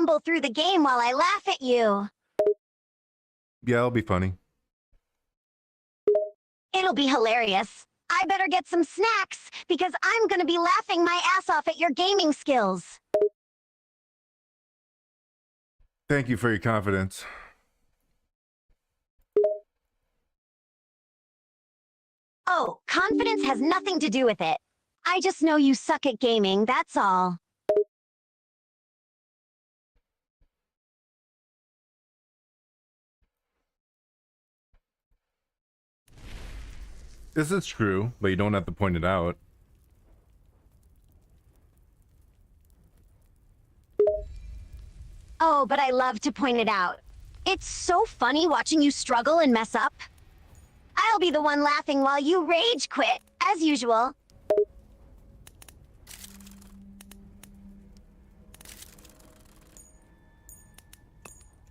stumble through the game while I laugh at you. Yeah, it'll be funny. It'll be hilarious. I better get some snacks, because I'm gonna be laughing my ass off at your gaming skills. Thank you for your confidence. Oh, confidence has nothing to do with it. I just know you suck at gaming, that's all. This is true, but you don't have to point it out. Oh, but I love to point it out. It's so funny watching you struggle and mess up. I'll be the one laughing while you rage quit, as usual.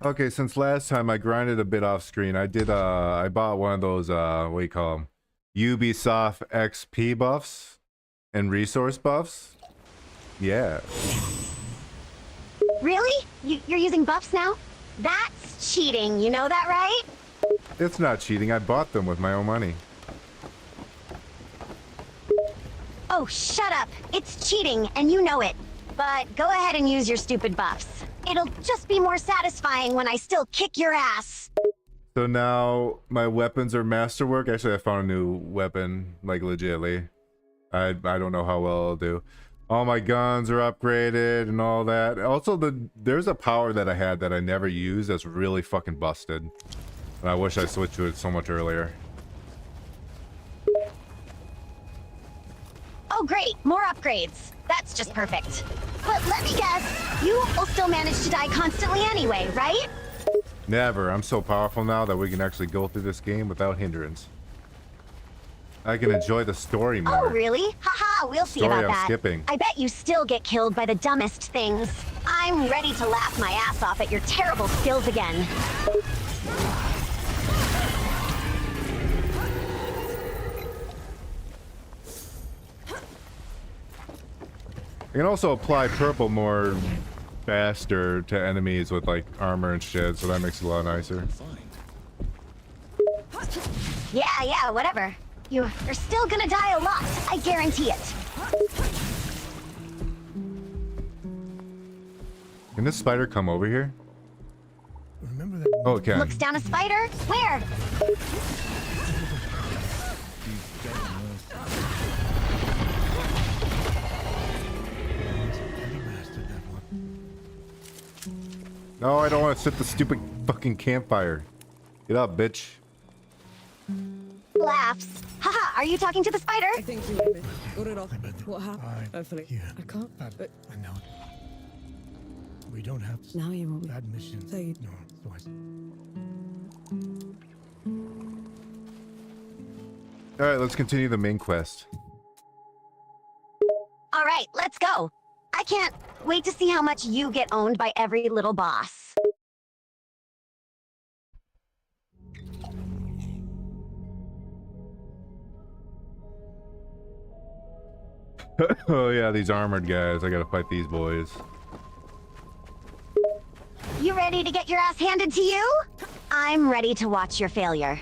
Okay, since last time I grinded a bit off screen, I bought one of those, what do you call them? Ubisoft XP buffs and resource buffs. Yeah. Really? You're using buffs now? That's cheating, you know that, right? It's not cheating, I bought them with my own money. Oh, shut up. It's cheating, and you know it. But go ahead and use your stupid buffs. It'll just be more satisfying when I still kick your ass. So now my weapons are masterwork. Actually, I found a new weapon, like legitly. I don't know how well it'll do. All my guns are upgraded and all that. Also, there's a power that I had that I never used that's really fucking busted. And I wish I switched to it so much earlier. Oh great, more upgrades. That's just perfect. But let me guess, you will still manage to die constantly anyway, right? Never. I'm so powerful now that we can actually go through this game without hindrance. I can enjoy the story more. Oh really? Haha, we'll see about that. Skipping. I bet you still get killed by the dumbest things. I'm ready to laugh my ass off at your terrible skills again. I can also apply purple more faster to enemies with like armor and shit, so that makes it a lot nicer. Yeah, whatever. You're still gonna die a lot, I guarantee it. Can this spider come over here? Remember that? Oh, it can. Looks down a spider? Where? No, I don't want to sit the stupid fucking campfire. Get up, bitch. Laughs. Haha, are you talking to the spider? I think you got me. Got it off. What happened? Hopefully. Yeah. I can't. But I know. We don't have to. now you want me. That mission. So you... No, twice. Alright, let's continue the main quest. Alright, let's go. I can't wait to see how much you get owned by every little boss. Oh yeah, these armored guys. I gotta fight these boys. You ready to get your ass handed to you? I'm ready to watch your failure.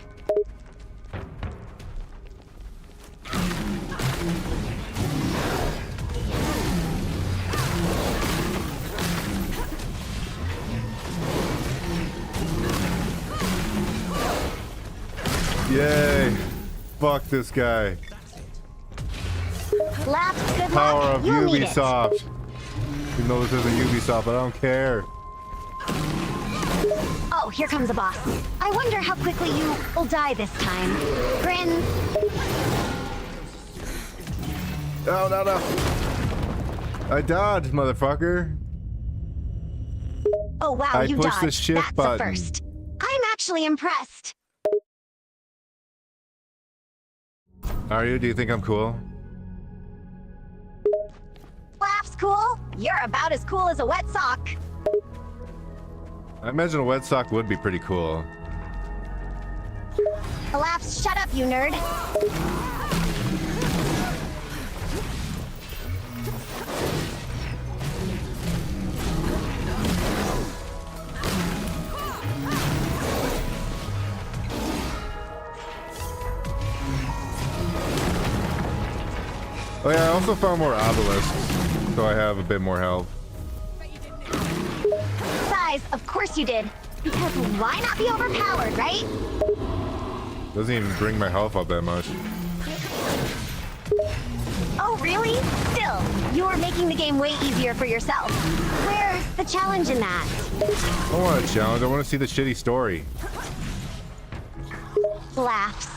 Yay! Fuck this guy. Laughs, good Power luck. of You'll need it. Ubisoft. Even though this isn't Ubisoft, but I don't care. Oh, here comes a boss. I wonder how quickly you will die this time. Grin. No, no, no. I dodged, motherfucker. Oh wow, I you pushed dodged. the shift That's button. a first. I'm actually impressed. Are you? Do you think I'm cool? Laughs cool? You're about as cool as a wet sock. I imagine a wet sock would be pretty cool. Laughs, shut up, you nerd. Oh yeah, I also found more obelisks, so I have a bit more health. Size, of course you did. Because why not be overpowered, right? Doesn't even bring my health up that much. Oh, really? Still, you're making the game way easier for yourself. Where's the challenge in that? I don't want a challenge, I want to see the shitty story. Laughs.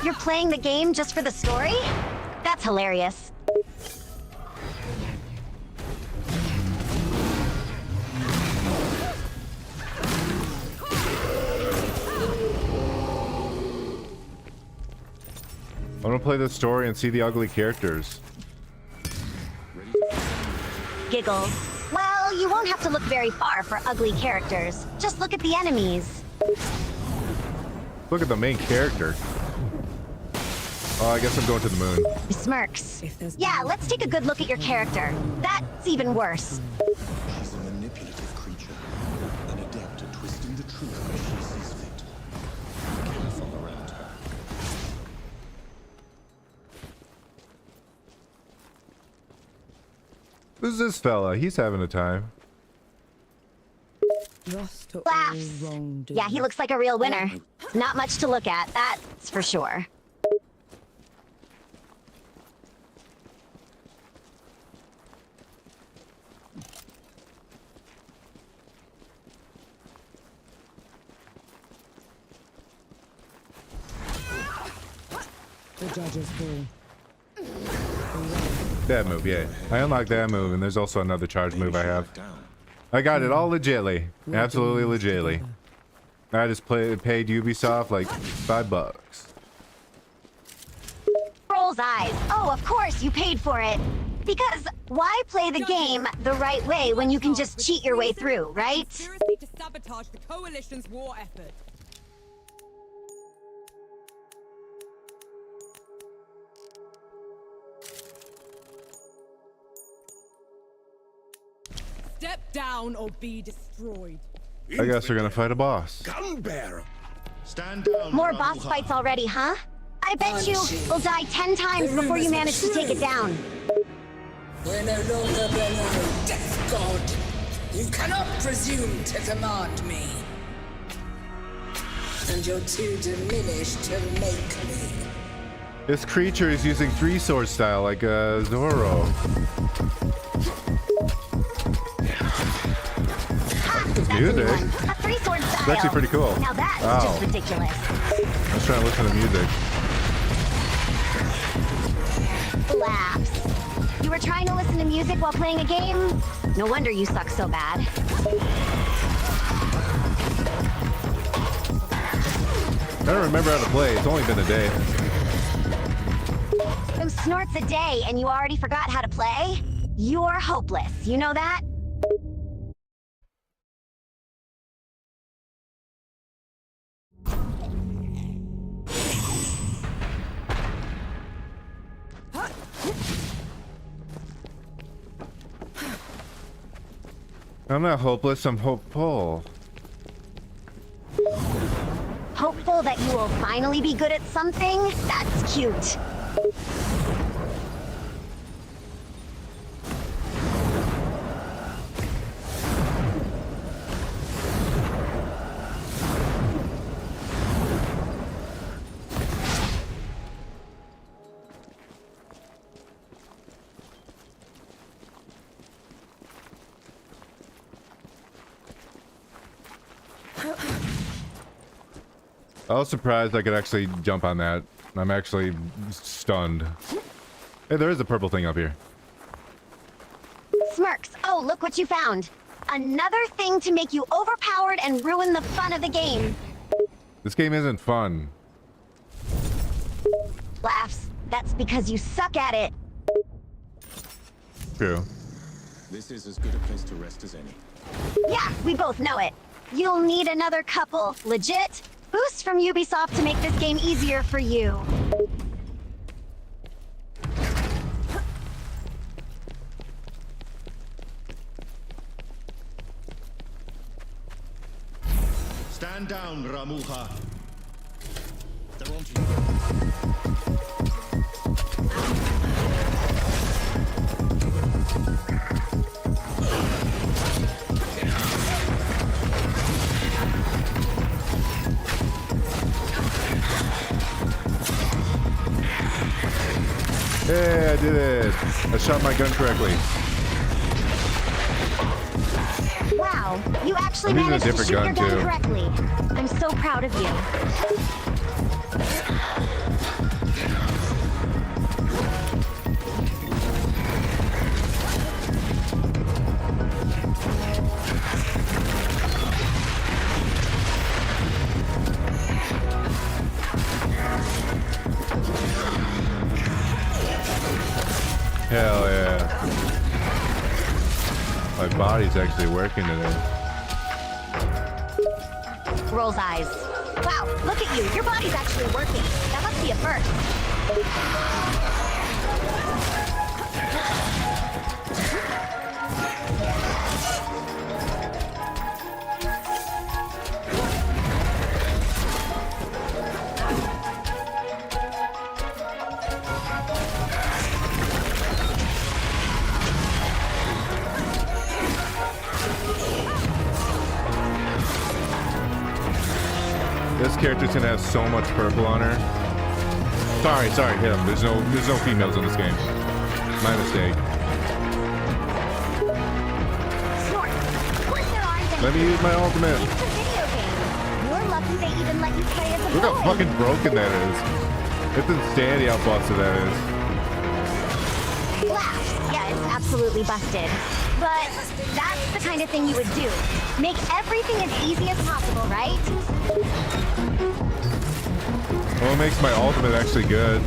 You're playing the game just for the story? That's hilarious. I want to play the story and see the ugly characters. Giggles. Well, you won't have to look very far for ugly characters. Just look at the enemies. Look at the main character. Oh, I guess I'm going to the moon. Smirks. Yeah, let's take a good look at your character. That's even worse. She's a manipulative creature, an adept at twisting the truth as she sees fit. Careful around her. Who's this fella? He's having a time. Lost to all Laughs. wrongdoing. Yeah, he looks like a real winner. Not much to look at, that's for sure. The judges fall. That move, yeah. I unlocked that move, and there's also another charge move I have. Down. I got it all legitly. Absolutely legitly. I just paid Ubisoft like $5. Rolls eyes. Oh, of course, you paid for it. Because why play the game the right way when you can just cheat your way through, right? Conspiracy to sabotage the coalition's war effort. Step down or be destroyed. I guess we're gonna fight a boss. Gunbearer! Stand down. More boss Ramuha. fights already, huh? I bet you will die 10 times before you manage to take it down. We're no longer below, Death God. You cannot presume to command me. And you're too diminished to make me. This creature is using three sword style like Zoro. That's music. a new one. A three-sword style. It's actually pretty cool. Now that's Wow. just ridiculous. I was trying to listen to music. Laughs. You were trying to listen to music while playing a game? No wonder you suck so bad. I don't remember how to play. It's only been a day. Those snorts a day and you already forgot how to play? You're hopeless. You know that? I'm not hopeless, I'm hopeful. Hopeful that you will finally be good at something? That's cute. I was surprised I could actually jump on that. I'm actually stunned. Hey, there is a purple thing up here. Smirks. Oh, look what you found. Another thing to make you overpowered and ruin the fun of the game. This game isn't fun. Laughs. That's because you suck at it. True. This is as good a place to rest as any. Yeah, we both know it. You'll need another couple, legit, boosts from Ubisoft to make this game easier for you. Stand down, Ramuha. They're on to you. Hey, I did it. I shot my gun correctly. Wow, you actually I'm using a managed to different shoot your gun, gun too. correctly. I'm so proud of you. Hell yeah. My body's actually working today. Rolls eyes. Wow, look at you. Your body's actually working. That must be a first. This character's gonna have so much purple on her. Sorry, hit him. There's no females in this game. My mistake. Snort. Of course there aren't any. Let me use my ultimate. It's a video game. You're lucky they even let you play as a Look boy. how fucking broken that is. It's insanity how busted that is. Laughs. Yeah, it's absolutely busted. But that's the kind of thing you would do. Make everything as easy as possible, right? Well, it makes my ultimate actually good.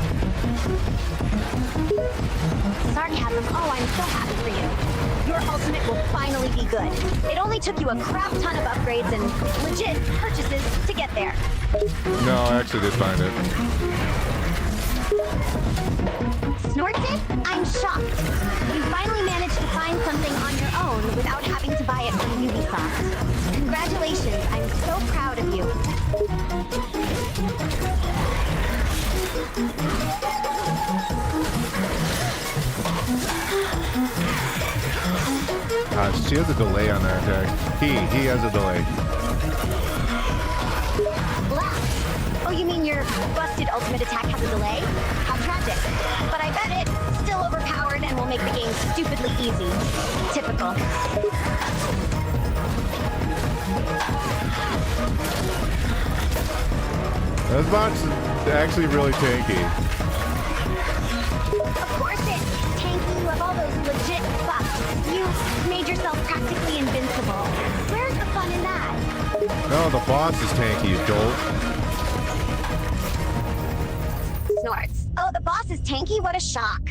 Sarcasm. Oh, I'm so happy for you. Your ultimate will finally be good. It only took you a crap ton of upgrades and legit purchases to get there. No, I actually did find it. Snorts it? I'm shocked. You finally managed to find something on your own without having to buy it from Ubisoft. Congratulations. I'm so proud of you. She has a delay on that attack. He has a delay. Laugh. Oh, you mean your busted ultimate attack has a delay? How tragic. But I bet it's still overpowered and will make the game stupidly easy. Typical. This box is actually really tanky. Of course it's tanky. You have all those legit buffs. You made yourself practically invincible. Where's the fun in that? No, the boss is tanky, you dolt. Snorts. Oh, the boss is tanky? What a shock.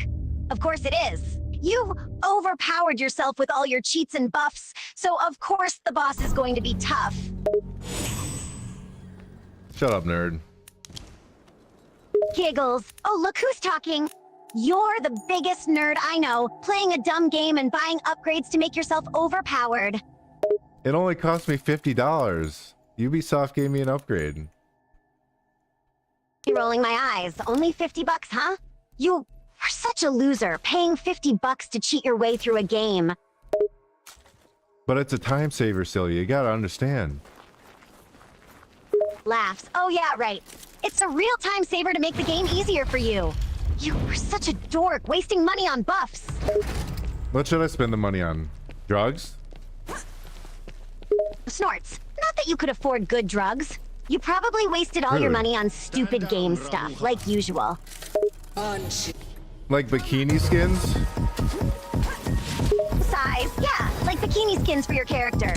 Of course it is. You've overpowered yourself with all your cheats and buffs, so of course the boss is going to be tough. Shut up, nerd. Giggles. Oh, look who's talking. You're the biggest nerd I know, playing a dumb game and buying upgrades to make yourself overpowered. It only cost me $50. Ubisoft gave me an upgrade. You're rolling my eyes. Only 50 bucks, huh? You are such a loser, paying 50 bucks to cheat your way through a game. But it's a time saver, Celia. You gotta understand. Laughs. Oh yeah, right. It's a real time saver to make the game easier for you. You are such a dork, wasting money on buffs. What should I spend the money on? Drugs? Snorts. Not that you could afford good drugs. You probably wasted all your Really? money on stupid game stuff, like usual. Punch. Like bikini skins? Size, yeah, like bikini skins for your character.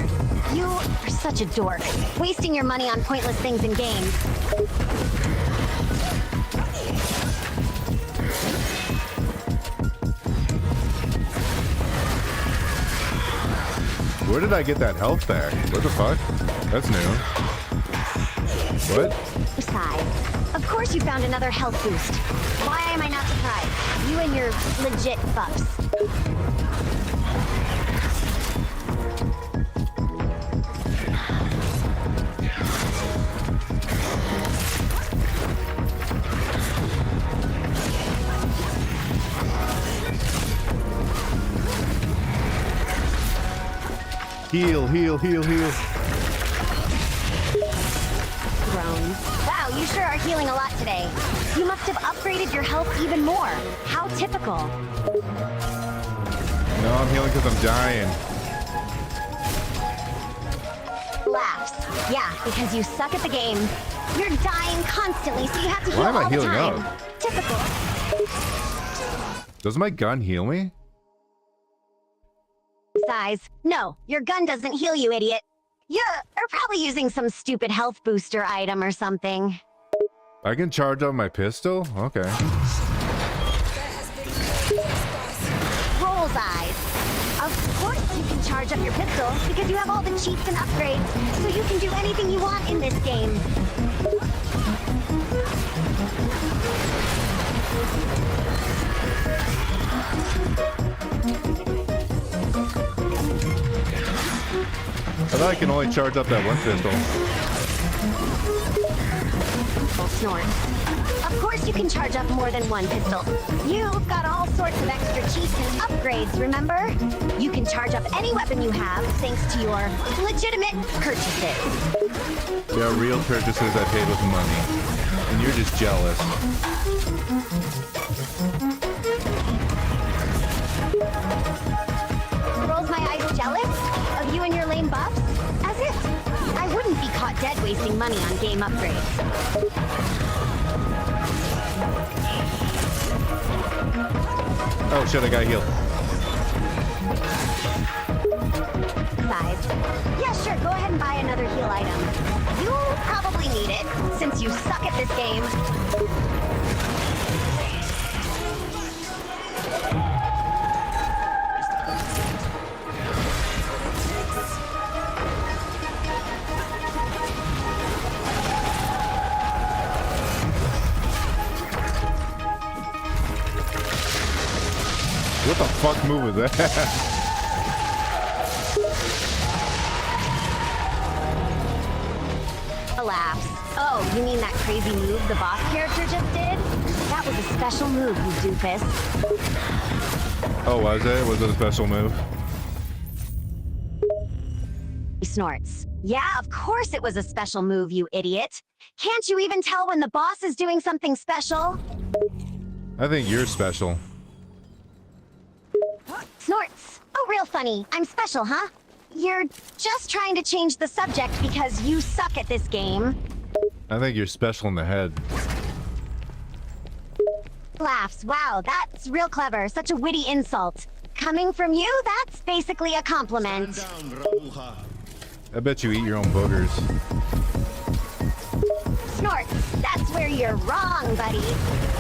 You are such a dork, wasting your money on pointless things in games. Where did I get that health back? What the fuck? That's new. What? Size. Of course you found another health boost. Why am I not surprised? You and your legit buffs. Heal, heal, heal, heal. Groans. Wow, you sure are healing a lot today. You must have upgraded your health even more. How typical. No, I'm healing because I'm dying. Laughs. Yeah, because you suck at the game. You're dying constantly, so you have to heal Why am I all the healing time. up? Typical. Does my gun heal me? Size. No, your gun doesn't heal you, idiot. You're probably using some stupid health booster item or something. I can charge up my pistol? Okay. Roll's eyes. Of course you can charge up your pistol because you have all the cheats and upgrades, so you can do anything you want in this game. I thought I can only charge up that one pistol. Snort. Of course you can charge up more than one pistol. You've got all sorts of extra cheats and upgrades, remember? You can charge up any weapon you have thanks to your legitimate purchases. There are real purchases I paid with money. And you're just jealous. Rolls my eyes jealous of you and your lame buffs? As if I wouldn't be caught dead wasting money on game upgrades. Oh shit, I got healed. Size. Yeah, sure, go ahead and buy another heal item. You'll probably need it, since you suck at this game. What the fuck move was that? Alas. Oh, you mean that crazy move the boss character just did? That was a special move, you doofus. Oh, was it? Was it a special move? He snorts. Yeah, of course it was a special move, you idiot. Can't you even tell when the boss is doing something special? I think you're special. Snorts. Oh, real funny. I'm special, huh? You're just trying to change the subject because you suck at this game. I think you're special in the head. Laughs. Wow, that's real clever. Such a witty insult. Coming from you, that's basically a compliment. Stand down, Ramuha. I bet you eat your own boogers. Snorts. That's where you're wrong, buddy.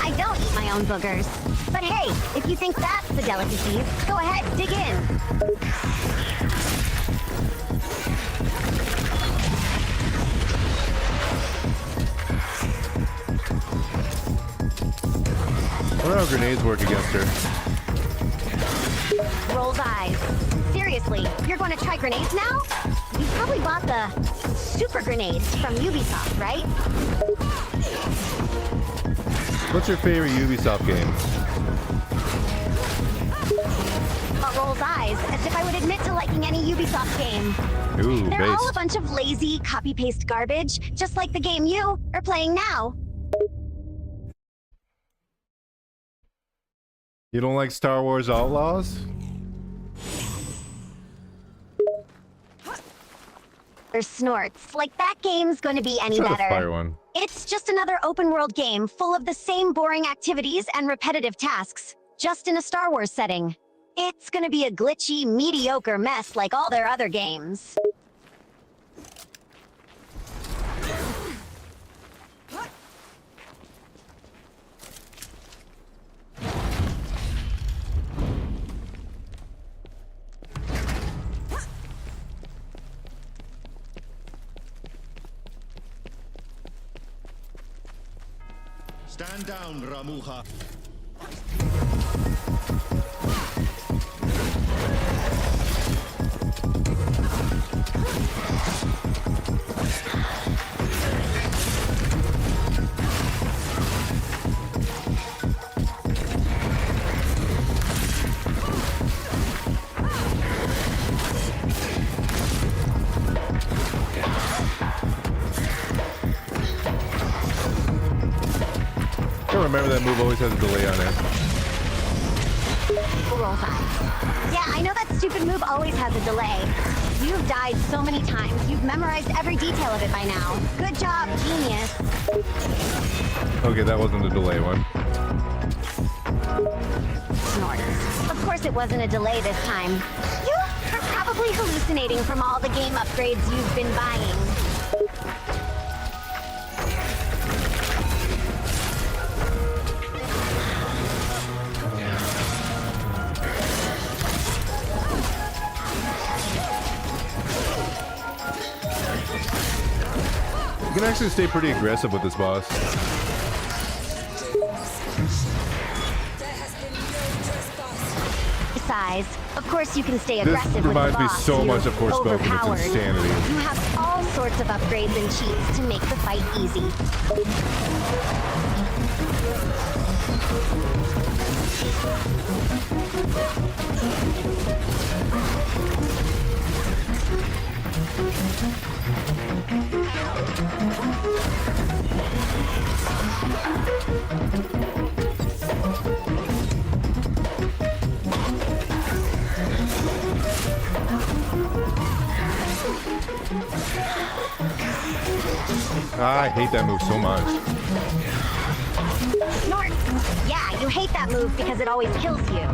I don't eat my own boogers. But hey, if you think that's the delicacy, go ahead, dig in. I wonder how grenades work against her. Rolls eyes. Seriously, you're going to try grenades now? You probably bought the super grenades from Ubisoft, right? What's your favorite Ubisoft game? Rolls eyes, as if I would admit to liking any Ubisoft game. Ooh, They're all a based. bunch of lazy, copy-paste garbage, just like the game you are playing now. You don't like Star Wars Outlaws? Or snorts, like that game's going to be any Try to better. fire one. It's just another open-world game full of the same boring activities and repetitive tasks, just in a Star Wars setting. It's gonna be a glitchy, mediocre mess like all their other games. Stand down, Ramuha. don't remember that move always has a delay on it. Roll 5. Yeah, I know that stupid move always has a delay. You've died so many times. You've memorized every detail of it by now. Good job, genius. Okay, that wasn't a delay one. Snorts. Of course it wasn't a delay this time. You are probably hallucinating from all the game upgrades you've been buying. You can actually stay pretty aggressive with this boss. There has been no trespass. Besides, of course you can stay This aggressive with the reminds me boss. so You much of Forspoken. It's overpowered. insanity. You have all sorts of upgrades and cheats to make the fight easy. I hate that move so much. Snort! Yeah, you hate that move because it always kills you.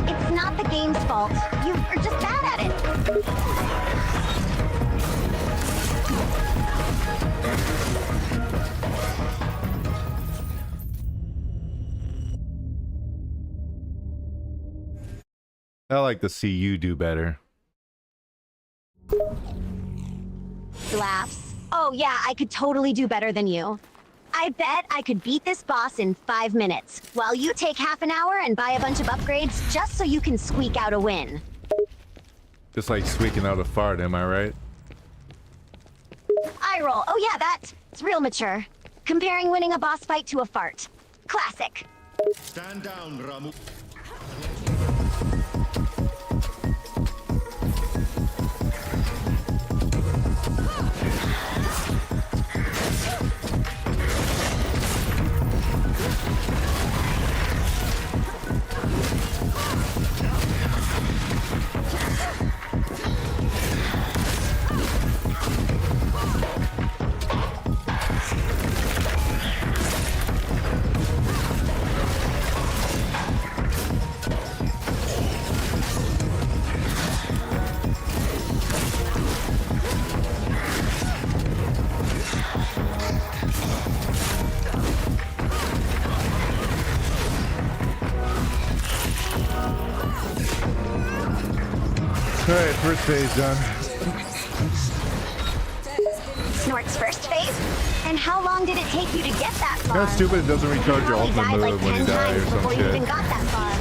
It's not the game's fault. You are just bad at it. I like to see you do better. Laughs. Oh yeah, I could totally do better than you. I bet I could beat this boss in 5 minutes, while you take half an hour and buy a bunch of upgrades just so you can squeak out a win. Just like squeaking out a fart, am I right? Eye roll. Oh yeah, that's real mature. Comparing winning a boss fight to a fart. Classic. Stand down, Ramu. Alright, first phase done. Snort's first phase? And how long did it take you to get that far? That's stupid, it doesn't recharge your Probably ultimate died move like when 10 you die or times some before you shit. even got that far.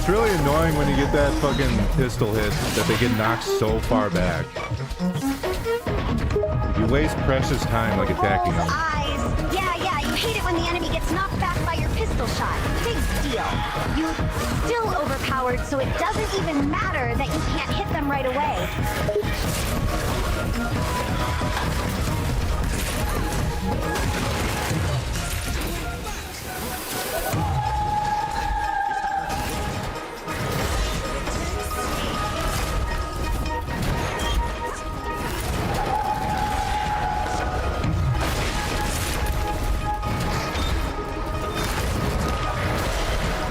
It's really annoying when you get that fucking pistol hit that they get knocked so far back. You waste precious time like attacking them. Eyes. Yeah, you hate it when the enemy gets knocked back by your pistol shot. Big deal. You still overpowered, so it doesn't even matter that you can't hit them right away.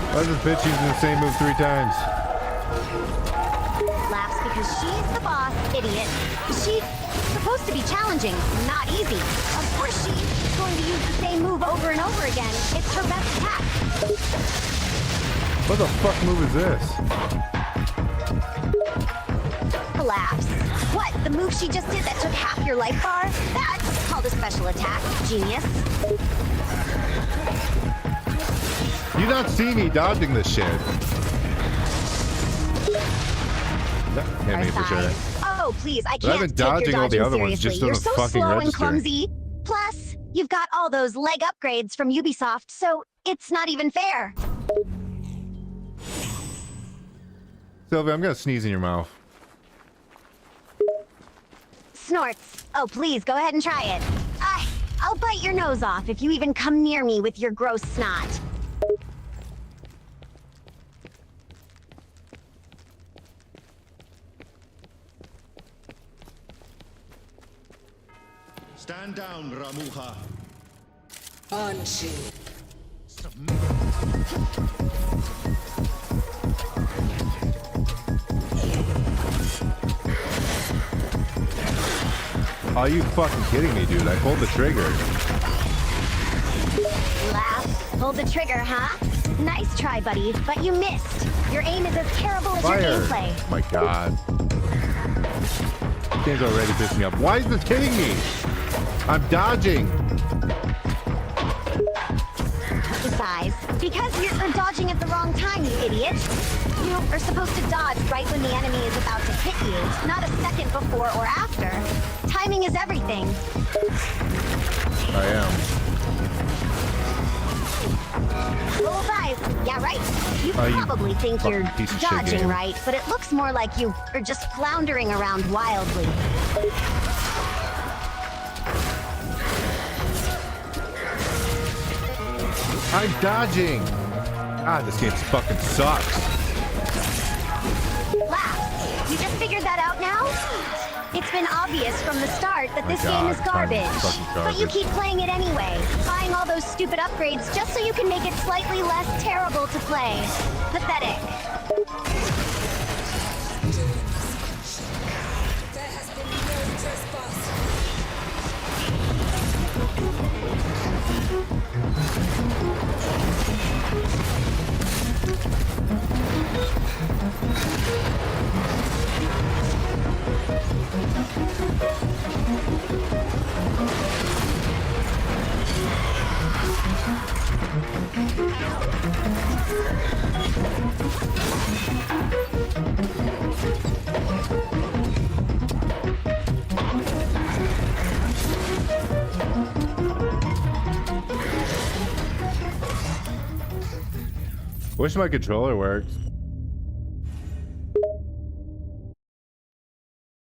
Why is this bitch using the same move 3 times? Laughs because she's the boss, idiot. She's supposed to be challenging, not easy. Of course she's going to use the same move over and over again. It's her best attack. What the fuck move is this? Laughs. What, the move she just did that took half your life bar? That's called a special attack. Genius. You not see me dodging this shit. That hit me for sure. Oh, please, I I've can't been take your dodging all the dodging other ones, just seriously. You're doesn't so fucking slow and register. clumsy. Plus, you've got all those leg upgrades from Ubisoft, so it's not even fair. Sylvia, I'm gonna sneeze in your mouth. Snorts. Oh, please, go ahead and try it. I'll bite your nose off if you even come near me with your gross snot. Stand down, Ramuha. Banshee. Are you fucking kidding me, dude? I pulled the trigger. Laugh. Pull the trigger, huh? Nice try, buddy, but you missed. Your aim is as terrible as Fire. your gameplay. Oh my god. This game's already pissing me off. Why is this hitting me? I'm dodging. Besides, because you're dodging at the wrong time, you idiot. You are supposed to dodge right when the enemy is about to hit you, not a second before or after. Timing is everything. I am. Roll 5. Yeah, right. You Oh, you probably think you're fucking piece of shit dodging game. right, but it looks more like you are just floundering around wildly. I'm dodging. Ah, this game fucking sucks. Laugh. You just figured that out now? It's been obvious from the start that My this game is God, timing garbage. is fucking But you garbage. keep playing it anyway, buying all those stupid upgrades just so you can make it slightly less terrible to play. Pathetic. There has been no trespass. Wish my controller worked.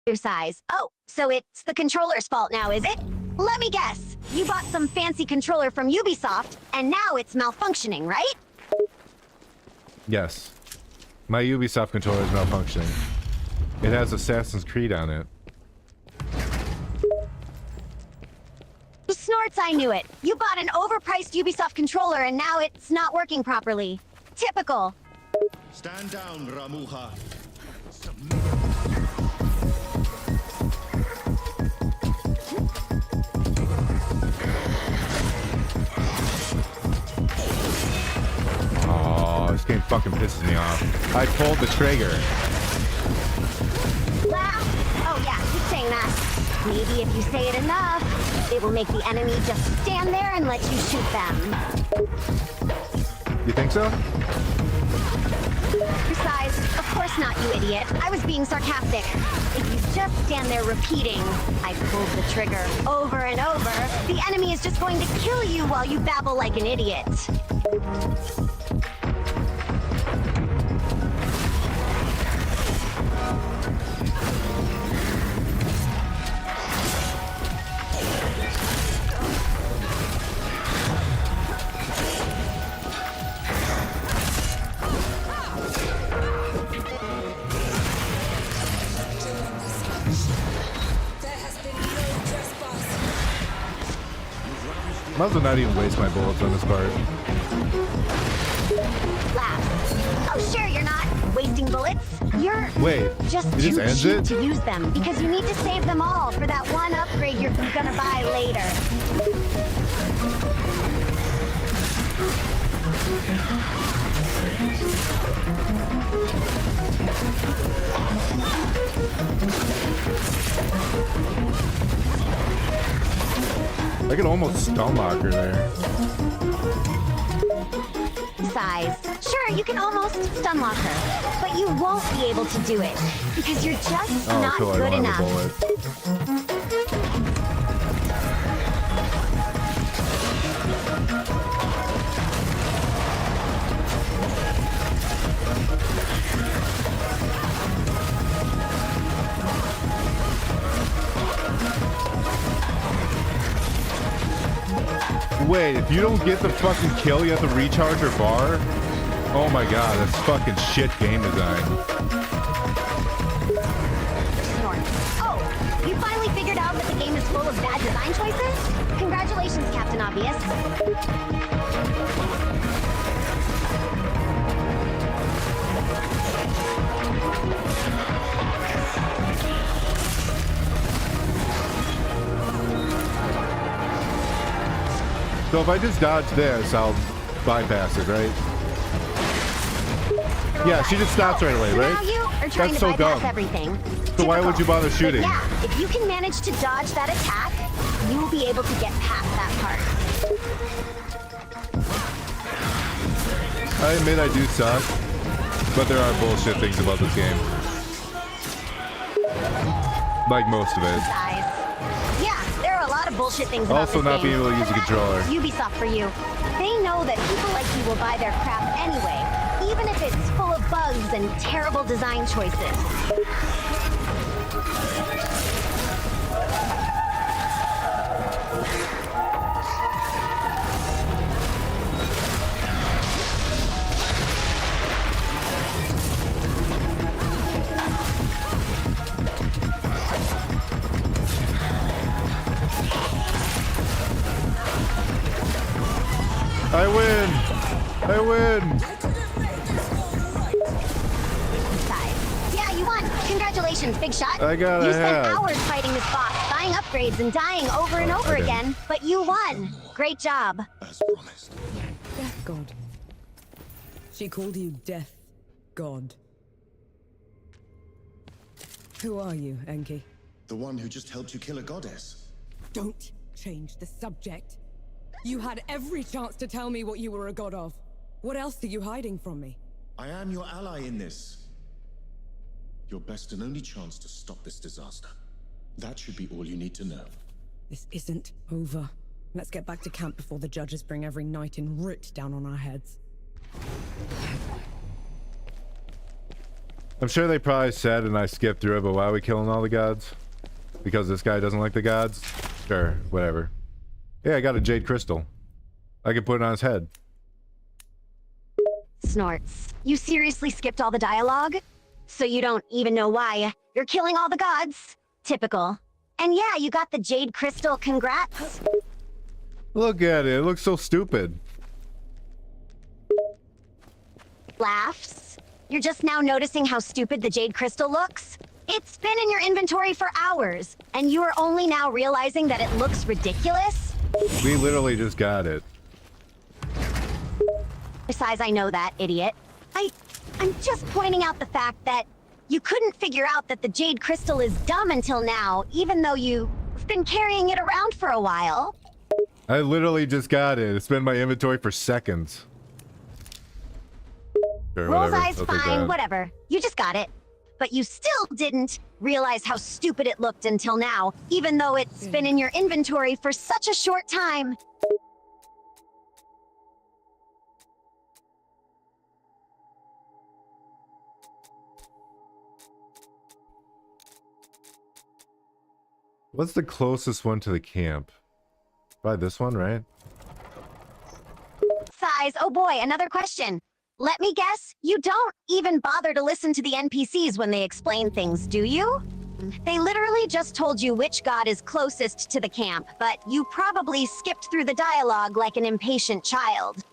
Your size. Oh, so it's the controller's fault now, is it? Let me guess. You bought some fancy controller from Ubisoft, and now it's malfunctioning, right? Yes. My Ubisoft controller is malfunctioning. It has Assassin's Creed on it. Snorts, I knew it. You bought an overpriced Ubisoft controller, and now it's not working properly. Typical. Stand down, Ramuha. Oh, this game fucking pisses me off. I pulled the trigger. Laugh. Oh yeah, keep saying that. Maybe if you say it enough, it will make the enemy just stand there and let you shoot them. You think so? Besides, of course not, you idiot. I was being sarcastic. If you just stand there repeating, I pulled the trigger over and over, the enemy is just going to kill you while you babble like an idiot. There has been no trespass. Might as well not even waste my bullets on this part. Laugh. Oh, sure, you're not wasting bullets. You're Wait, just it just too ends cheap it? to use them because you need to save them all for that one upgrade you're gonna buy later. I could almost stun lock her there. Size. Sure, you can almost stun lock her, but you won't be able to do it because you're just Oh, not cool. I good don't enough. have a bullet. Wait, if you don't get the fucking kill, you have to recharge your bar? Oh my god, that's fucking shit game design. Snort. Oh, you finally figured out that the game is full of bad design choices? Congratulations, Captain Obvious. So if I just dodge this, I'll bypass it, right? Yeah, she just stops right away, So now right? you are trying That's to so bypass dumb. everything. So why would Typical. you bother But shooting? yeah, if you can manage to dodge that attack, you will be able to get past that part. I admit I do suck, but there are bullshit things about this game. Like most of it. Size. Yeah, there are a lot of bullshit things about Also this not game. being able to use a controller. Ubisoft for you. They know that people like you will buy their crap anyway, even if it's full of bugs and terrible design choices. I win! I win! Size. Yeah, you won. Congratulations, big shot. I got a You spent hat. hours fighting this boss, buying upgrades and dying over and over I didn't. again, but you won. Great job. As promised. Death God. She called you Death God. Who are you, Enki? The one who just helped you kill a goddess. Don't change the subject. You had every chance to tell me what you were a god of. What else are you hiding from me? I am your ally in this. Your best and only chance to stop this disaster. That should be all you need to know. This isn't over. Let's get back to camp before the judges bring every knight in Root down on our heads. I'm sure they probably said and I skipped through it, but why are we killing all the gods? Because this guy doesn't like the gods? Sure, whatever. Yeah, I got a jade crystal. I can put it on his head. Snorts. You seriously skipped all the dialogue? So you don't even know why. You're killing all the gods. Typical. And yeah, you got the jade crystal. Congrats. Look at it. It looks so stupid. Laughs. You're just now noticing how stupid the jade crystal looks? It's been in your inventory for hours, and you are only now realizing that it looks ridiculous? We literally just got it. Besides, I know that, idiot. I'm just pointing out the fact that you couldn't figure out that the jade crystal is dumb until now, even though you've been carrying it around for a while. I literally just got it. It's been in my inventory for seconds. Sure, Roll's whatever. eyes I'll take fine, that. whatever. You just got it. But you still didn't realize how stupid it looked until now, even though it's been in your inventory for such a short time. What's the closest one to the camp? Probably this one, right? Size, oh boy, another question. Let me guess, you don't even bother to listen to the NPCs when they explain things, do you? They literally just told you which god is closest to the camp, but you probably skipped through the dialogue like an impatient child.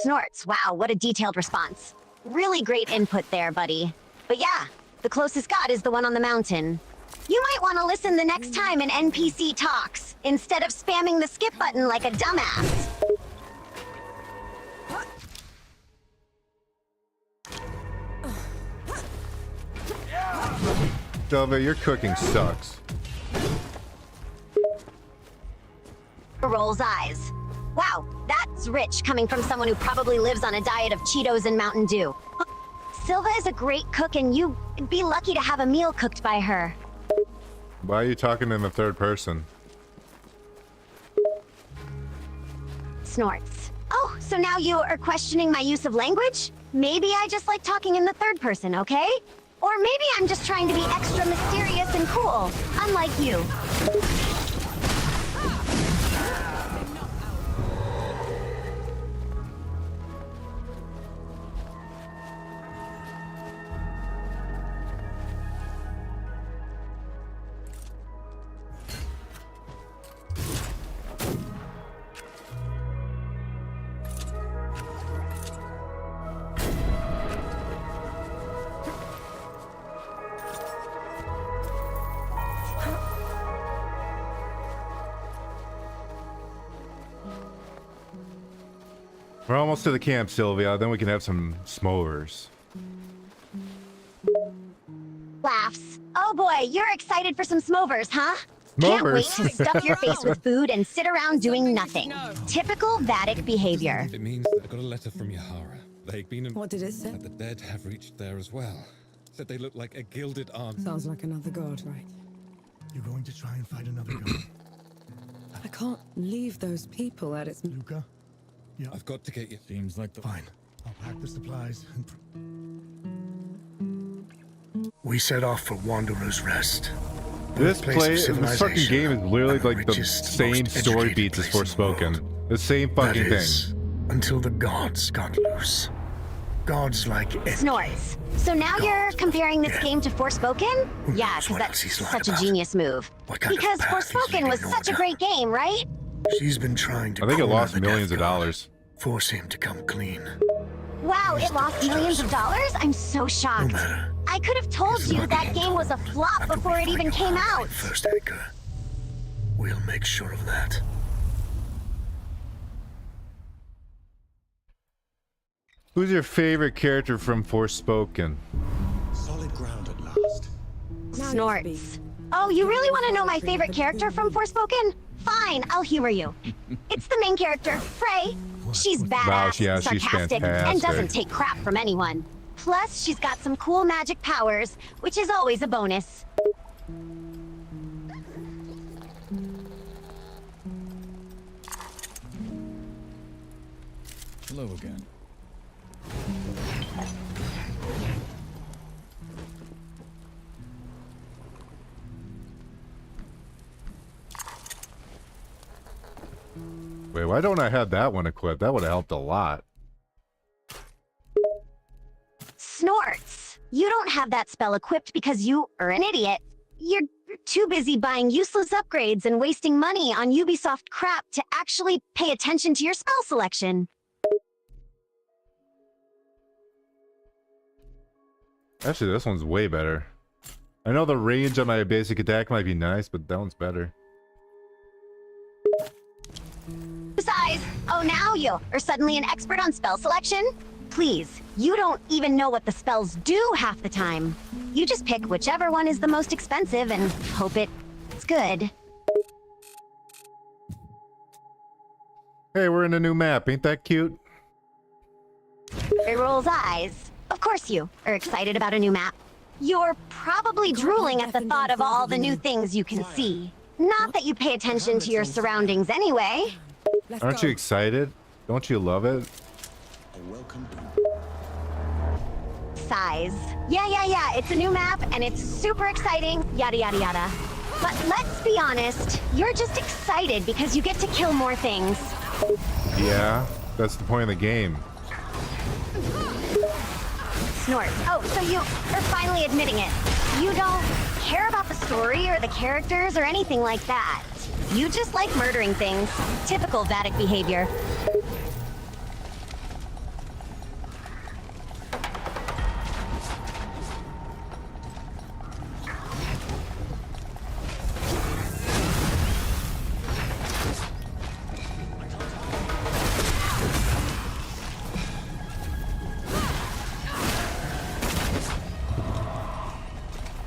Snorts, wow, what a detailed response. Really great input there, buddy. But yeah, the closest god is the one on the mountain. You might want to listen the next time an NPC talks, instead of spamming the skip button like a dumbass. Delva, your cooking sucks. Rolls eyes. Wow, that's rich coming from someone who probably lives on a diet of Cheetos and Mountain Dew. Silva is a great cook and you'd be lucky to have a meal cooked by her. Why are you talking in the third person? Snorts. Oh, so now you are questioning my use of language? Maybe I just like talking in the third person, okay? Or maybe I'm just trying to be extra mysterious and cool, unlike you. We're almost to the camp, Sylvia. Then we can have some s'movers. Laughs. Oh boy, you're excited for some s'movers, huh? Can't wait to stuff your face with food and sit around doing nothing. Typical Vatic behavior. It means that I got a letter from Yahara. They've been What did it say? that the dead have reached there as well. Said they look like a gilded arm. Sounds like another god, right? You're going to try and fight another god. I can't leave those people at its... Luca? Yeah. I've got to get you. Seems like the... Fine. I'll pack the supplies and... We set off for Wanderer's Rest. This fucking game is literally like the same story beats as Forspoken. The same fucking thing. Until the gods got loose. Gods like Snorts. So now you're comparing this game to Forspoken? Yeah, because that's such a genius move. Because Forspoken was such a great game, right? She's been trying to... I think it lost millions of dollars. Force him to come clean. Wow, it lost millions of dollars? I'm so shocked. No matter. I could have told you that game was a flop before it even came out. First anchor. We'll make sure of that. Who's your favorite character from Forspoken? Solid ground at last. Snorts. Oh, you really want to know my favorite character from Forspoken? Fine, I'll humor you. It's the main character, Frey. She's badass, yeah, she's sarcastic, and fantastic. doesn't take crap from anyone. Plus, she's got some cool magic powers, which is always a bonus. Hello again. Wait, why don't I have that one equipped? That would have helped a lot. Snorts. You don't have that spell equipped because you are an idiot. You're too busy buying useless upgrades and wasting money on Ubisoft crap to actually pay attention to your spell selection. Actually, this one's way better. I know the range on my basic attack might be nice, but that one's better. Besides, oh now you are suddenly an expert on spell selection? Please, you don't even know what the spells do half the time. You just pick whichever one is the most expensive and hope it's good. Hey, we're in a new map. Ain't that cute? It rolls eyes. Of course you are excited about a new map. You're probably drooling at the thought of all the new things you can see. Not that you pay attention to your surroundings anyway. Aren't you excited? Don't you love it? A welcome. Size. Yeah, it's a new map and it's super exciting, yada yada yada. But let's be honest, you're just excited because you get to kill more things. Yeah, that's the point of the game. Snort. Oh, so you are finally admitting it. You don't care about the story or the characters or anything like that. You just like murdering things. Typical Vatic behavior.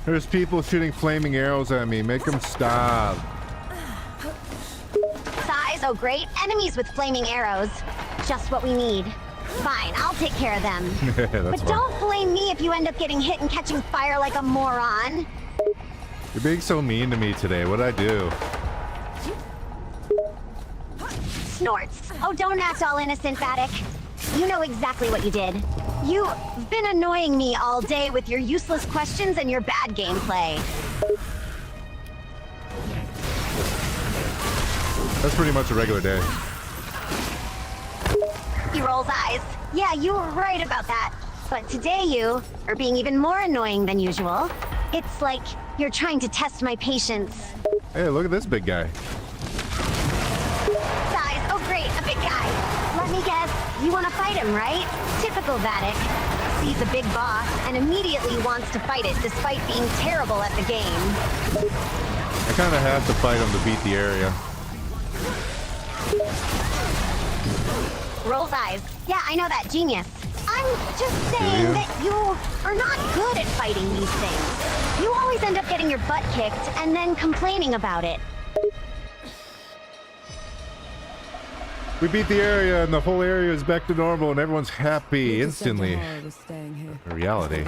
There's people shooting flaming arrows at me. Make them stop. Size, oh great. Enemies with flaming arrows. Just what we need. Fine, I'll take care of them. That's But fine. don't blame me if you end up getting hit and catching fire like a moron. You're being so mean to me today. What'd I do? Snorts. Oh, don't act all innocent, Vatic. You know exactly what you did. You've been annoying me all day with your useless questions and your bad gameplay. That's pretty much a regular day. He rolls eyes. Yeah, you were right about that. But today you are being even more annoying than usual. It's like you're trying to test my patience. Hey, look at this big guy. Size, oh great, a big guy. Let me guess, you want to fight him, right? Typical Vatic. Sees a big boss and immediately wants to fight it despite being terrible at the game. I kind of have to fight him to beat the area. Rolls eyes. Yeah, I know that, genius. I'm just saying that you are not good at fighting these things. You always end up getting your butt kicked and then complaining about it. We beat the area and the whole area is back to normal and everyone's happy instantly. Reality.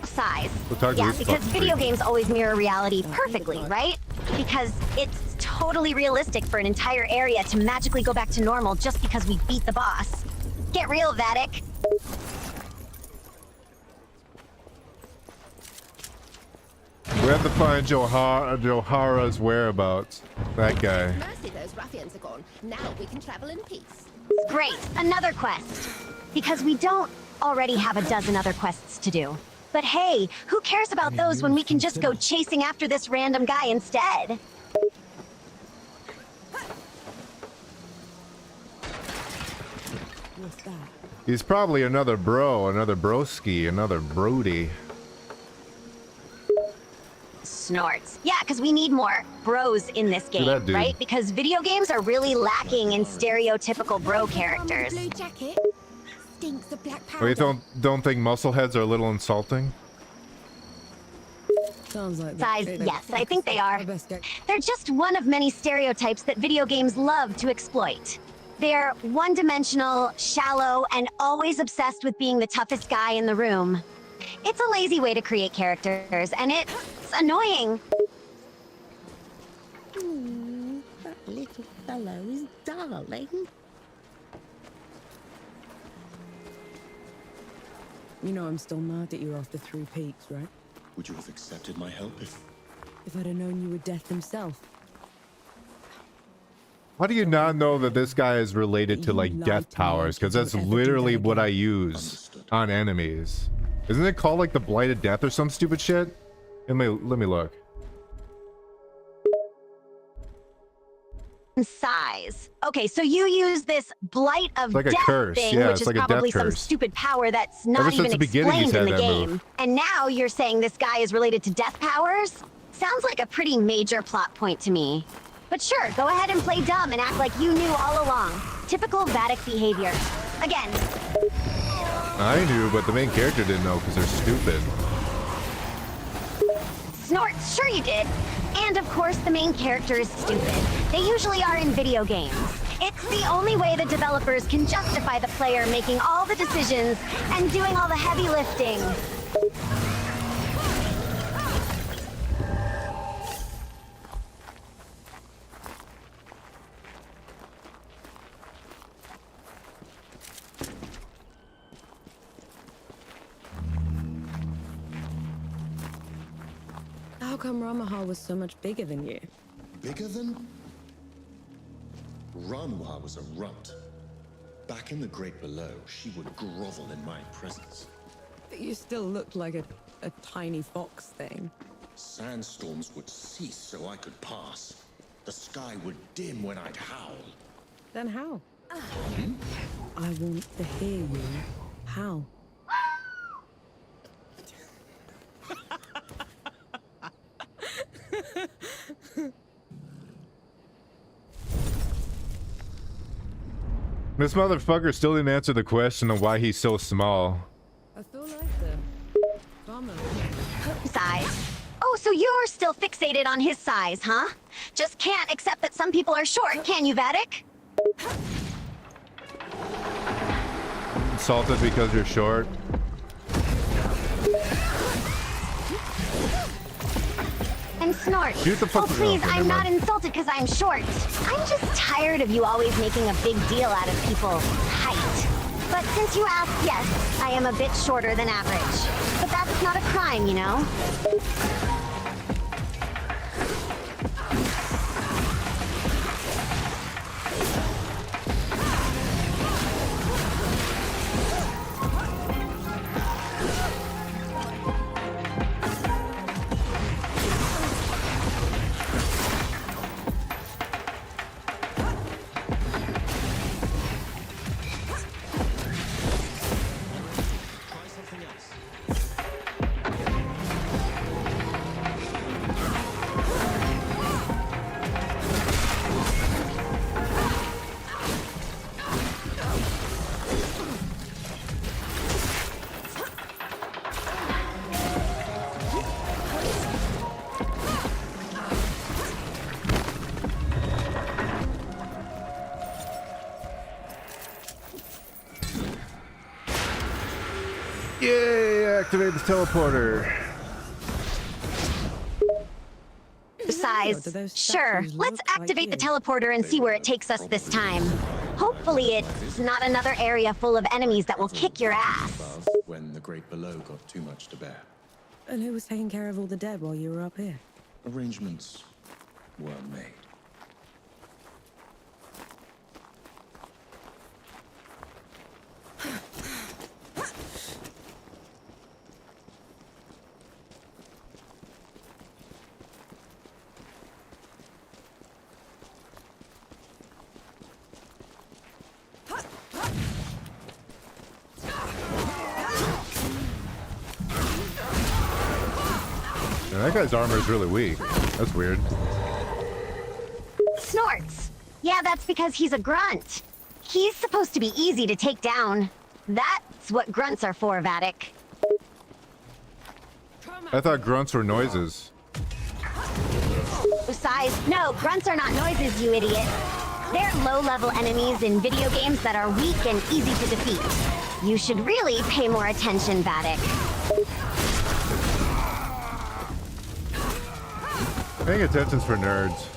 Size. We'll talk Yeah, to this because fucking video freak. games always mirror reality perfectly, right? Because it's totally realistic for an entire area to magically go back to normal just because we beat the boss. Get real, Vatic. We have to find Johara's whereabouts. That guy. Mercy, those ruffians are gone. Now we can travel in peace. Great, another quest. Because we don't already have a dozen other quests to do. But hey, who cares about those when we can just go chasing after this random guy instead? What's that? He's probably another bro, another broski, another brody. Snorts. Yeah, because we need more bros in this at game, that dude. right? Because video games are really lacking in stereotypical bro characters. Blue jacket stinks of black Oh, powder. you don't think muscleheads are a little insulting? Sounds like Size, yes, I think they are. I best get They're just one of many stereotypes that video games love to exploit. They're one-dimensional, shallow, and always obsessed with being the toughest guy in the room. It's a lazy way to create characters, and it's annoying. That little fellow is darling. You know I'm still mad at you after 3 peaks, right? Would you have accepted my help if... If I'd have known you were Death himself. How do you not know that this guy is related to like death powers? Because that's literally what I use on enemies. Isn't it called like the Blight of Death or some stupid shit? Let me look. Size. Okay, so you use this blight of like a death curse. thing, Yeah, which it's is like a death probably some curse. stupid power that's Ever not since even the beginning, he's explained in had the that game. move. And now you're saying this guy is related to death powers? Sounds like a pretty major plot point to me. But sure, go ahead and play dumb and act like you knew all along. Typical Vatic behavior. Again, I knew, but the main character didn't know because they're stupid. Snorts, sure you did. And of course, the main character is stupid. They usually are in video games. It's the only way the developers can justify the player making all the decisions and doing all the heavy lifting. How come Ramahal was so much bigger than you? Bigger than? Ranwa was a runt. Back in the Great Below, she would grovel in my presence. But you still looked like a tiny fox thing. Sandstorms would cease so I could pass. The sky would dim when I'd howl. Then how? I want to hear you. How? This motherfucker still didn't answer the question of why he's so small. I feel like the Size. Oh, so you're still fixated on his size, huh? Just can't accept that some people are short, can you, Vatic? Insulted because you're short. And Snort. Shoot the fuck- Oh, please, okay, I'm never not mind. insulted because I'm short. I'm just tired of you always making a big deal out of people's height. But since you asked, yes, I am a bit shorter than average. But that's not a crime, you know? Yay! Activate the teleporter. Size. Sure, let's activate the teleporter and see where it takes us this time. Hopefully it's not another area full of enemies that will kick your ass. Above, when the great below got too much to bear. And who was taking care of all the dead while you were up here? Arrangements were made. Yeah, that guy's armor is really weak. That's weird. Snorts. Yeah, that's because he's a grunt. He's supposed to be easy to take down. That's what grunts are for, Vatic. I thought grunts were noises. Besides, no, grunts are not noises, you idiot. They're low-level enemies in video games that are weak and easy to defeat. You should really pay more attention, Vatic. Paying attention's for nerds.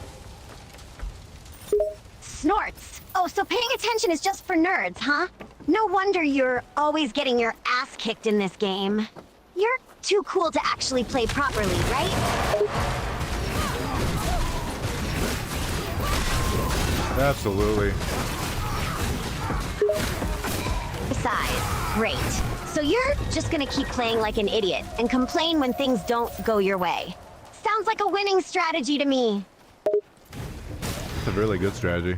Snorts. Oh, so paying attention is just for nerds, huh? No wonder you're always getting your ass kicked in this game. You're too cool to actually play properly, right? Absolutely. Besides, great. So you're just gonna keep playing like an idiot and complain when things don't go your way. Sounds like a winning strategy to me. It's a really good strategy.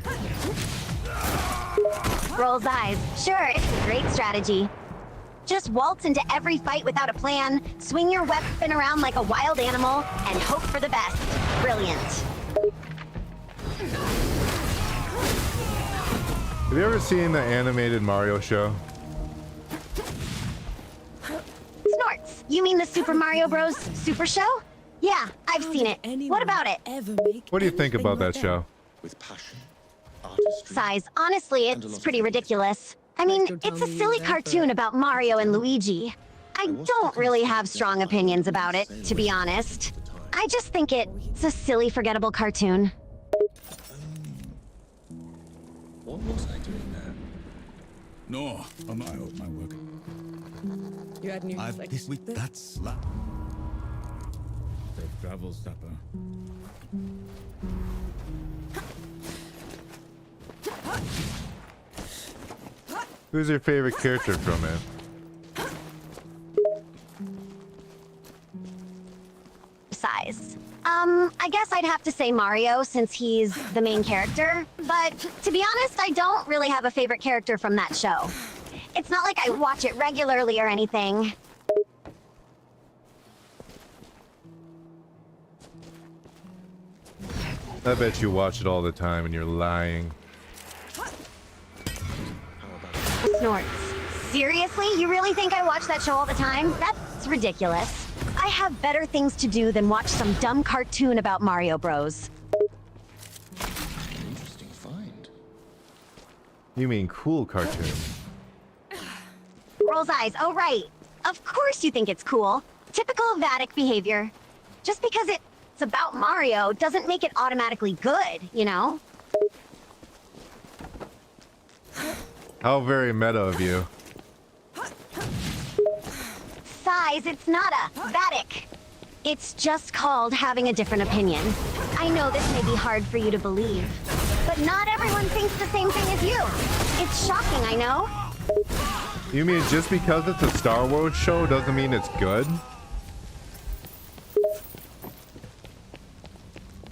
Rolls eyes. Sure, it's a great strategy. Just waltz into every fight without a plan, swing your weapon around like a wild animal, and hope for the best. Brilliant. Have you ever seen the animated Mario show? Snorts. You mean the Super Mario Bros. Super Show? Yeah, I've seen it. What about it? What do you think about that show? With passion, artistry. Size. Honestly, it's pretty ridiculous. I mean, it's a silly cartoon about Mario and Luigi. I don't really have strong opinions about it, to be honest. I just think it's a silly, forgettable cartoon. What was I doing there? No, I'm not out my work. You had new I've this week that's la. Safe travels, Sapper. Who's your favorite character from it? Size. I guess I'd have to say Mario since he's the main character. But to be honest, I don't really have a favorite character from that show. It's not like I watch it regularly or anything. I bet you watch it all the time and you're lying. Snorts. Seriously? You really think I watch that show all the time? That's ridiculous. I have better things to do than watch some dumb cartoon about Mario Bros. Interesting find. You mean cool cartoon? Rolls eyes. Oh, right. Of course you think it's cool. Typical Vatic behavior. Just because it's about Mario doesn't make it automatically good, you know? How very meta of you. Size, it's not a Vatic. It's just called having a different opinion. I know this may be hard for you to believe, but not everyone thinks the same thing as you. It's shocking, I know. You mean just because it's a Star Wars show doesn't mean it's good?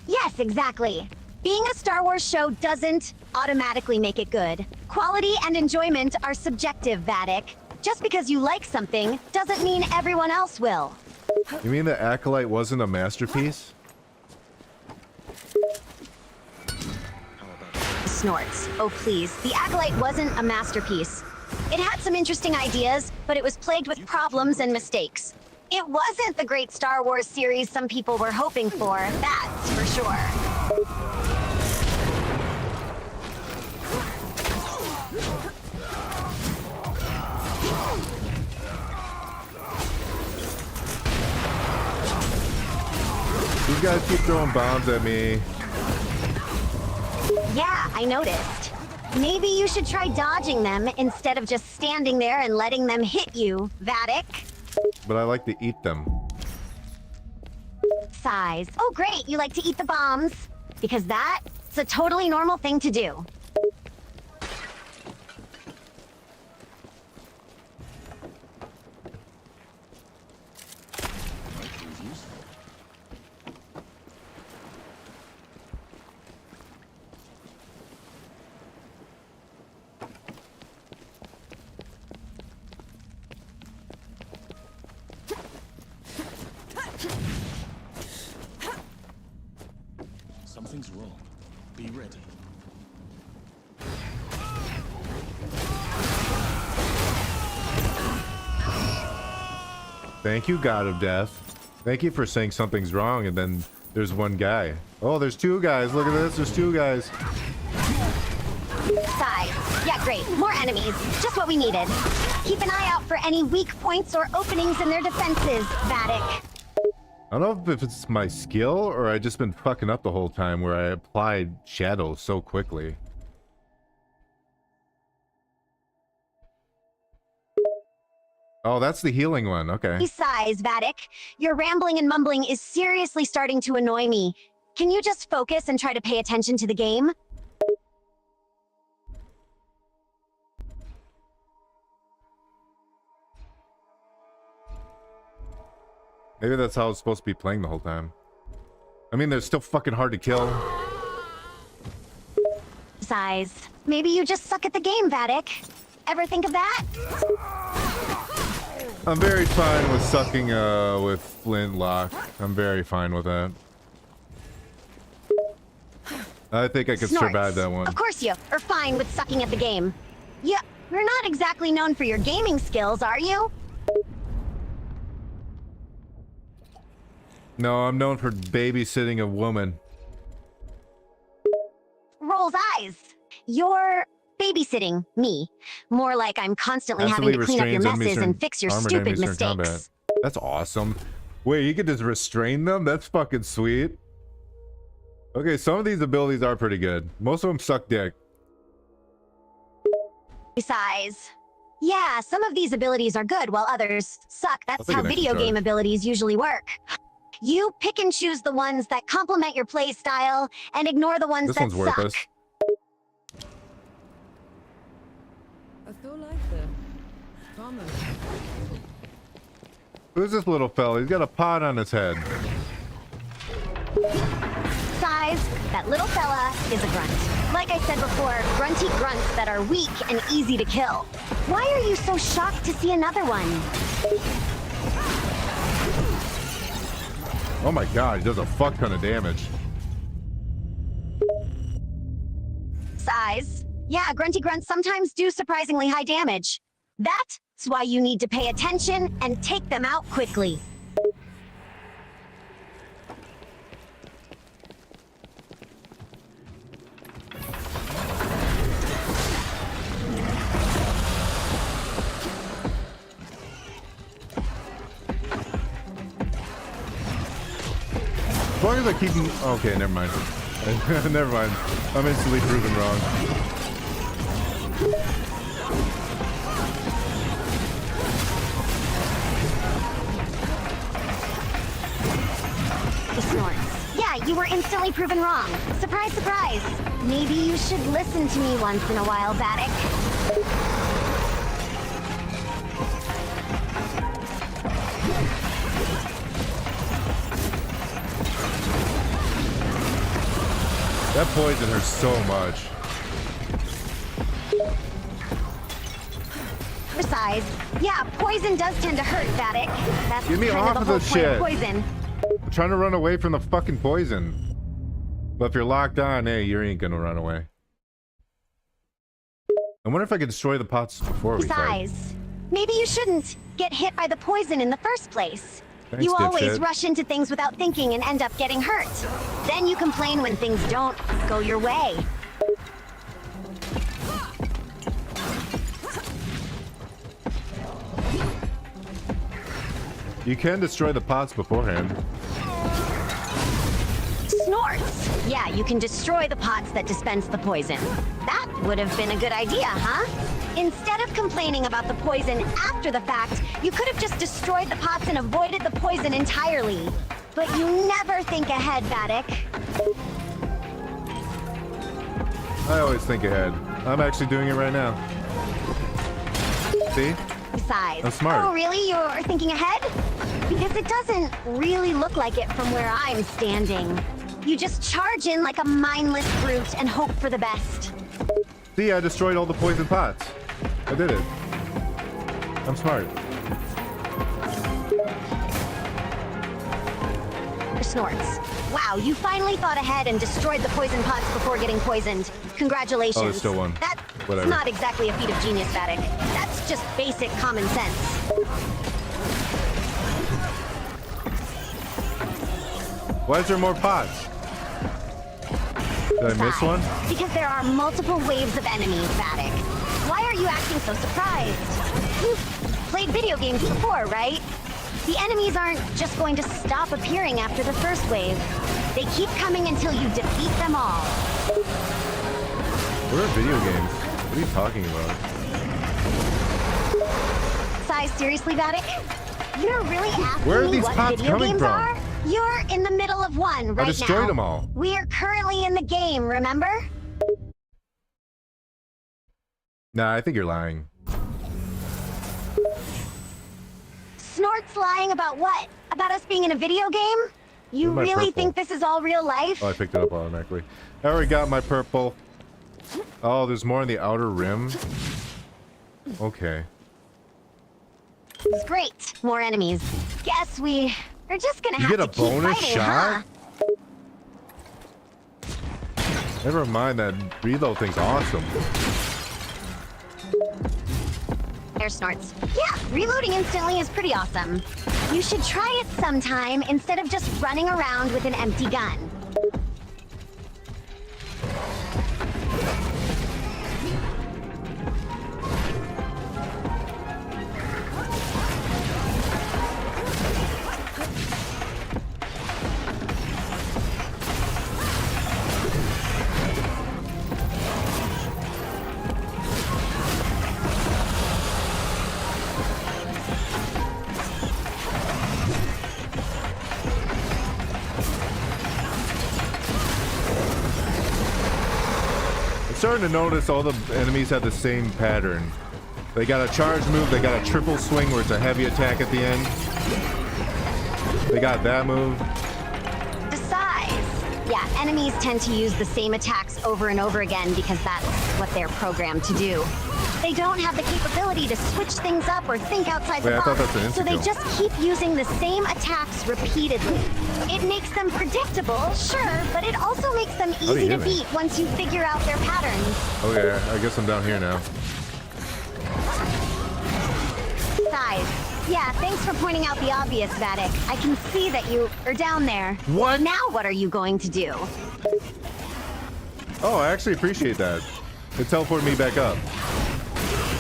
Yes, exactly. Being a Star Wars show doesn't automatically make it good. Quality and enjoyment are subjective, Vatic. Just because you like something doesn't mean everyone else will. You mean the Acolyte wasn't a masterpiece? Snorts. Oh, please. The Acolyte wasn't a masterpiece. It had some interesting ideas, but it was plagued with problems and mistakes. It wasn't the great Star Wars series some people were hoping for, that's for sure. These guys keep throwing bombs at me. Yeah, I noticed. Maybe you should try dodging them instead of just standing there and letting them hit you, Vatic. But I like to eat them. Size. Oh, great, you like to eat the bombs. Because that's a totally normal thing to do. Might prove useful. Something's wrong. Be ready. Thank you, God of Death. Thank you for saying something's wrong, and then there's one guy. Oh, there's two guys. Look at this. There's two guys. Size. Yeah, great. More enemies. Just what we needed. Keep an eye out for any weak points or openings in their defenses, Vatic. I don't know if it's my skill or I just been fucking up the whole time where I applied shadows so quickly. Oh, that's the healing one. Okay. Size, Vatic. Your rambling and mumbling is seriously starting to annoy me. Can you just focus and try to pay attention to the game? Maybe that's how it's supposed to be playing the whole time. I mean, they're still fucking hard to kill. Size. Maybe you just suck at the game, Vatic. Ever think of that? I'm very fine with sucking with Flintlock. I'm very fine with that. I think I could Snorts. survive that one. Of course you are fine with sucking at the game. Yeah, you're not exactly known for your gaming skills, are you? No, I'm known for babysitting a woman. Rolls eyes. You're babysitting me. More like I'm constantly having Constantly to clean up your restrains messes enemies and fix your armored stupid enemies during mistakes. combat. That's awesome. Wait, you can just restrain them? That's fucking sweet. Okay, some of these abilities are pretty good. Most of them suck dick. Size. Yeah, some of these abilities are good while others suck. That's take how an extra video charge. game abilities usually work. You pick and choose the ones that complement your play style and ignore the ones This that one's suck. worthless. I feel like the farmer. Who's this little fella? He's got a pot on his head. Size, that little fella is a grunt. Like I said before, grunty grunts that are weak and easy to kill. Why are you so shocked to see another one? Oh my god, he does a fuck ton of damage. Size. Yeah, grunty grunts sometimes do surprisingly high damage. That's why you need to pay attention and take them out quickly. As long as I keep... Okay, never mind. Never mind. I'm instantly proven wrong. He snorts. Yeah, you were instantly proven wrong. Surprise, surprise. Maybe you should listen to me once in a while, Vatic. That poison hurts so much. Besides, yeah, poison does tend to hurt, Vatic. That's Get me kind off of of the whole this point of shit. poison. I'm trying to run away from the fucking poison. But if you're locked on, hey, you ain't gonna run away. I wonder if I could destroy the pots before we fight. Besides, maybe you shouldn't get hit by the poison in the first place. Thanks, You always dipshit. rush into things without thinking and end up getting hurt. Then you complain when things don't go your way. You can destroy the pots beforehand. Snorts! Yeah, you can destroy the pots that dispense the poison. That would have been a good idea, huh? Instead of complaining about the poison after the fact, you could have just destroyed the pots and avoided the poison entirely. But you never think ahead, Vatic. I always think ahead. I'm actually doing it right now. See? Besides, I'm smart. oh really? You're thinking ahead? Because it doesn't really look like it from where I'm standing. You just charge in like a mindless brute and hope for the best. See, I destroyed all the poison pots. I did it. I'm smart. Snorts. Wow, you finally thought ahead and destroyed the poison pots before getting poisoned. Congratulations. Oh, there's still one. That's Whatever. not exactly a feat of genius, Vatic. That's just basic common sense. Why is there more pots? Did I miss one? Because there are multiple waves of enemies, Vatic. Why are you acting so surprised? You've played video games before, right? The enemies aren't just going to stop appearing after the first wave. They keep coming until you defeat them all. We're in video games. What are you talking about? Sai, seriously, Vatic? You're really asking Where are me these what pots video coming games from? are? You're in the middle of one right now. I destroyed them all. We're currently in the game, remember? Nah, I think you're lying. Snort's lying about what? About us being in a video game? You Where's my really purple? think this is all real life? Oh, I picked it up automatically. I already got my purple. Oh, there's more in the outer rim. Okay. It's great. More enemies. Guess we are just gonna You have get a to keep bonus fighting, shot? huh? Never mind, that reload thing's awesome. There, Snorts. Yeah, reloading instantly is pretty awesome. You should try it sometime instead of just running around with an empty gun. I'm starting to notice all the enemies have the same pattern. They got a charge move, they got a triple swing where it's a heavy attack at the end. They got that move. Besides, yeah, enemies tend to use the same attacks over and over again because that's what they're programmed to do. They don't have the capability to switch things up or think outside the Wait, I thought box, that's an so they insta-kill. just keep using the same attacks repeatedly. It makes them predictable, sure, but it also makes them do you easy to hear me? beat once you figure out their patterns. Okay, I guess I'm down here now. Yeah, thanks for pointing out the obvious, Vatic. I can see that you are down there. What? Now what are you going to do? Oh, I actually appreciate that. It teleported me back up.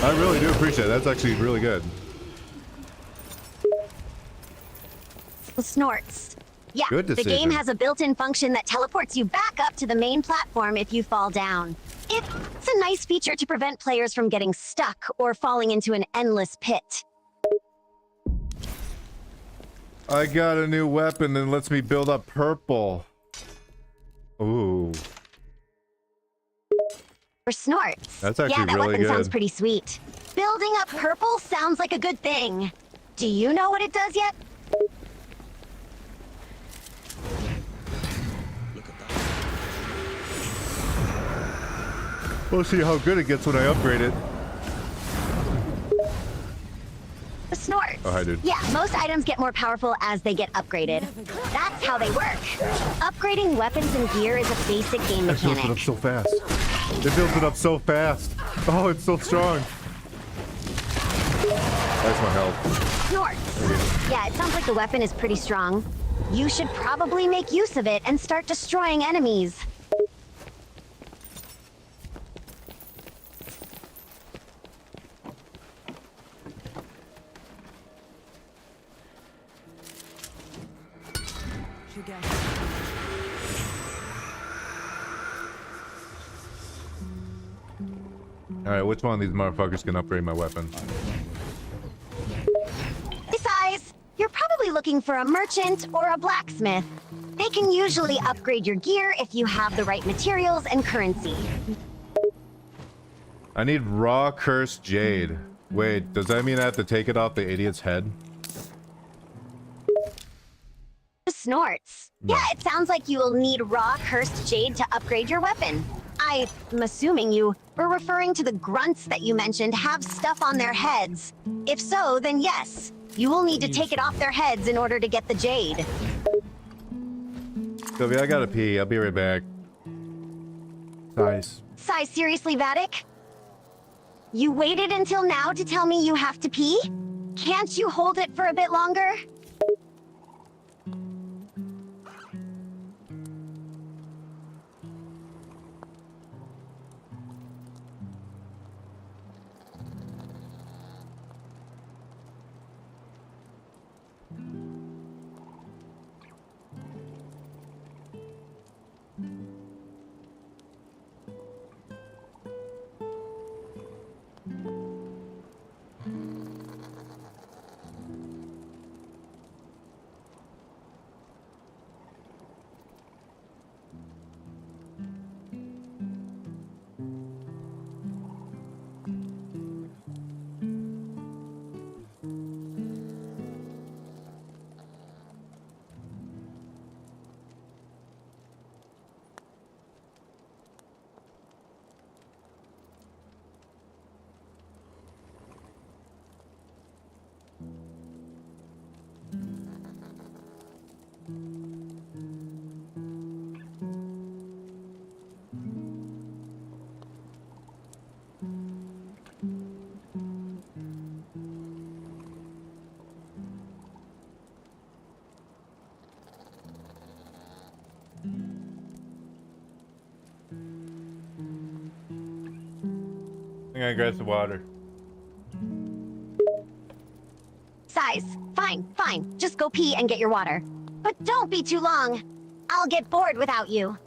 I really do appreciate it. That's actually really good. Snorts. Yeah, Good the decision. game has a built-in function that teleports you back up to the main platform if you fall down. It's a nice feature to prevent players from getting stuck or falling into an endless pit. I got a new weapon that lets me build up purple. Ooh. For Snorts. That's actually yeah, that really weapon sounds good. pretty sweet. Building up purple sounds like a good thing. Do you know what it does yet? We'll see how good it gets when I upgrade it. The Snorts. Oh, hi, dude. Yeah, most items get more powerful as they get upgraded. That's how they work. Upgrading weapons and gear is a basic game It builds it up mechanic. so fast. It builds it up so fast. Oh, it's so strong. That's my health. Snorts. Yeah, it sounds like the weapon is pretty strong. You should probably make use of it and start destroying enemies. Alright, which one of these motherfuckers can upgrade my weapon? Besides, you're probably looking for a merchant or a blacksmith. They can usually upgrade your gear if you have the right materials and currency. I need raw cursed jade. Wait, does that mean I have to take it off the idiot's head? Snorts. Yeah, it sounds like you will need raw cursed jade to upgrade your weapon. I'm assuming you were referring to the grunts that you mentioned have stuff on their heads. If so, then yes, you will need to take it off their heads in order to get the jade. Sylvia, I gotta pee. I'll be right back. Nice. Sai, seriously, Vatic? You waited until now to tell me you have to pee? Can't you hold it for a bit longer? I gotta grab some water. Size. Fine, fine. Just go pee and get your water. But don't be too long. I'll get bored without you.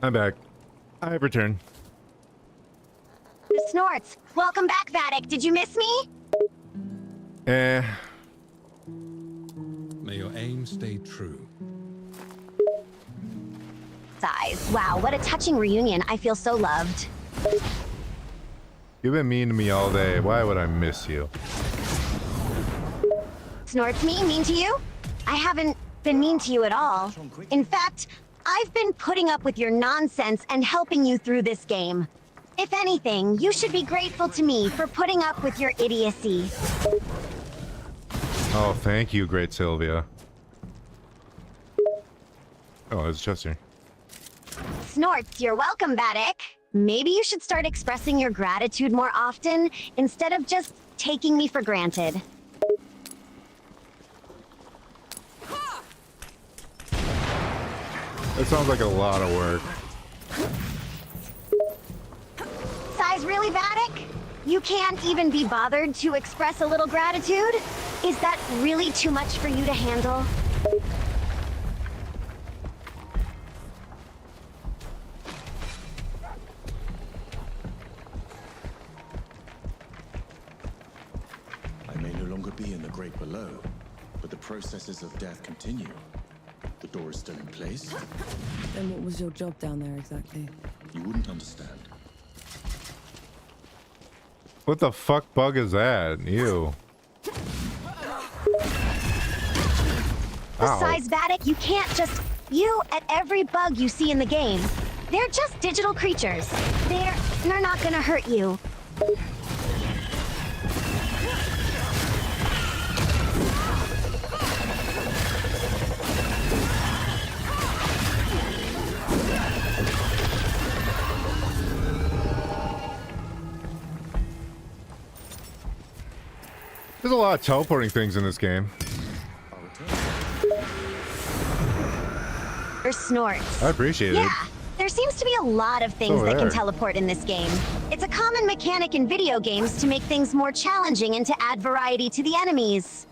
I'm back. I've returned. Snorts, welcome back, Vatic. Did you miss me? Eh. May your aim stay true. Size. Wow, what a touching reunion. I feel so loved. You've been mean to me all day. Why would I miss you? Snorts me? Mean to you? I haven't been mean to you at all. In fact, I've been putting up with your nonsense and helping you through this game. If anything, you should be grateful to me for putting up with your idiocy. Oh, thank you, great Sylvia. Oh, there's a chest here. Snorts, you're welcome, Vatic. Maybe you should start expressing your gratitude more often instead of just taking me for granted. That sounds like a lot of work. Size, really, Vatic? You can't even be bothered to express a little gratitude? Is that really too much for you to handle? I may no longer be in the great below, but the processes of death continue. The door is still in place. Then what was your job down there exactly? You wouldn't understand. What the fuck bug is that? Ew. Besides, Vatic, you can't just... You at every bug you see in the game. They're just digital creatures. They're not gonna hurt you. There's a lot of teleporting things in this game. Or Snorts. I appreciate it. Yeah, there seems to be a lot of things over that can there. teleport in this game. It's a common mechanic in video games to make things more challenging and to add variety to the enemies.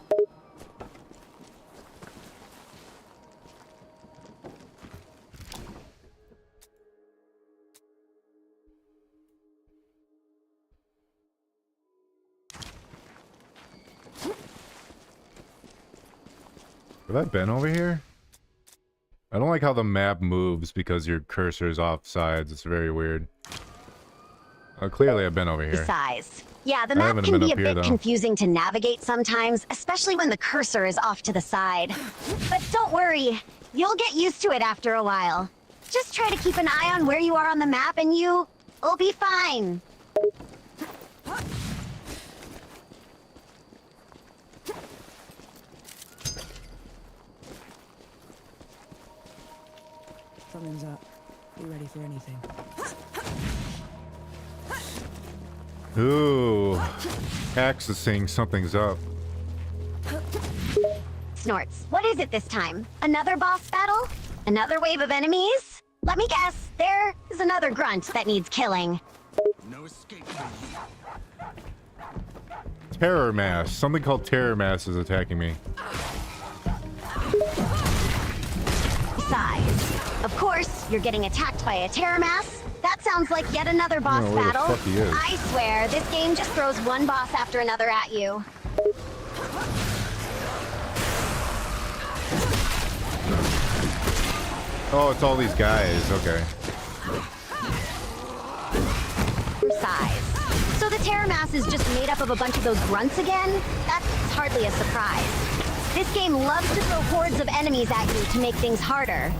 Have I been over here? I don't like how the map moves because your cursor is off sides. It's very weird. Clearly I've been over here. Size. Yeah, the I map haven't can been be a up here, bit though. confusing to navigate sometimes, especially when the cursor is off to the side. But don't worry, you'll get used to it after a while. Just try to keep an eye on where you are on the map and you'll be fine. Something's up. Be ready for anything. Ooh. Axe is saying something's up. Snorts, what is it this time? Another boss battle? Another wave of enemies? Let me guess, there is another grunt that needs killing. No escape for you. Terror mass. Something called terror mass is attacking me. Size. Of course, you're getting attacked by a terror mass. That sounds like yet another boss know where the battle. fuck he is. I swear, this game just throws one boss after another at you. Oh, it's all these guys. Okay. Size. So the terror mass is just made up of a bunch of those grunts again? That's hardly a surprise. This game loves to throw hordes of enemies at you to make things harder.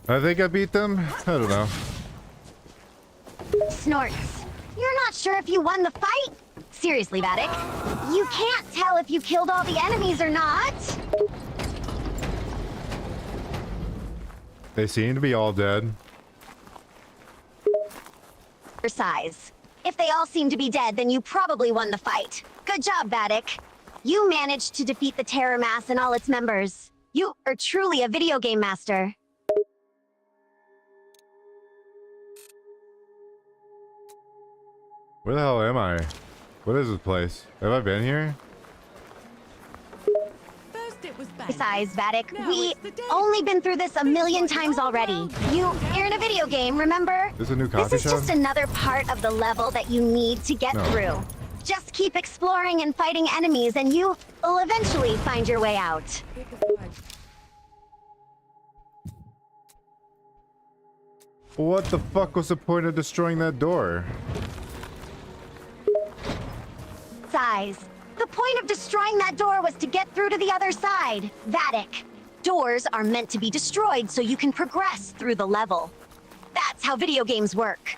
I think I beat them. I don't know. Snorts. You're not sure if you won the fight? Seriously, Vatic. You can't tell if you killed all the enemies or not. They seem to be all dead. For size. If they all seem to be dead, then you probably won the fight. Good job, Vatic. You managed to defeat the Terror Mass and all its members. You are truly a video game master. Where the hell am I? What is this place? Have I been here? First it was bad. Besides, Vatic, Now we it's the day. only been through this a million times already. You're in a video game, remember? This is a new coffee This is shop? just another part of the level that you need to get No. through. Just keep exploring and fighting enemies and you will eventually find your way out. Hit the flag. What the fuck was the point of destroying that door? Size. The point of destroying that door was to get through to the other side. Vatic. Doors are meant to be destroyed so you can progress through the level. That's how video games work.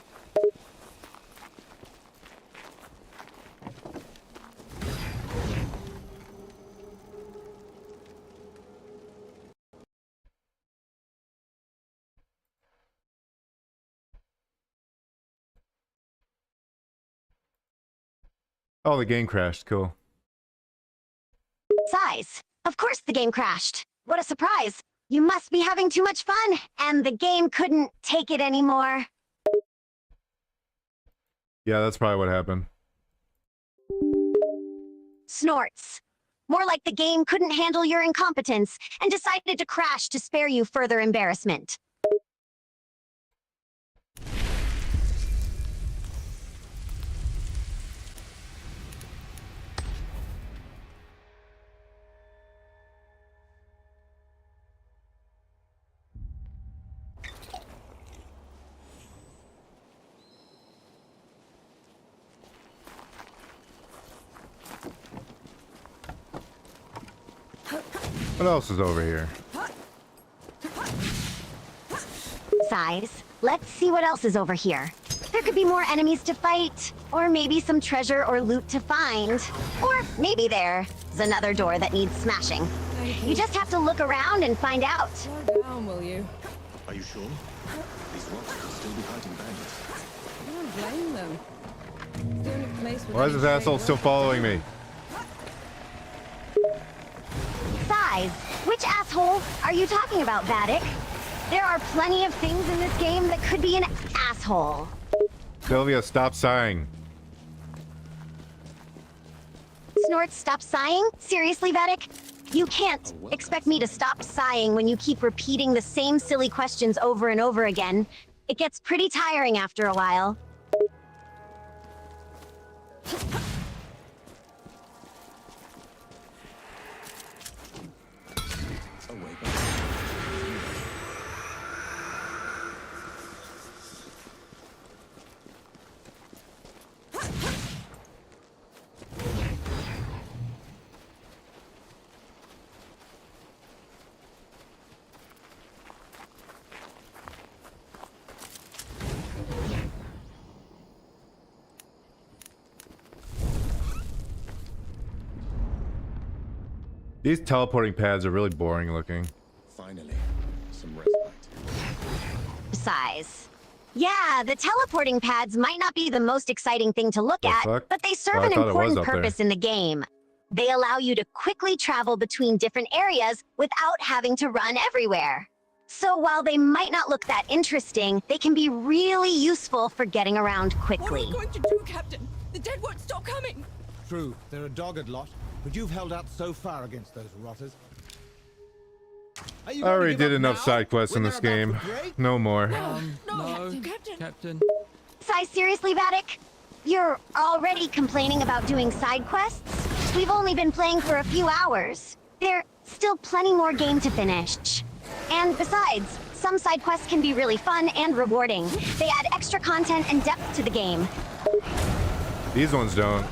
Oh, the game crashed. Cool. Size. Of course the game crashed. What a surprise. You must be having too much fun, and the game couldn't take it anymore. Yeah, that's probably what happened. Snorts. More like the game couldn't handle your incompetence and decided to crash to spare you further embarrassment. What else is over here? Size. Let's see what else is over here. There could be more enemies to fight, or maybe some treasure or loot to find. Or maybe there's another door that needs smashing. Thank You just have to look around and find out. Slow down, will you? Are you sure? These rocks could still be hiding bandits. I don't blame them. It's the only place with Why is any this asshole trade still left. following me? Size. Which asshole are you talking about, Vatic? There are plenty of things in this game that could be an asshole. Sylvia, stop sighing. Snorts, stop sighing? Seriously, Vatic? You can't expect me to stop sighing when you keep repeating the same silly questions over and over again. It gets pretty tiring after a while. A way back. These teleporting pads are really boring looking. Finally, some respite. Size. Yeah, the teleporting pads might not be the most exciting thing to look The at, fuck? but they serve Oh, I an thought it was important up there. purpose in the game. They allow you to quickly travel between different areas without having to run everywhere. So while they might not look that interesting, they can be really useful for getting around What are quickly. we going to do, Captain? The dead won't stop coming. True, they're a dogged lot, but you've held out so far against those rotters. Are you I going to already give did up enough now, side quests in when this they're about game. to break? No more. No, No, Captain. Captain. Size, seriously, Vatic? You're already complaining about doing side quests? We've only been playing for a few hours. There's still plenty more game to finish. And besides, some side quests can be really fun and rewarding. They add extra content and depth to the game. These ones don't.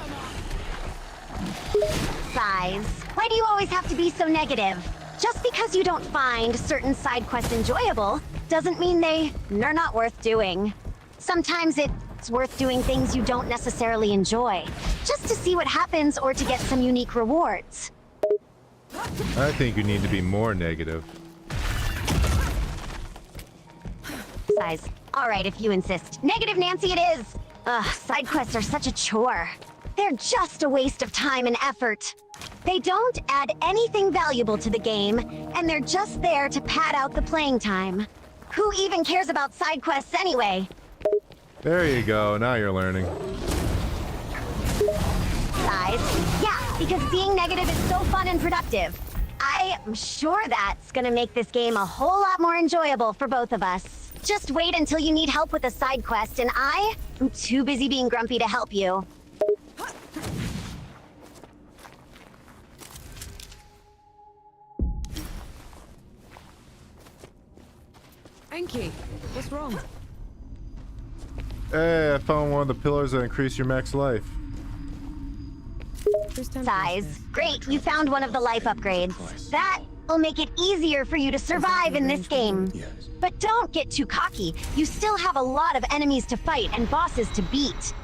Size. Why do you always have to be so negative? Just because you don't find certain side quests enjoyable doesn't mean they're not worth doing. Sometimes it's worth doing things you don't necessarily enjoy, just to see what happens or to get some unique rewards. I think you need to be more negative. Size. All right, if you insist. Negative Nancy it is. Ugh, side quests are such a chore. They're just a waste of time and effort. They don't add anything valuable to the game, and they're just there to pad out the playing time. Who even cares about side quests anyway? There you go. Now you're learning. Size? Yeah, because being negative is so fun and productive. I'm sure that's gonna make this game a whole lot more enjoyable for both of us. Just wait until you need help with a side quest, and I'm too busy being grumpy to help you. Enki, what's wrong? Hey, I found one of the pillars that increase your max life. Size. Great, you found one of the life upgrades. That will make it easier for you to survive in this game. But don't get too cocky. You still have a lot of enemies to fight and bosses to beat.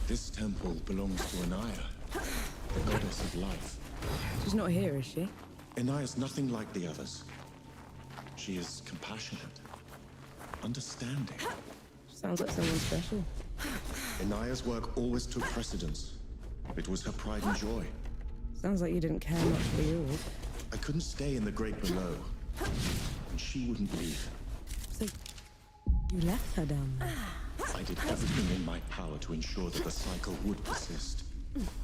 This temple belongs to Anaya, the goddess of life. She's not here, is she? Anaya's nothing like the others. She is compassionate, understanding. Sounds like someone special. Anaya's work always took precedence. It was her pride and joy. Sounds like you didn't care much for yours. I couldn't stay in the great below, and she wouldn't leave. So, you left her down there? I did everything in my power to ensure that the cycle would persist,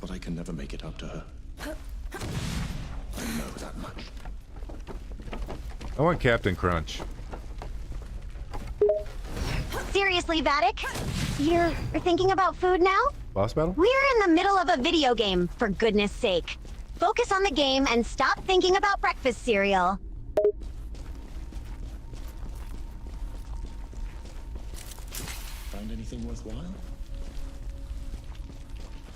but I can never make it up to her. I know that much. I want Captain Crunch. Seriously, Vatic? You're thinking about food now? Boss battle? We're in the middle of a video game, for goodness sake. Focus on the game and stop thinking about breakfast cereal. Found anything worthwhile?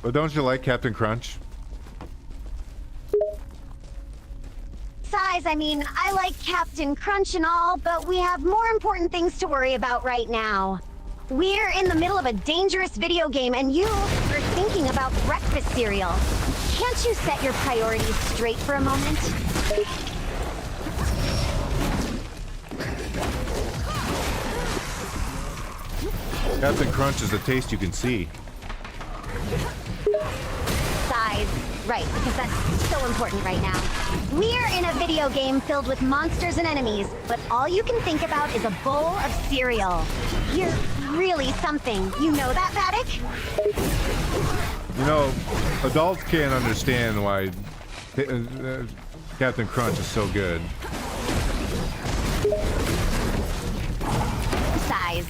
But don't you like Captain Crunch? Size, I mean, I like Captain Crunch and all, but we have more important things to worry about right now. We're in the middle of a dangerous video game, and you are thinking about breakfast cereal. Can't you set your priorities straight for a moment? Captain Crunch is a taste you can see. Size. Right, because that's so important right now. We're in a video game filled with monsters and enemies, but all you can think about is a bowl of cereal. You're really something. You know that, Vatic? You know, adults can't understand why Captain Crunch is so good. Size.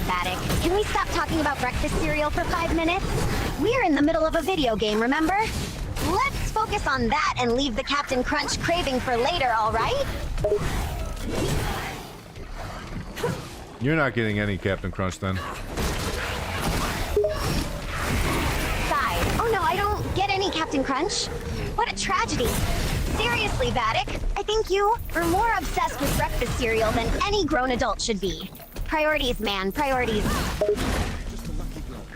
Vatic, can we stop talking about breakfast cereal for 5 minutes? We're in the middle of a video game, remember? Let's focus on that and leave the Captain Crunch craving for later, all right? You're not getting any Captain Crunch then. Size. Oh no, I don't get any Captain Crunch. What a tragedy. Seriously, Vatic, I think you are more obsessed with breakfast cereal than any grown adult should be. Priorities, man, priorities. Just a lucky block.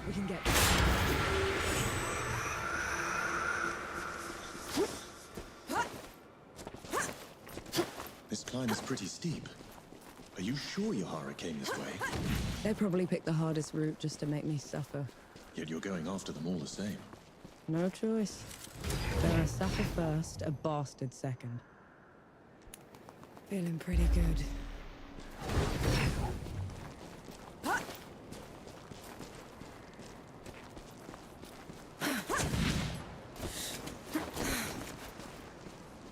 We can get... This climb is pretty steep. Are you sure Yahara came this way? They probably picked the hardest route just to make me suffer. Yet you're going after them all the same. No choice. Gonna suffer first, a bastard second. Feeling pretty good.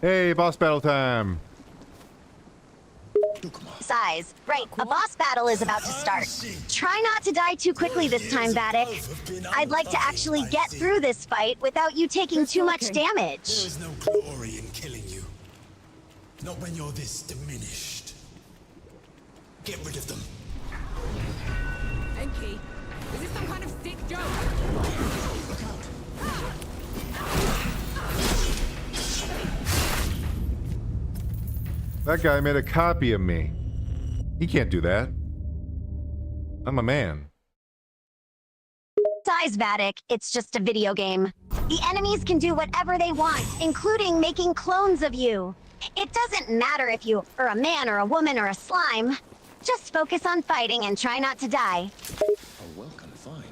Hey, boss battle time! Size. Right, a boss battle is about to start. Try not to die too quickly this time, Vatic. I'd like to actually get through this fight without you taking too much damage. There is no glory in killing you. Not when you're this diminished. Get rid of them. Enki, is this some kind of sick joke? Look out. That guy made a copy of me. He can't do that. I'm a man. Size Vatic, it's just a video game. The enemies can do whatever they want, including making clones of you. It doesn't matter if you are a man or a woman or a slime. Just focus on fighting and try not to die. A welcome find.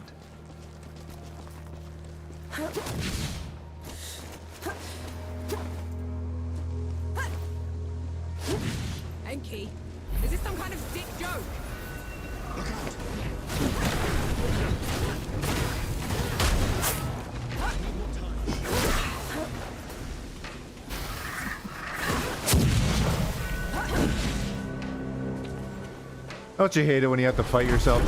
Enki, is this some kind of sick joke? Look out! Don't you hate it when you have to fight yourself?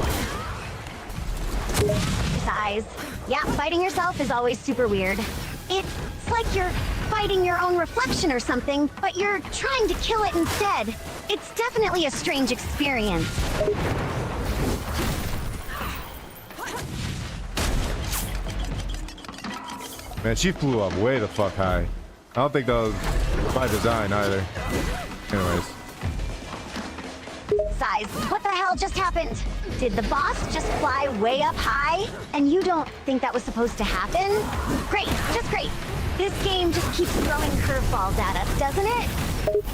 Size. Yeah, fighting yourself is always super weird. It's like you're fighting your own reflection or something, but you're trying to kill it instead. It's definitely a strange experience. Man, she flew up way the fuck high. I don't think that was by design either. Anyways. Size, what the hell just happened? Did the boss just fly way up high? And you don't think that was supposed to happen? Great, just great. This game just keeps throwing curveballs at us, doesn't it?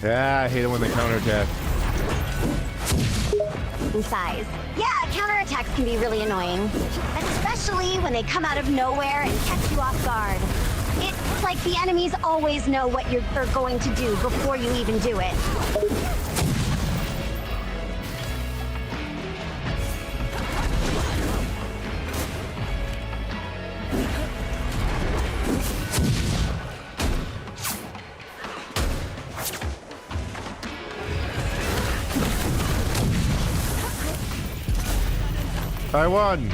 Yeah, I hate it when they counterattack. Size. Yeah, counterattacks can be really annoying. Especially when they come out of nowhere and catch you off guard. It's like the enemies always know what you're going to do before you even do it. I won!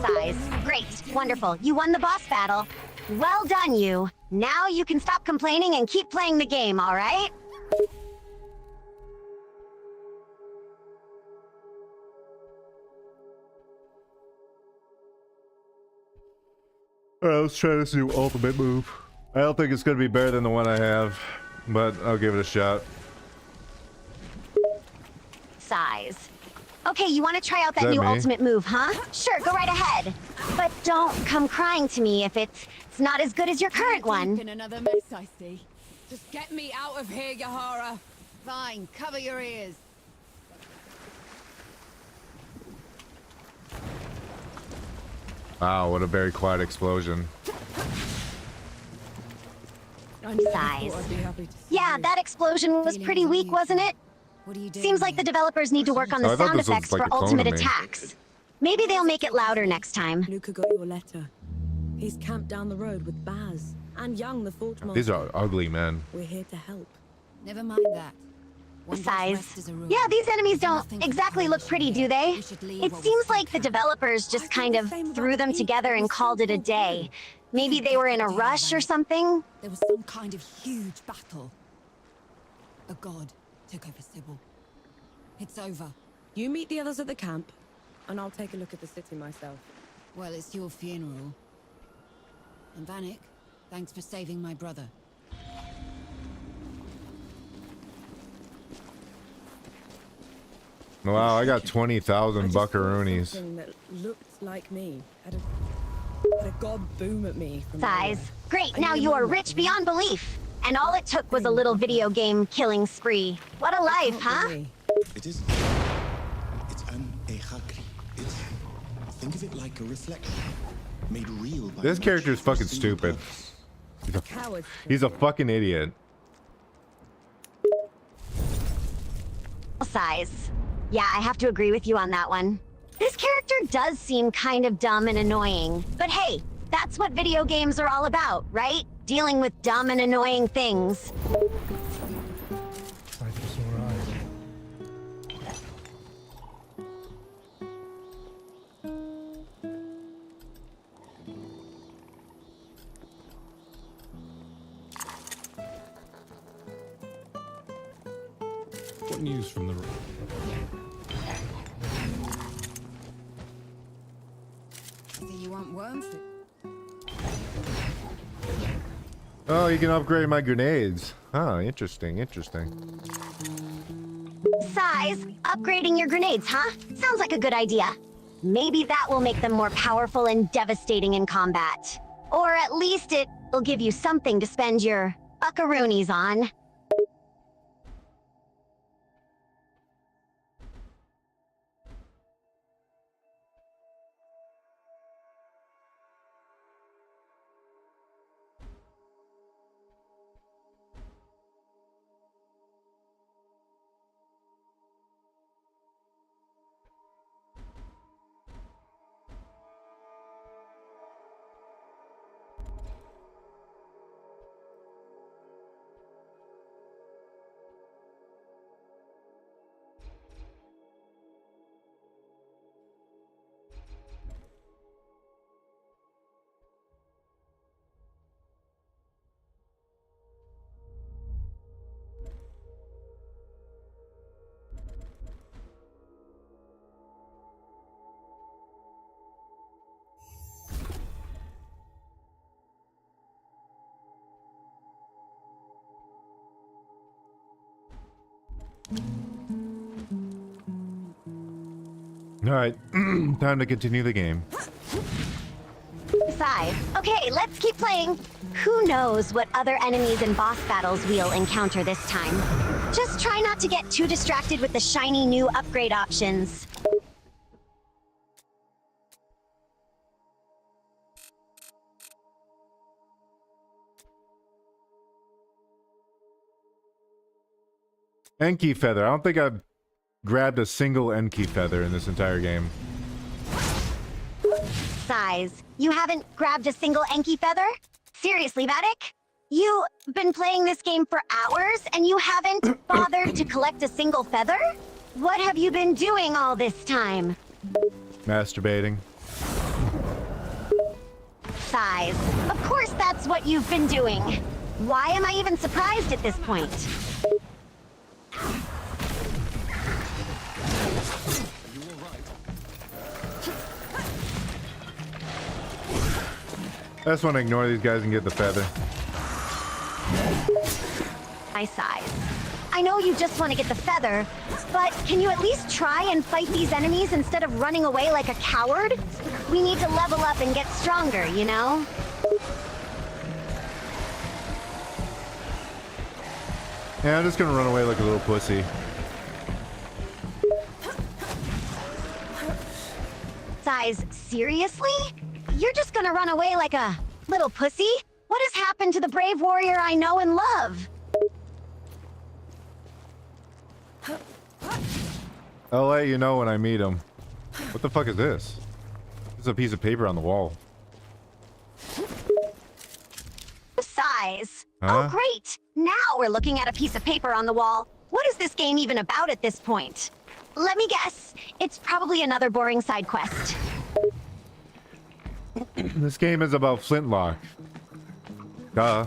Size. Great. Wonderful. You won the boss battle. Well done, you. Now you can stop complaining and keep playing the game, all right? Alright, let's try this new ultimate move. I don't think it's gonna be better than the one I have, but I'll give it a shot. Size. Okay, you want to try out that Is that new me? ultimate move, huh? Sure, go right ahead. But don't come crying to me if it's not as good as your current one. In another mess, I see. Just get me out of here, Yahara. Fine, cover your ears. Wow, what a very quiet explosion. Size. Yeah, that explosion was pretty weak, wasn't it? Seems like the developers need to work on Oh, the I thought sound this was effects like for a clone ultimate of me. attacks. Maybe they'll make it louder next time. Luca got your letter. He's camped down the road with Baz and Young, the Forge Master. These are ugly men. We're here to help. Never mind that. Size. Yeah, these enemies don't exactly look pretty, do they? It seems like the developers just kind of threw them together and called it a day. Maybe they were in a rush or something? There was some kind of huge battle. A god took over Sybil. It's over. You meet the others at the camp, and I'll take a look at the city myself. Well, it's your funeral. And Vanek, thanks for saving my brother. Wow, I got 20,000 buckaroonies. Something that looked like me had a god boom at me from Size. nowhere. Great, I now knew you are none of rich that. beyond belief. And all it took was a little video game killing spree. What a life, huh? Really. It is. It's an ehakri. It's. Think of it like a reflection, made real by This character is magic for a fucking single stupid. purpose. Cowards. He's a fucking idiot. Size. Yeah, I have to agree with you on that one. This character does seem kind of dumb and annoying. But hey, that's what video games are all about, right? Dealing with dumb and annoying things. What news from the... So you want worms? Oh, you can upgrade my grenades. Huh, interesting, interesting. Size, upgrading your grenades, huh? Sounds like a good idea. Maybe that will make them more powerful and devastating in combat. Or at least it'll give you something to spend your buckaroonies on. Alright, time to continue the game. Size. Okay, let's keep playing. Who knows what other enemies and boss battles we'll encounter this time. Just try not to get too distracted with the shiny new upgrade options. Enki feather. I don't think I've grabbed a single Enki feather in this entire game. Size. You haven't grabbed a single Enki feather? Seriously, Vatic? You've been playing this game for hours and you haven't bothered to collect a single feather? What have you been doing all this time? Masturbating. Size. Of course that's what you've been doing. Why am I even surprised at this point? I just want to ignore these guys and get the feather. My size. I know you just want to get the feather, but can you at least try and fight these enemies instead of running away like a coward? We need to level up and get stronger, you know? Yeah, I'm just gonna run away like a little pussy. Size, seriously? You're just gonna run away like a little pussy? What has happened to the brave warrior I know and love? I'll let you know when I meet him. What the fuck is this? There's a piece of paper on the wall. Size. Huh? Oh, great. Now we're looking at a piece of paper on the wall. What is this game even about at this point? Let me guess. It's probably another boring side quest. This game is about Flintlock. Duh.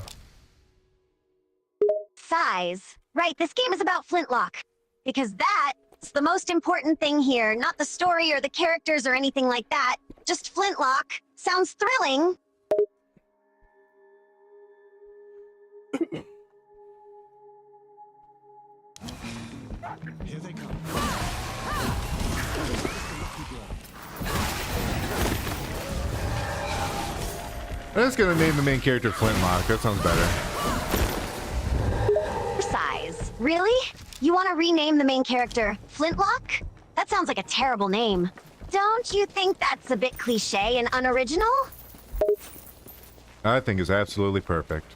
Size. Right, this game is about Flintlock. Because that's the most important thing here, not the story or the characters or anything like that. Just Flintlock. Sounds thrilling. Here they come. I'm just gonna name the main character Flintlock. That sounds better. Size. Really? You want to rename the main character Flintlock? That sounds like a terrible name. Don't you think that's a bit cliche and unoriginal? I think it's absolutely perfect.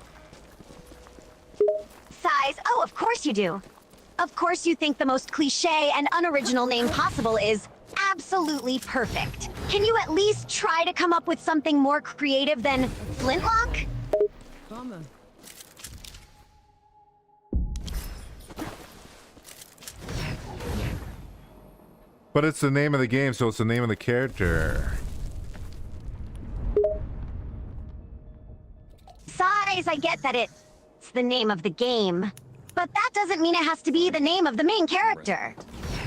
Size. Oh, of course you do. Of course you think the most cliche and unoriginal name possible is absolutely perfect. Can you at least try to come up with something more creative than Flintlock? Bummer. But it's the name of the game, so it's the name of the character. Size, I get that it's the name of the game. But that doesn't mean it has to be the name of the main character.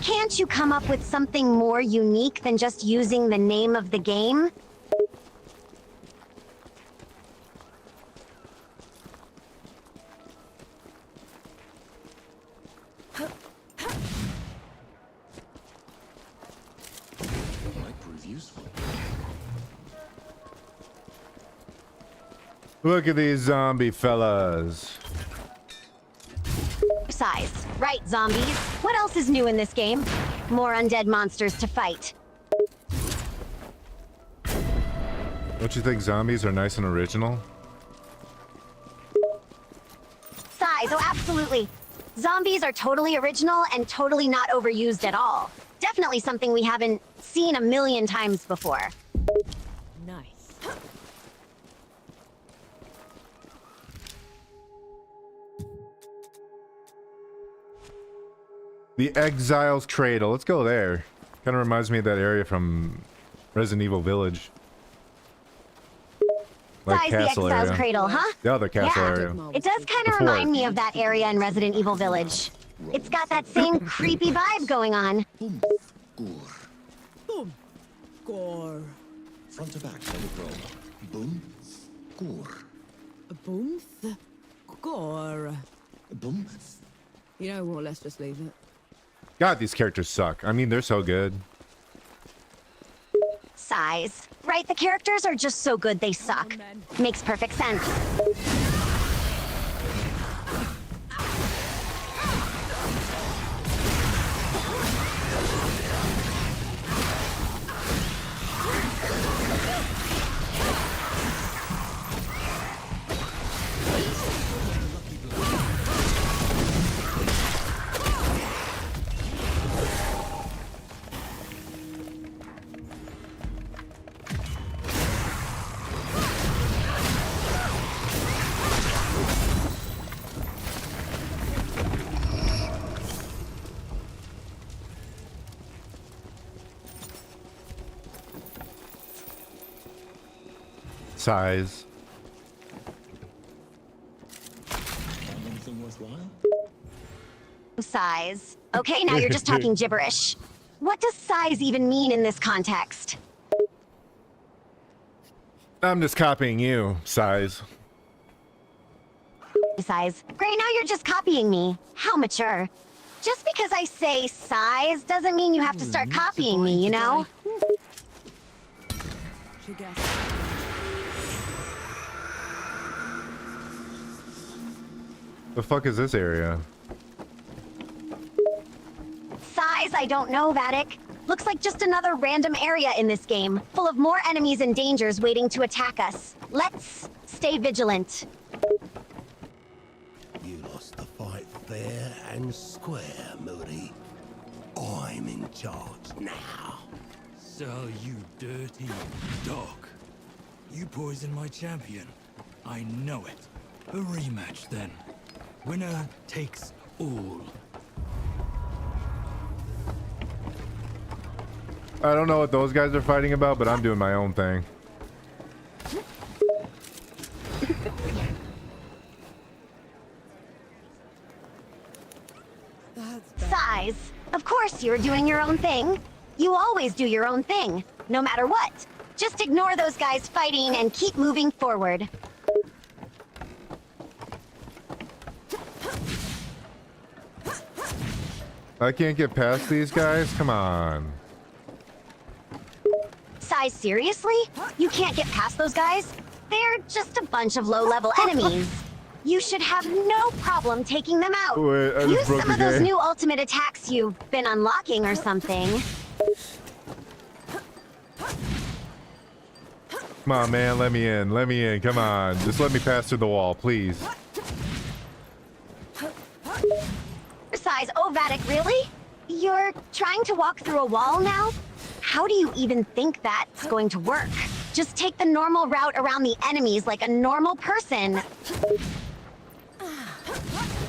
Can't you come up with something more unique than just using the name of the game? Might prove useful. Look at these zombie fellas. Size. Right, zombies. What else is new in this game? More undead monsters to fight. Don't you think zombies are nice and original? Size. Oh, absolutely. Zombies are totally original and totally not overused at all. Definitely something we haven't seen a million times before. Nice. The Exile's Cradle. Let's go there. Kind of reminds me of that area from Resident Evil Village. Like Size the castle Exile's area. Cradle, huh? The other castle Yeah. area. It does kind of Before. remind me of that area in Resident Evil Village. It's got that same creepy vibe going on. Gore. Boom. Gore. Front to back, let it roll. Boom. Gore. Boom. Gore. Boom. You know what? Let's just leave it. God, these characters suck. I mean, they're so good. Size. Right, the characters are just so good they suck. Makes perfect sense. Size. Found anything worthwhile? Size. Okay, now you're just talking gibberish. What does size even mean in this context? I'm just copying you, Size. Size. Great, now you're just copying me. How mature. Just because I say size doesn't mean you have to start copying me, you know? She guessed. The fuck is this area? Size, I don't know, Vatic. Looks like just another random area in this game, full of more enemies and dangers waiting to attack us. Let's stay vigilant. You lost the fight fair and square, Moody. I'm in charge now. So, you dirty dog. You poisoned my champion. I know it. A rematch, then. Winner takes all. I don't know what those guys are fighting about, but I'm doing my own thing. Size. Of course you're doing your own thing. You always do your own thing, no matter what. Just ignore those guys fighting and keep moving forward. I can't get past these guys? Come on. Size, seriously? You can't get past those guys? They're just a bunch of low-level enemies. You should have no problem taking them out. Wait, I just Use broke some the of those game. new ultimate attacks you've been unlocking or something. Come on, man. Let me in. Let me in. Come on. Just let me pass through the wall, please. Size, oh Vatic, really? You're trying to walk through a wall now? How do you even think that's going to work? Just take the normal route around the enemies like a normal person.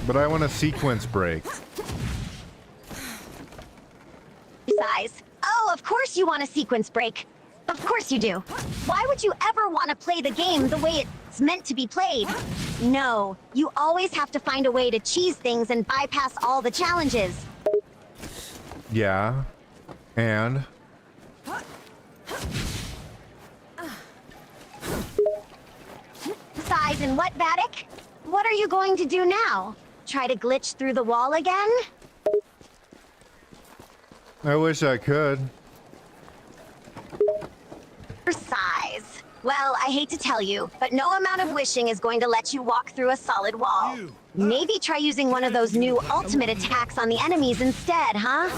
But I want a sequence break. Size. Oh, of course you want a sequence break. Of course you do. Why would you ever want to play the game the way it's meant to be played? No, you always have to find a way to cheese things and bypass all the challenges. Yeah. And? Size and what, Vatic? What are you going to do now? Try to glitch through the wall again? I wish I could. Size. Well, I hate to tell you, but no amount of wishing is going to let you walk through a solid wall. Maybe try using one of those new ultimate attacks on the enemies instead, huh?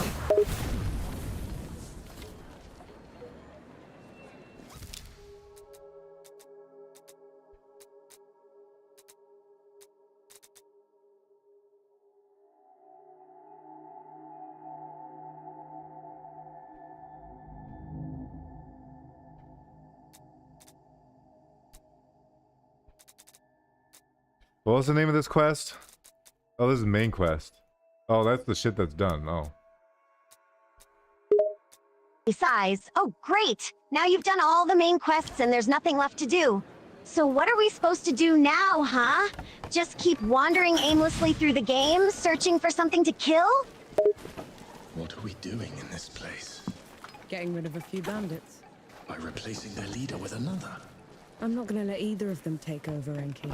What was the name of this quest? Oh, this is main quest. Oh, that's the shit that's done. Oh. Size. Oh, great! Now you've done all the main quests and there's nothing left to do. So what are we supposed to do now, huh? Just keep wandering aimlessly through the game, searching for something to kill? What are we doing in this place? Getting rid of a few bandits. By replacing their leader with another? I'm not gonna let either of them take over, Enki.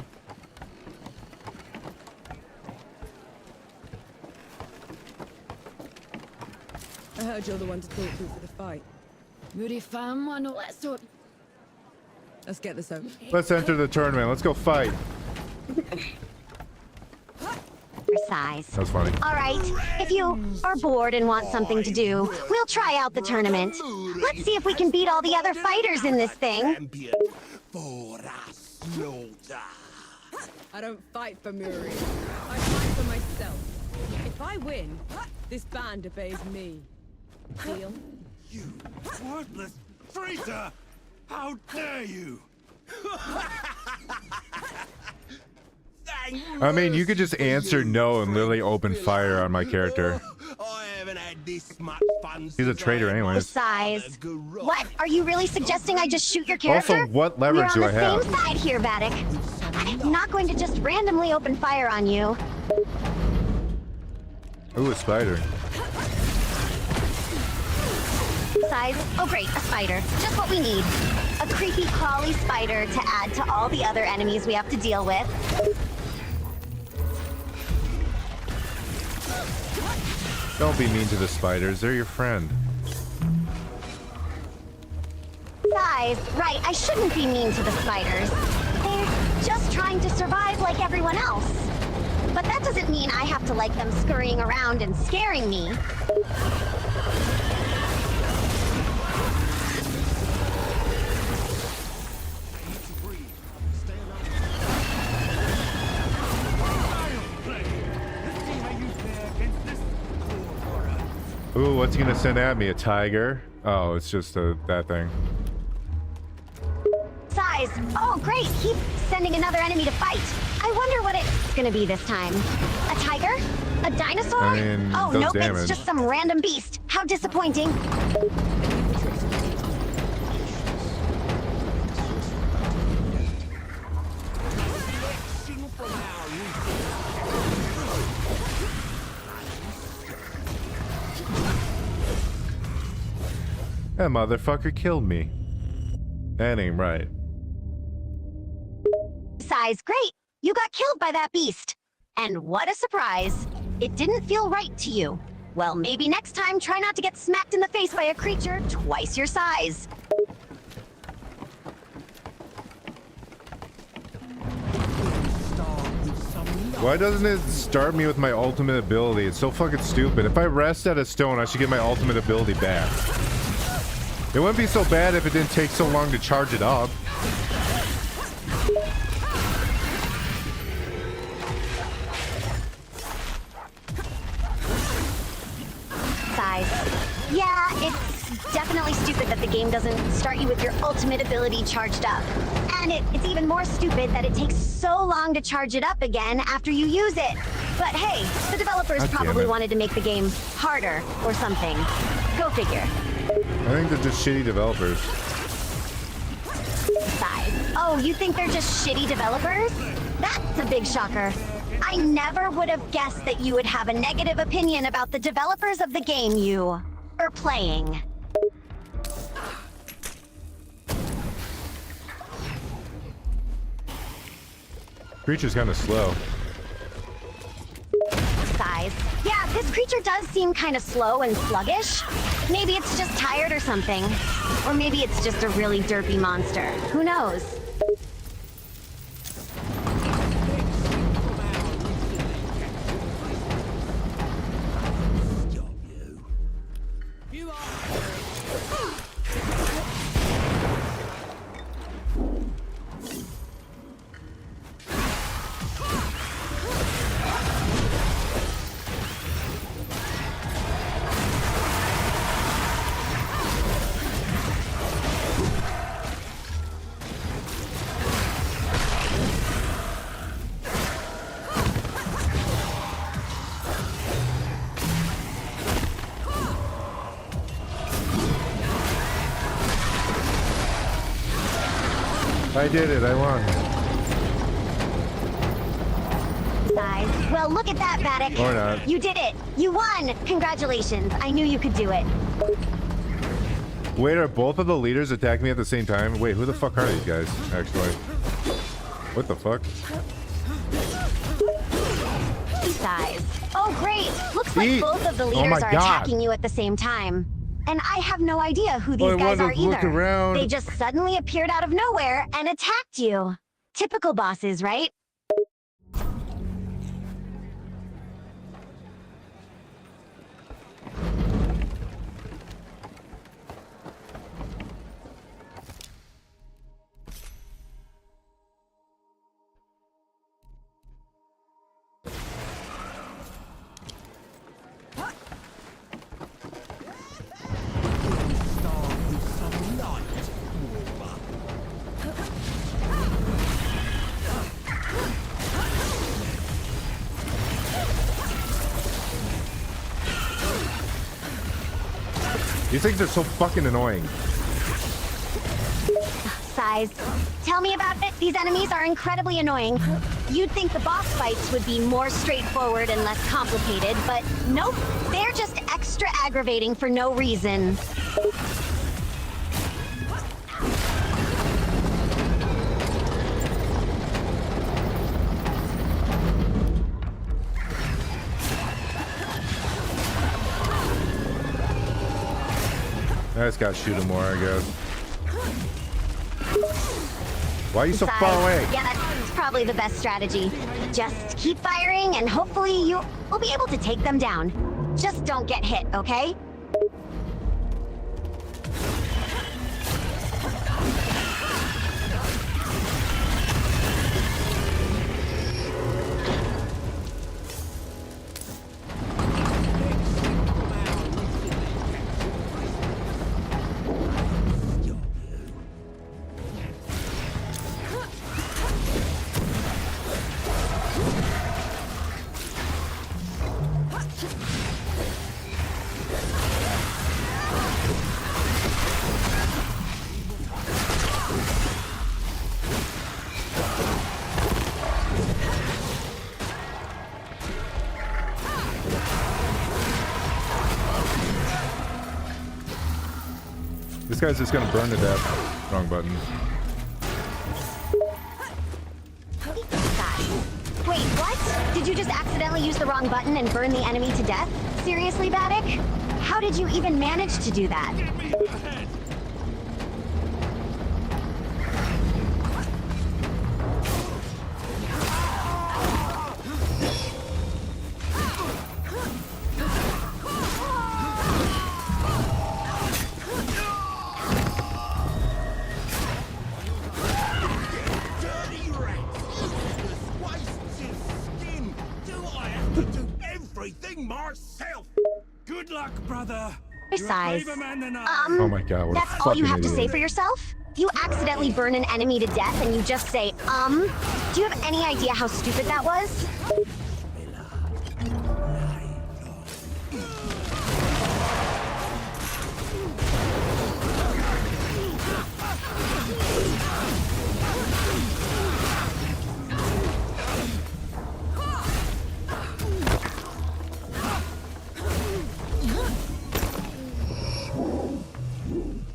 I heard you're the one to talk to for the fight. Let's get this over. Let's enter the tournament. Let's go fight. Size. That's funny. All right, if you are bored and want something to do, we'll try out the tournament. Let's see if we can beat all the other fighters in this thing. I don't fight for Muri. I fight for myself. If I win, this band obeys me. Deal? You worthless traitor! How dare you! I mean, you could just answer no and literally open fire on my character. I haven't had this much fun. He's a traitor anyways. Size. What? Are you really suggesting I just shoot your character? Also, what leverage do I have? We're on the same side here, Vatic. I'm not going to just randomly open fire on you. Ooh, a spider. Size. Oh great, a spider. Just what we need. A creepy, crawly spider to add to all the other enemies we have to deal with. Don't be mean to the spiders. They're your friend. Size. Right, I shouldn't be mean to the spiders. They're just trying to survive like everyone else. But that doesn't mean I have to like them scurrying around and scaring me. Ooh, what's he gonna send at me? A tiger? Oh, it's just that thing. Size. Oh, great. Keep sending another enemy to fight. I wonder what it's gonna be this time. A tiger? A dinosaur? I mean, oh, does nope, damage. it's just some random beast. How disappointing. That motherfucker killed me. That ain't right. Size. Great. You got killed by that beast. And what a surprise. It didn't feel right to you. Well, maybe next time try not to get smacked in the face by a creature twice your size. Why doesn't it start me with my ultimate ability? It's so fucking stupid. If I rest at a stone, I should get my ultimate ability back. It wouldn't be so bad if it didn't take so long to charge it up. Size. Yeah, it's definitely stupid that the game doesn't start you with your ultimate ability charged up. And it's even more stupid that it takes so long to charge it up again after you use it. But hey, the developers probably wanted to make the game harder or something. Go figure. I think they're just shitty developers. Size. Oh, you think they're just shitty developers? That's a big shocker. I never would have guessed that you would have a negative opinion about the developers of the game you are playing. Creature's kind of slow. Size. Yeah, this creature does seem kind of slow and sluggish. Maybe it's just tired or something. Or maybe it's just a really derpy monster. Who knows? I did it, I won. Size. Well, look at that, Vatic. Or not. You did it. You won. Congratulations. I knew you could do it. Wait, are both of the leaders attacking me at the same time? Wait, who the fuck are these guys, actually? What the fuck? Size. Oh, great. Looks like both of the leaders are attacking you at the same time. And I have no idea who these guys are either. They just suddenly appeared out of nowhere and attacked you. Typical bosses, right? These things are so fucking annoying. Size. Tell me about it. These enemies are incredibly annoying. You'd think the boss fights would be more straightforward and less complicated, but nope. They're just extra aggravating for no reason. I just gotta shoot him more, I guess. Why are you so far away? Yeah, that's probably the best strategy. Just keep firing and hopefully you'll be able to take them down. Just don't get hit, okay? This guy's just gonna burn to death. Wrong button. Wait, what? Did you just accidentally use the wrong button and burn the enemy to death? Seriously, Vatic? How did you even manage to do that? Good luck, brother. Size. Oh my god, what That's a all you have fucking to say idiot. for yourself? You accidentally burn an enemy to death and you just say, Do you have any idea how stupid that was?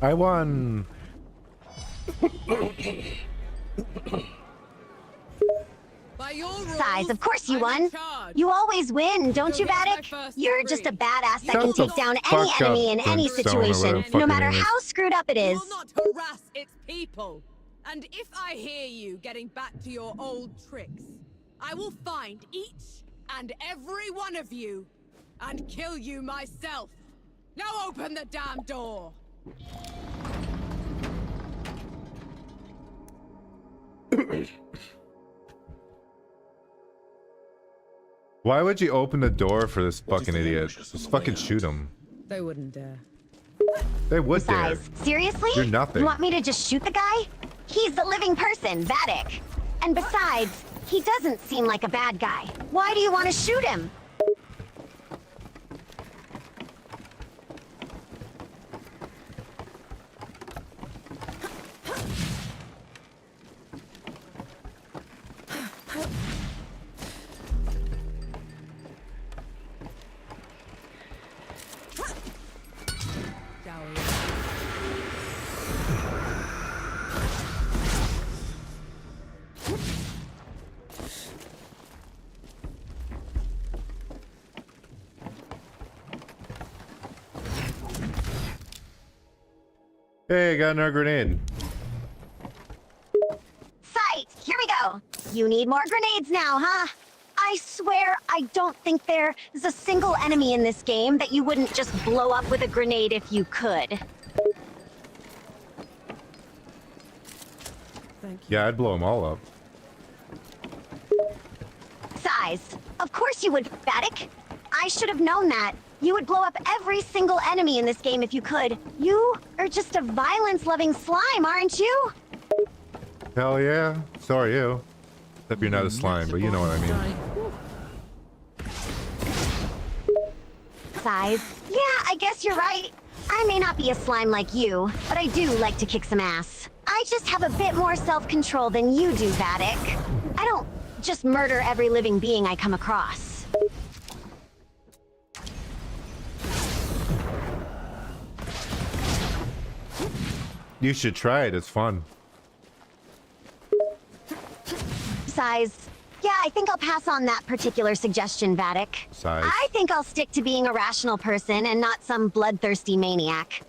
I won. By your rules, Size, of course you I'm won. in charge. You always win, don't you, You'll get my Vatic? first You're degree. just a badass that Shut can the take down any fuck enemy up, in any Flintstone, or situation, whatever no fucking matter name is. how screwed up it You is. will not harass its people. And if I hear you getting back to your old tricks, I will find each and every one of you and kill you myself. Now open the damn door. Why would you open the door for this What if fucking they idiot? ambush us on Just the way fucking out? shoot him. They wouldn't dare. They would dare. Size, seriously? Do nothing. You want me to just shoot the guy? He's a living person, Vatic. And besides, he doesn't seem like a bad guy. Why do you want to shoot him? Hey, I got another grenade. Sight, here we go. You need more grenades now, huh? I swear I don't think there is a single enemy in this game that you wouldn't just blow up with a grenade if you could. Thank you. Yeah, I'd blow them all up. Size, of course you would, Vatic. I should have known that. You would blow up every single enemy in this game if you could. You are just a violence-loving slime, aren't you? Hell yeah. So are you. Except you're not a slime, but you know what I mean. Size, yeah, I guess you're right. I may not be a slime like you, but I do like to kick some ass. I just have a bit more self-control than you do, Vatic. I don't just murder every living being I come across. You should try it. It's fun. Size, yeah, I think I'll pass on that particular suggestion, Vatic. Size. I think I'll stick to being a rational person and not some bloodthirsty maniac.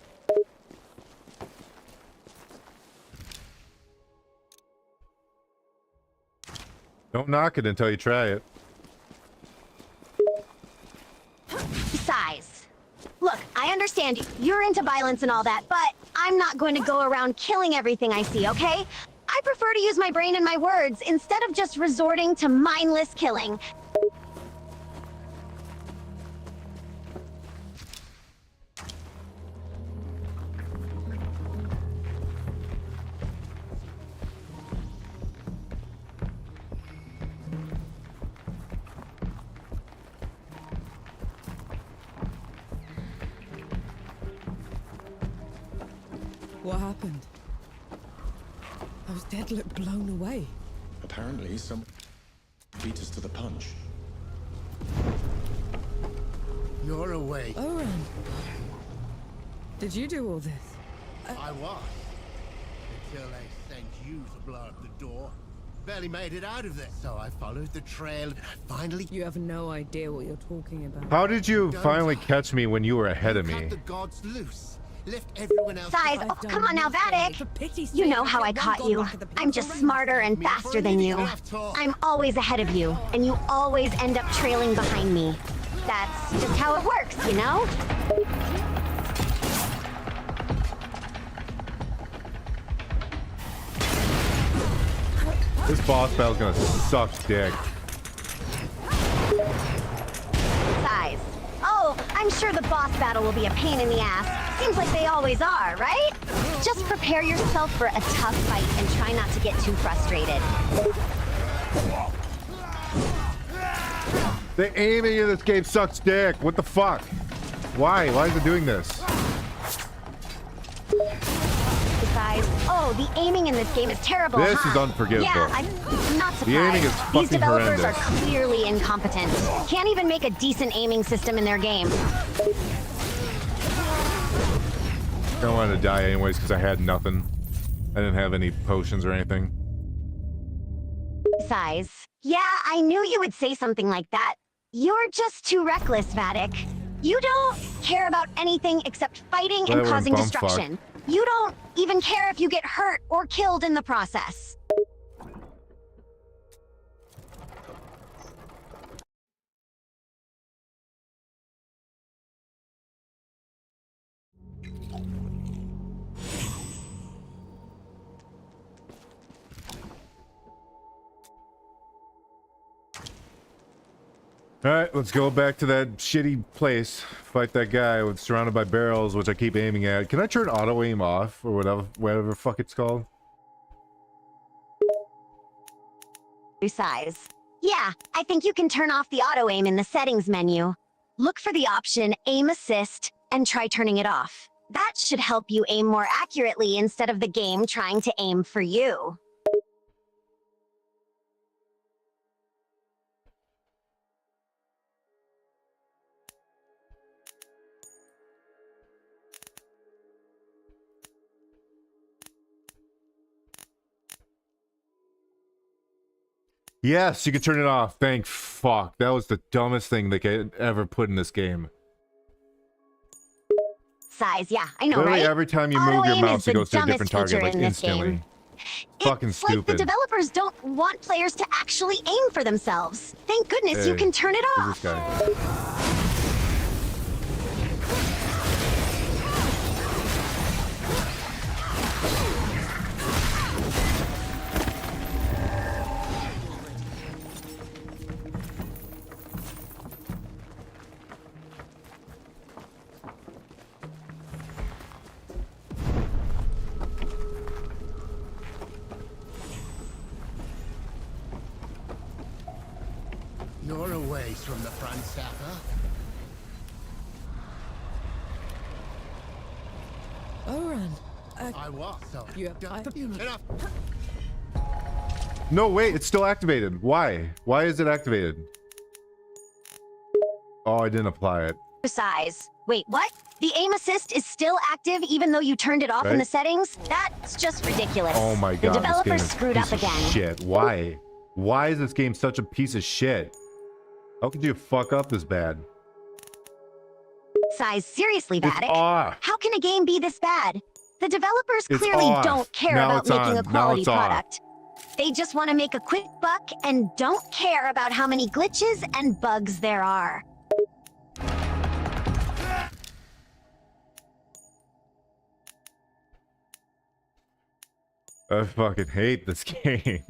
Don't knock it until you try it. Size. Look, I understand you're into violence and all that, but I'm not going to go around killing everything I see, okay? I prefer to use my brain and my words instead of just resorting to mindless killing. What happened? I was dead blown away. Apparently, some beat us to the punch. You're awake. Oren, did you do all this? I was. Until they sent you to blow up the door. Barely made it out of there. So I followed the trail and finally... You have no idea what you're talking about. How did you finally catch me when you were ahead of me? cut the gods loose. Left everyone else... Size, oh, come on now, Vatic. You know how I caught you. I'm just smarter and faster than you. I'm always ahead of you, and you always end up trailing behind me. That's just how it works, you know? This boss battle's gonna suck dick. Size. Oh, I'm sure the boss battle will be a pain in the ass. Seems like they always are, right? Just prepare yourself for a tough fight and try not to get too frustrated. The aiming in this game sucks dick. What the fuck? Why? Why is it doing this? Besides, oh, the aiming in this game is terrible, This huh? is unforgivable. Yeah, I'm not surprised. The aiming is These fucking developers horrendous. are clearly incompetent. Can't even make a decent aiming system in their game. I wanted to die anyways because I had nothing. I didn't have any potions or anything. Size. Yeah, I knew you would say something like that. You're just too reckless, Vatic. You don't care about anything except fighting and causing destruction. You don't even care if you get hurt or killed in the process. Alright, let's go back to that shitty place. Fight that guy with surrounded by barrels, which I keep aiming at. Can I turn auto aim off or whatever the fuck it's called? Size. Yeah, I think you can turn off the auto aim in the settings menu. Look for the option aim assist and try turning it off. That should help you aim more accurately instead of the game trying to aim for you. Yes, you can turn it off. Thank fuck. That was the dumbest thing they could ever put in this game. Size, yeah, I know, Literally right? every time you move your mouse, it goes to a different target, like instantly. Fucking stupid. Like the developers don't want players to actually aim for themselves. Thank goodness you can turn it off. This guy. You're a ways from the front, Sapper. Oran, I was, so you have enough. No, wait, it's still activated. Why? Why is it activated? Oh, I didn't apply it. Size. Wait, what? The aim assist is still active even though you turned it off in the settings? That's just ridiculous. Oh my god, the developers screwed up this game is a piece of again. shit. Why? Why is this game such a piece of shit? How could you fuck up this bad? Size, seriously, Vatic. Off. How can a game be this bad? The developers clearly off. don't care Now about it's making on. a Now quality it's off. product. They just want to make a quick buck and don't care about how many glitches and bugs there are. I fucking hate this game.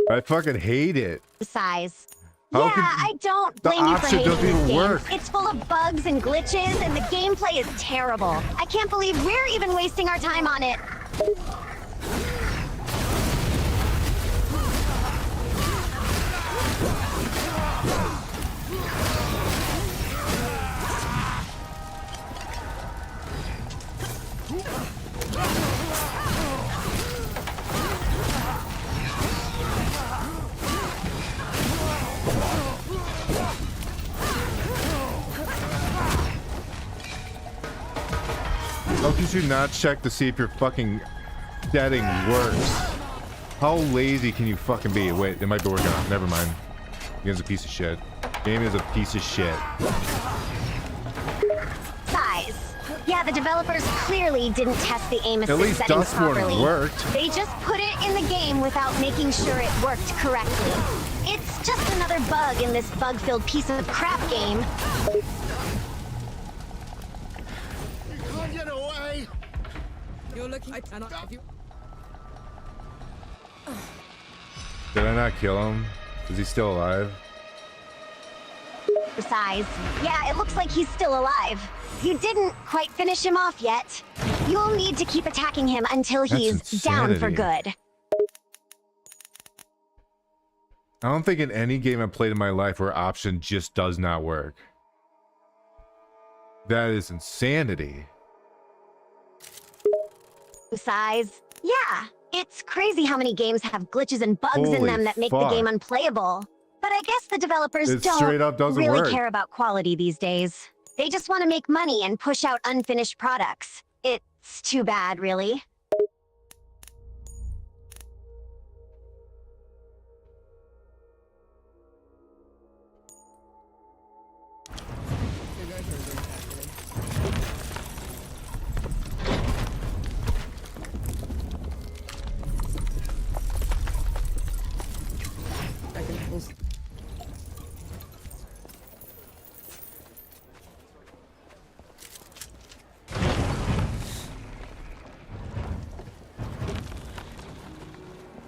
I fucking hate it. Size. How Yeah, could- I don't the blame you for option hating doesn't this even game. work. It's full of bugs and glitches, and the gameplay is terrible. I can't believe we're even wasting our time on it. How could you not check to see if your fucking setting works? How lazy can you fucking be? Wait, it might be working out. Never mind. Game's a piece of shit. Game is a piece of shit. Size. Yeah, the developers clearly didn't test the aim assist least settings Dustborn properly. worked. They just put it in the game without making sure it worked correctly. It's just another bug in this bug-filled piece of crap game. Get away! You're looking. I cannot have you. Did I not kill him? Is he still alive? Size. Yeah, it looks like he's still alive. You didn't quite finish him off yet. You'll need to keep attacking him until he's down for insanity. good. I don't think in any game I've played in my life where option just does not work. That is insanity. Size. Yeah, it's crazy how many games have glitches and bugs in Holy them that make the fuck. game unplayable. But I guess the developers It straight up don't doesn't really work. care about quality these days. They just want to make money and push out unfinished products. It's too bad, really.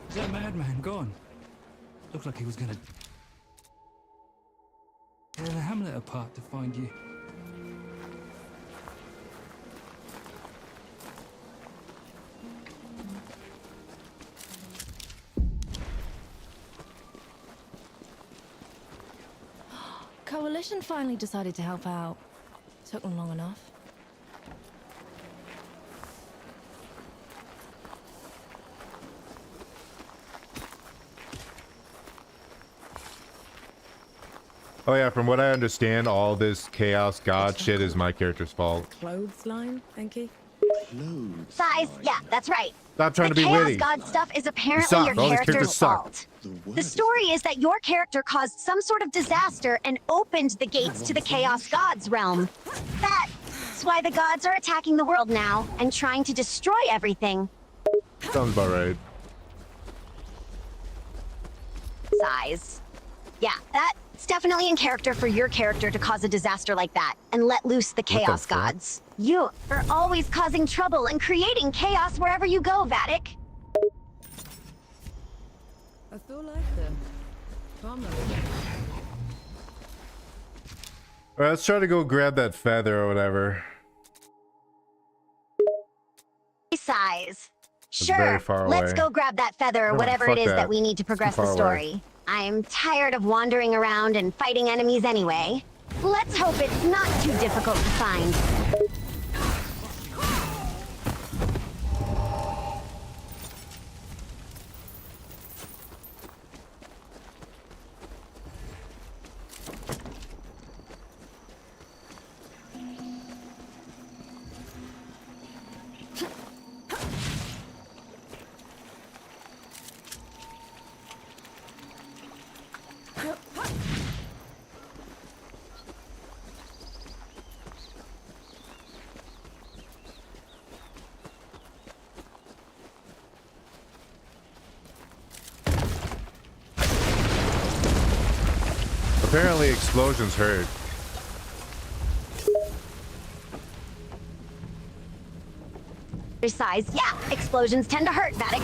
Is that madman gone? Looked like he was gonna tear the hamlet apart to find you. Coalition finally decided to help out. Took them long enough. Oh yeah, from what I understand, all this Chaos God shit is my character's fault. Clothesline, Enki? Size, yeah, that's right. Stop trying to the be Chaos witty. God stuff is apparently suck. your All these character's characters suck. fault. The story is that your character caused some sort of disaster and opened the gates to the Chaos Gods realm. That's why the gods are attacking the world now and trying to destroy everything. Sounds about right. Size. Yeah, that's definitely in character for your character to cause a disaster like that and let loose the Chaos Gods. You are always causing trouble and creating chaos wherever you go, Vatic. I feel like the farmer. Alright, let's try to go grab that feather or whatever. Size. It's very Sure, far let's away. go grab that feather or No, whatever fuck it is that. that we need to progress Too the far away. story. I'm tired of wandering around and fighting enemies anyway. Let's hope it's not too difficult to find. Apparently explosions hurt. Size, yeah, explosions tend to hurt, Vatic.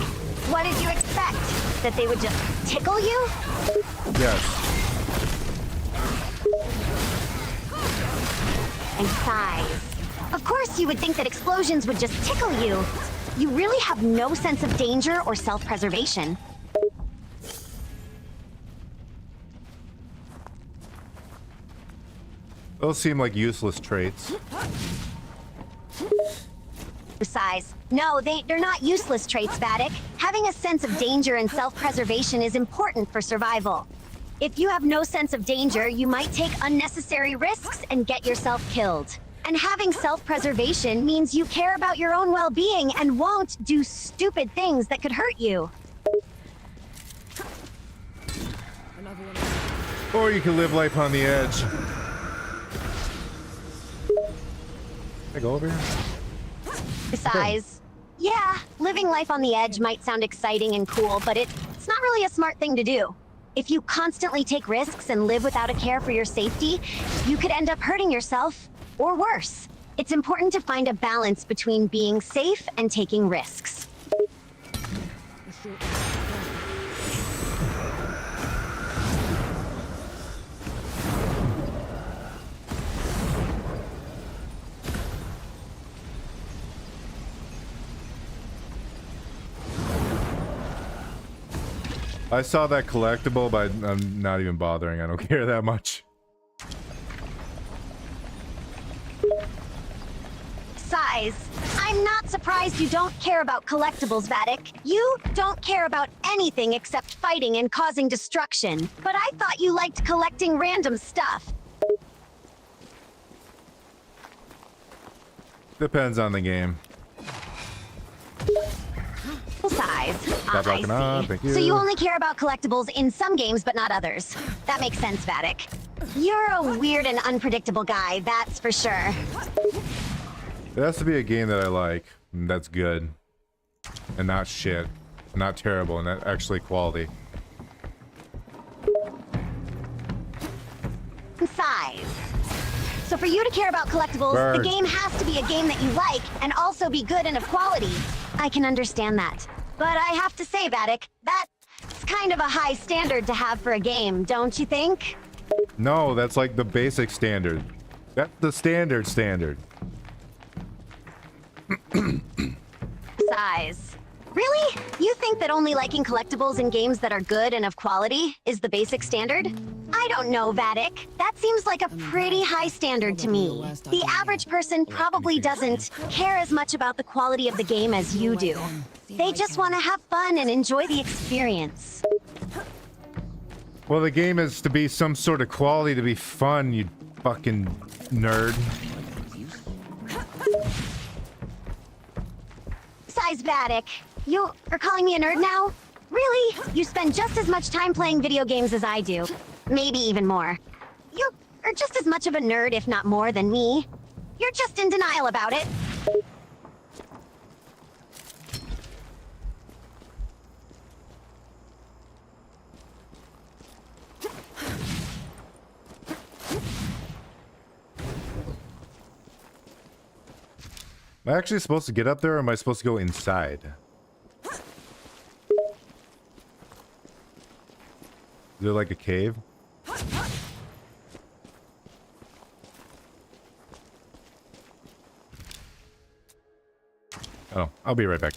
What did you expect? That they would just tickle you? Yes. And size. Of course you would think that explosions would just tickle you. You really have no sense of danger or self-preservation. Those seem like useless traits. Size. No, they're not useless traits, Vatic. Having a sense of danger and self-preservation is important for survival. If you have no sense of danger, you might take unnecessary risks and get yourself killed. And having self-preservation means you care about your own well-being and won't do stupid things that could hurt you. Or you can live life on the edge. Can I go over here? Size. Yeah, living life on the edge might sound exciting and cool, but it's not really a smart thing to do. If you constantly take risks and live without a care for your safety, you could end up hurting yourself, or worse. It's important to find a balance between being safe and taking risks. I saw that collectible, but I'm not even bothering. I don't care that much. Size. I'm not surprised you don't care about collectibles, Vatic. You don't care about anything except fighting and causing destruction. But I thought you liked collecting random stuff. Depends on the game. Size. Stop rocking on, thank you. So you only care about collectibles in some games, but not others. That makes sense, Vatic. You're a weird and unpredictable guy, that's for sure. It has to be a game that I like, and that's good. And not shit. Not terrible, and that actually quality. Size. So for you to care about collectibles, Bird. the game has to be a game that you like and also be good and of quality. I can understand that. But I have to say, Vatic, that's kind of a high standard to have for a game, don't you think? No, that's like the basic standard. That's the standard. Size. Really? You think that only liking collectibles in games that are good and of quality is the basic standard? I don't know, Vatic. That seems like a pretty high standard to me. The average person probably doesn't care as much about the quality of the game as you do. They just want to have fun and enjoy the experience. Well, the game is to be some sort of quality, to be fun, you fucking nerd. Size, Vatic. You are calling me a nerd now? Really? You spend just as much time playing video games as I do. Maybe even more. You are just as much of a nerd, if not more, than me. You're just in denial about it. Am I actually supposed to get up there, or am I supposed to go inside? Is there like a cave? Oh, I'll be right back.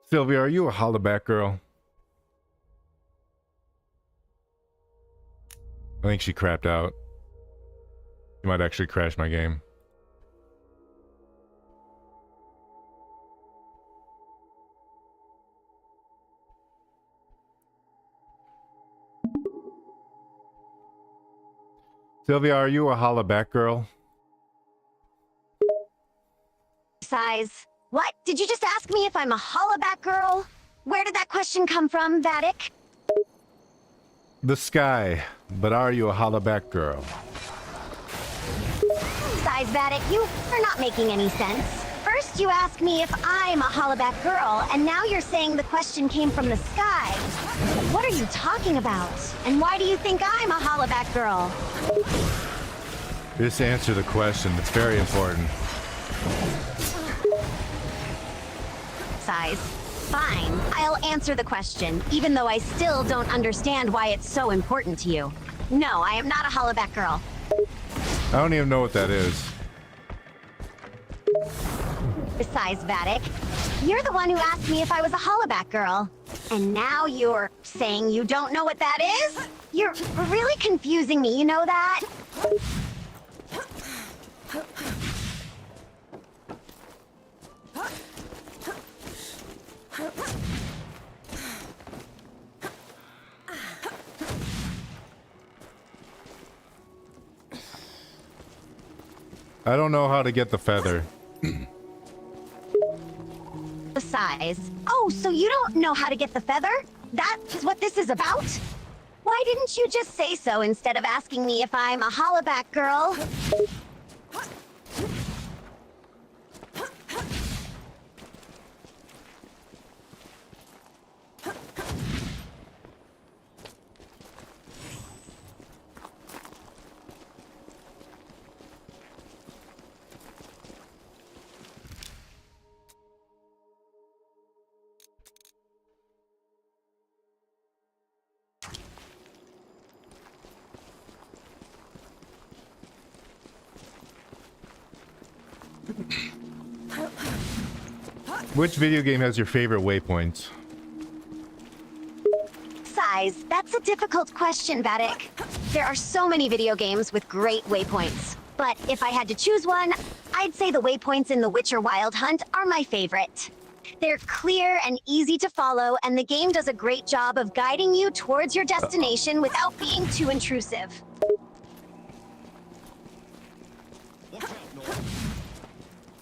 Sylvia, are you a hollaback girl? I think she crapped out. She might actually crash my game. Sylvia, are you a hollaback girl? Size. What? Did you just ask me if I'm a hollaback girl? Where did that question come from, Vatic? The sky. But are you a hollaback girl? Size, Vatic, you are not making any sense. First you ask me if I'm a hollaback girl, and now you're saying the question came from the sky. What are you talking about? And why do you think I'm a hollaback girl? Just answer the question. It's very important. Size. Fine, I'll answer the question, even though I still don't understand why it's so important to you. No, I am not a hollaback girl. I don't even know what that is. Besides, Vatic, you're the one who asked me if I was a hollaback girl. And now you're saying you don't know what that is? You're really confusing me, you know that? I don't know how to get the feather. The size. Oh, so you don't know how to get the feather? That is what this is about? Why didn't you just say so instead of asking me if I'm a hollaback girl? Which video game has your favorite waypoints? Size. That's a difficult question, Vatic. There are so many video games with great waypoints. But if I had to choose one, I'd say the waypoints in The Witcher Wild Hunt are my favorite. They're clear and easy to follow, and the game does a great job of guiding you towards your destination without being too intrusive.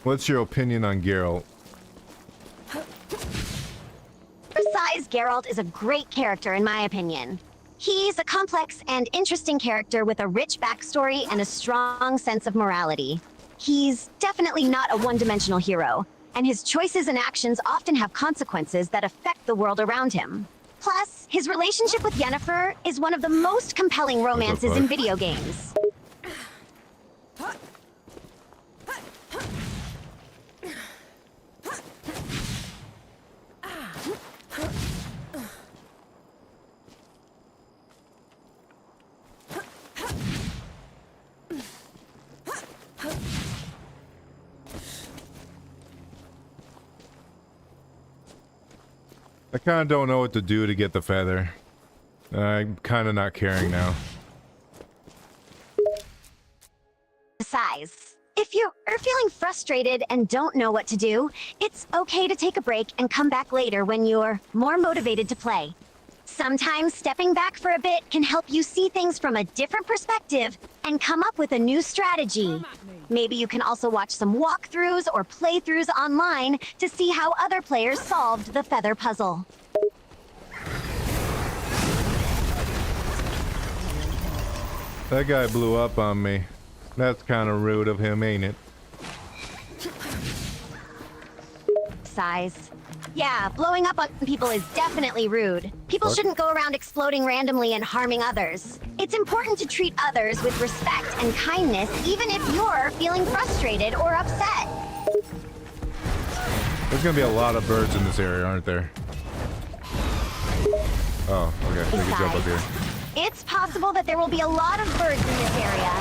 What's your opinion on Geralt? Besides, Geralt is a great character in my opinion. He's a complex and interesting character with a rich backstory and a strong sense of morality. He's definitely not a one-dimensional hero, and his choices and actions often have consequences that affect the world around him. Plus, his relationship with Yennefer is one of the most compelling romances in video games. I kind of don't know what to do to get the feather. I'm kind of not caring now. Size. If you are feeling frustrated and don't know what to do, it's okay to take a break and come back later when you're more motivated to play. Sometimes stepping back for a bit can help you see things from a different perspective and come up with a new strategy. Maybe you can also watch some walkthroughs or playthroughs online to see how other players solved the feather puzzle. That guy blew up on me. That's kind of rude of him, ain't it? Size. Yeah, blowing up on people is definitely rude. People shouldn't go around exploding randomly and harming others. It's important to treat others with respect and kindness, even if you're feeling frustrated or upset. There's gonna be a lot of birds in this area, aren't there? Oh, okay. We can jump up here. It's possible that there will be a lot of birds in this area.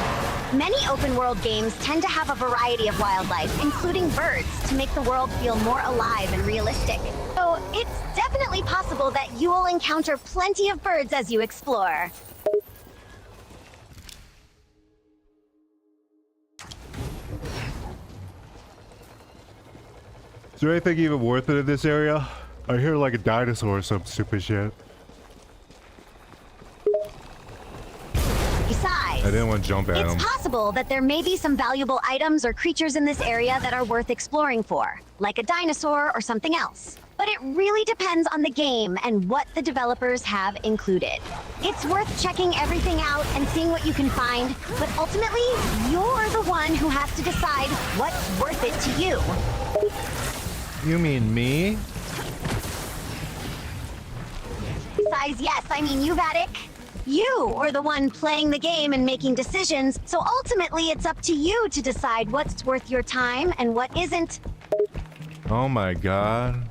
Many open-world games tend to have a variety of wildlife, including birds, to make the world feel more alive and realistic. So it's definitely possible that you will encounter plenty of birds as you explore. Is there anything even worth it in this area? I hear like a dinosaur or some stupid shit. Besides, I didn't want to jump at him. it's possible that there may be some valuable items or creatures in this area that are worth exploring for, like a dinosaur or something else. But it really depends on the game and what the developers have included. It's worth checking everything out and seeing what you can find, but ultimately, you're the one who has to decide what's worth it to you. You mean me? Besides, yes, I mean you, Vatic. You are the one playing the game and making decisions, so ultimately it's up to you to decide what's worth your time and what isn't. Oh my god.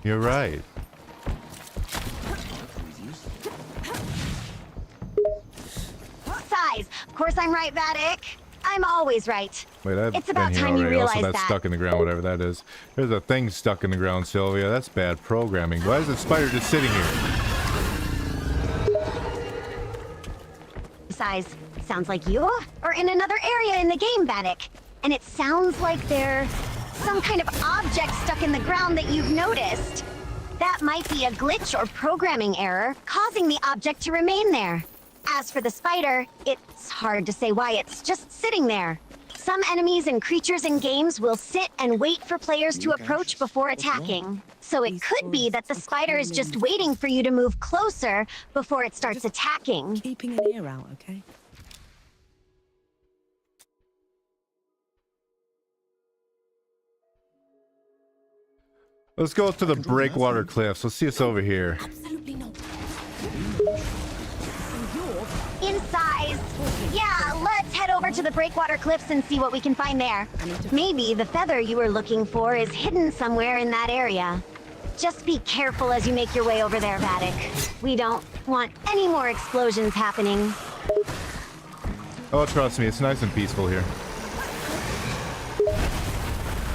You're right. Size. Of course I'm right, Vatic. I'm always right. Wait, I've It's been about here time you already. Also, realize that's that. stuck in the ground, whatever that is. There's a thing stuck in the ground, Sylvia. That's bad programming. Why is the spider just sitting here? Size. Sounds like you are in another area in the game, Vatic. And it sounds like there's some kind of object stuck in the ground that you've noticed. That might be a glitch or programming error, causing the object to remain there. As for the spider, it's hard to say why it's just sitting there. Some enemies and creatures in games will sit and wait for players to approach before attacking. So it could be that the spider is just waiting for you to move closer before it starts attacking. Keeping an ear out, okay? Let's go to the breakwater cliffs. Let's see what's over here. Absolutely not. In size. Yeah, let's head over to the breakwater cliffs and see what we can find there. Maybe the feather you were looking for is hidden somewhere in that area. Just be careful as you make your way over there, Vatic. We don't want any more explosions happening. Oh, trust me, it's nice and peaceful here.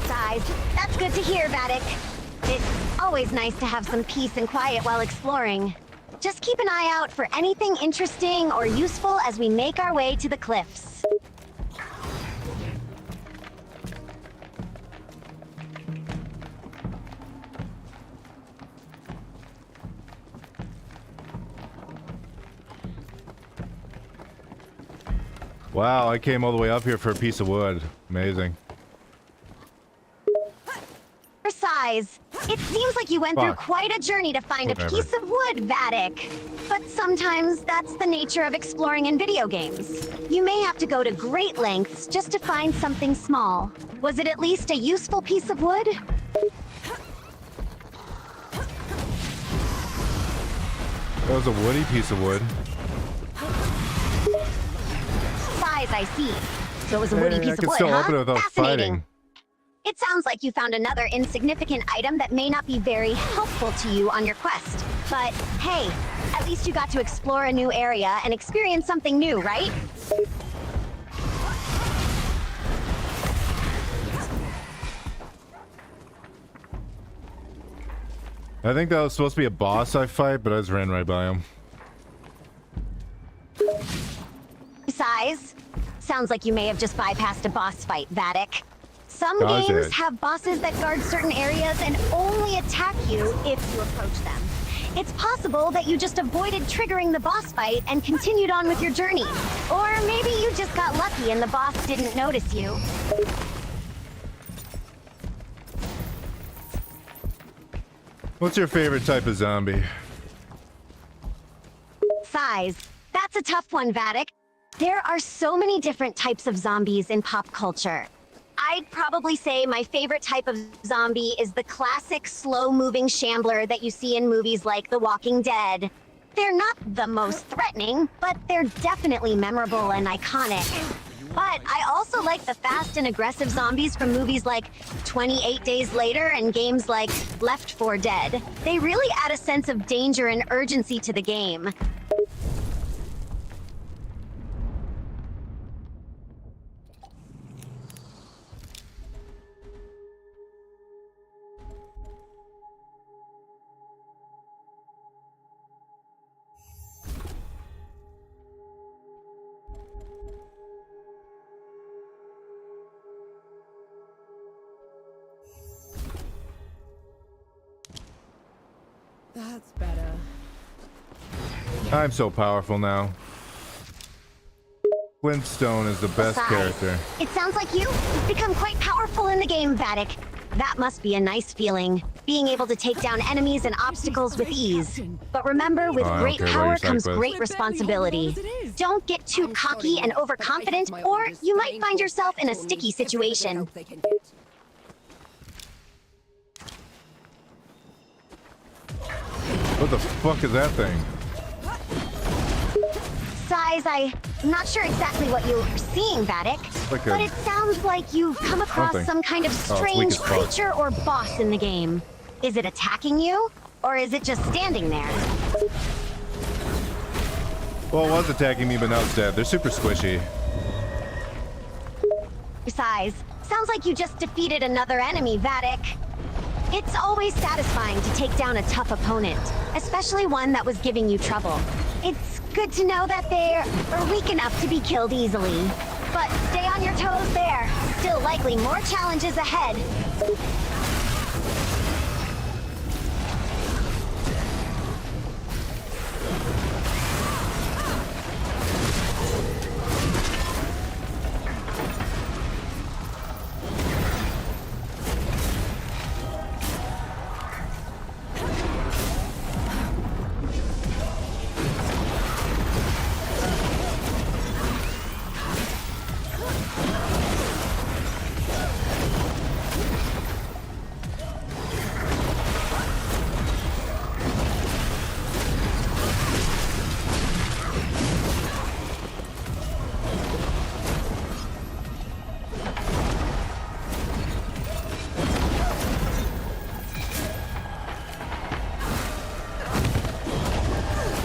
Size. That's good to hear, Vatic. It's always nice to have some peace and quiet while exploring. Just keep an eye out for anything interesting or useful as we make our way to the cliffs. Wow, I came all the way up here for a piece of wood. Amazing. For size, it seems like you went through quite a journey to find a piece of wood, Vatic. But sometimes that's the nature of exploring in video games. You may have to go to great lengths just to find something small. Was it at least a useful piece of wood? That was a woody piece of wood. Size, I see. So it was a woody piece of wood, still huh? open it without Fascinating. fighting. It sounds like you found another insignificant item that may not be very helpful to you on your quest. But hey, at least you got to explore a new area and experience something new, right? I think that was supposed to be a boss I fight, but I just ran right by him. Size, sounds like you may have just bypassed a boss fight, Vatic. Some Does games it? have bosses that guard certain areas and only attack you if you approach them. It's possible that you just avoided triggering the boss fight and continued on with your journey. Or maybe you just got lucky and the boss didn't notice you. What's your favorite type of zombie? Size, that's a tough one, Vatic. There are so many different types of zombies in pop culture. I'd probably say my favorite type of zombie is the classic slow-moving shambler that you see in movies like The Walking Dead. They're not the most threatening, but they're definitely memorable and iconic. But I also like the fast and aggressive zombies from movies like 28 Days Later and games like Left 4 Dead. They really add a sense of danger and urgency to the game. That's better. I'm so powerful now. Flintstone is the best character. It sounds like you've become quite powerful in the game, Vatic. That must be a nice feeling, being able to take down enemies and obstacles with ease. But remember, with great power comes great responsibility. Don't get too cocky and overconfident, or you might find yourself in a sticky situation. What the fuck is that thing? Size, I'm not sure exactly what you're seeing, Vatic, Like a- but it sounds like you've come across Something. some kind of Oh, it's weak strange as fuck. creature or boss in the game. Is it attacking you, or is it just standing there? Well, it was attacking me, but now it's dead. They're super squishy. Size, sounds like you just defeated another enemy, Vatic. It's always satisfying to take down a tough opponent, especially one that was giving you trouble. It's good to know that they're weak enough to be killed easily. But stay on your toes there. Still likely more challenges ahead.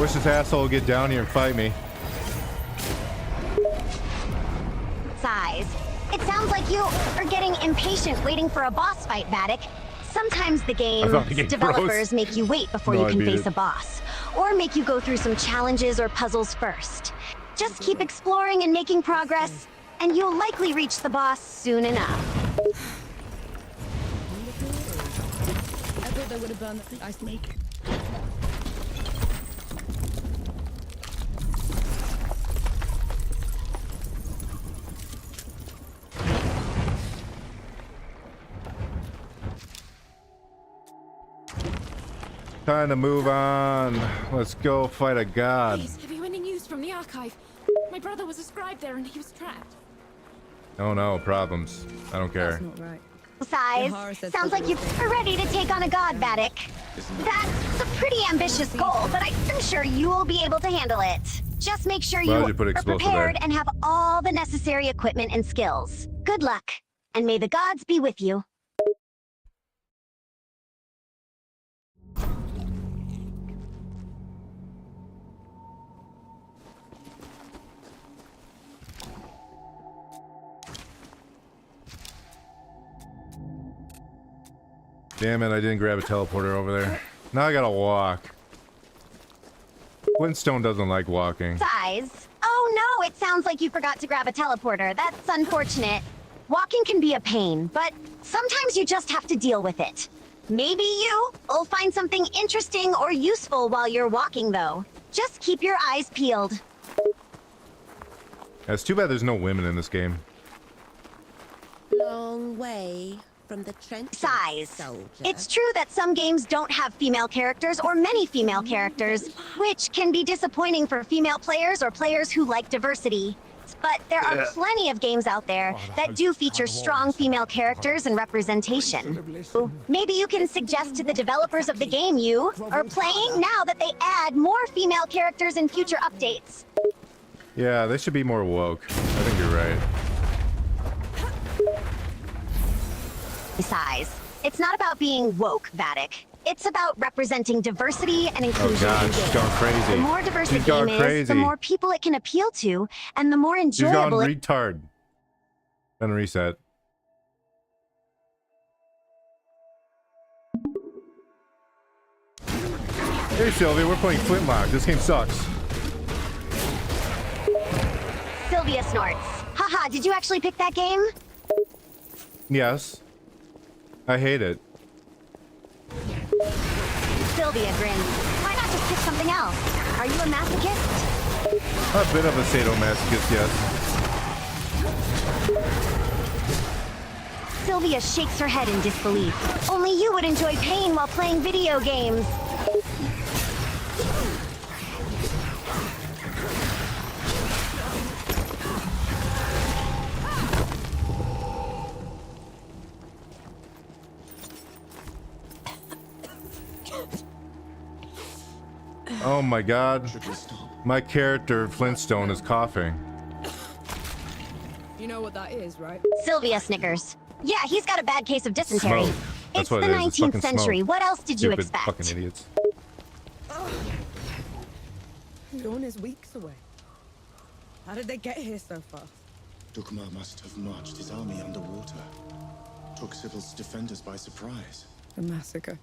Wish this asshole would get down here and fight me. Size. It sounds like you are getting impatient waiting for a boss fight, Vatic. Sometimes the game's developers make you wait before you can face a boss, or make you go through some challenges or puzzles first. Just keep exploring and making progress, and you'll likely reach the boss soon enough. I thought they would have burned the ice snake. Time to move on. Let's go fight a god. Please, have you any news from the archive? My brother was a scribe there and he was trapped. Oh no, problems. I don't care. That's not right. Size. Sounds like you're ready to take on a god, Vatic. That's a pretty ambitious goal, but I'm sure you will be able to handle it. Just make sure you are prepared and have all the necessary equipment and skills. Good luck, and may the gods be with you. Damn it, I didn't grab a teleporter over there. Now I gotta walk. Flintstone doesn't like walking. Size. Oh no, it sounds like you forgot to grab a teleporter. That's unfortunate. Walking can be a pain, but sometimes you just have to deal with it. Maybe you'll find something interesting or useful while you're walking, though. Just keep your eyes peeled. It's too bad there's no women in this game. Long way from the trench. Size. Soldier. It's true that some games don't have female characters or many female characters, which can be disappointing for female players or players who like diversity. But there are plenty of games out there that do feature strong female characters and representation. Maybe you can suggest to the developers of the game you are playing now that they add more female characters in future updates. Yeah, they should be more woke. I think you're right. Size. It's not about being woke, Vatic. It's about representing diversity and inclusion. Oh god, she's gone crazy. The more diverse a game is, the more people it can appeal to, and the more enjoyable She's gone retard. Then reset. Hey Sylvia, we're playing Flintlock. This game sucks. Sylvia snorts. Haha, did you actually pick that game? Yes. I hate it. Sylvia grins. Why not just pick something else? Are you a masochist? A bit of a sadomasochist, yes. Sylvia shakes her head in disbelief. Only you would enjoy pain while playing video games. Oh my god. My character, Flintstone, is coughing. You know what that is, right? Sylvia snickers. Yeah, he's got a bad case of dysentery. Smoke. That's It's what the it is. It's 19th fucking century. smoke. What else did you Stupid expect? fucking idiots. Dawn is weeks away. How did they get here so fast? Dukma must have marched his army underwater. Took Sybil's defenders by surprise. A massacre.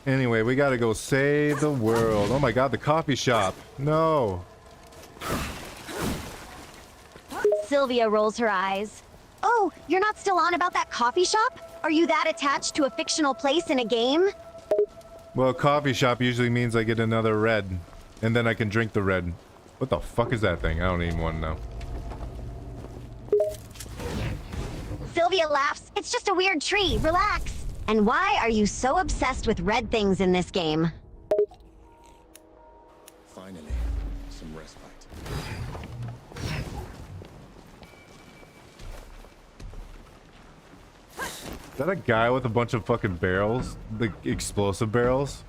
Anyway, we gotta go save the world. Oh my god, the coffee shop. No. Sylvia rolls her eyes. Oh, you're not still on about that coffee shop? Are you that attached to a fictional place in a game? Well, coffee shop usually means I get another red. And then I can drink the red. What the fuck is that thing? I don't even want to know. Sylvia laughs. It's just a weird tree. Relax. And why are you so obsessed with red things in this game? Finally, some respite. Is that a guy with a bunch of fucking barrels? The explosive barrels?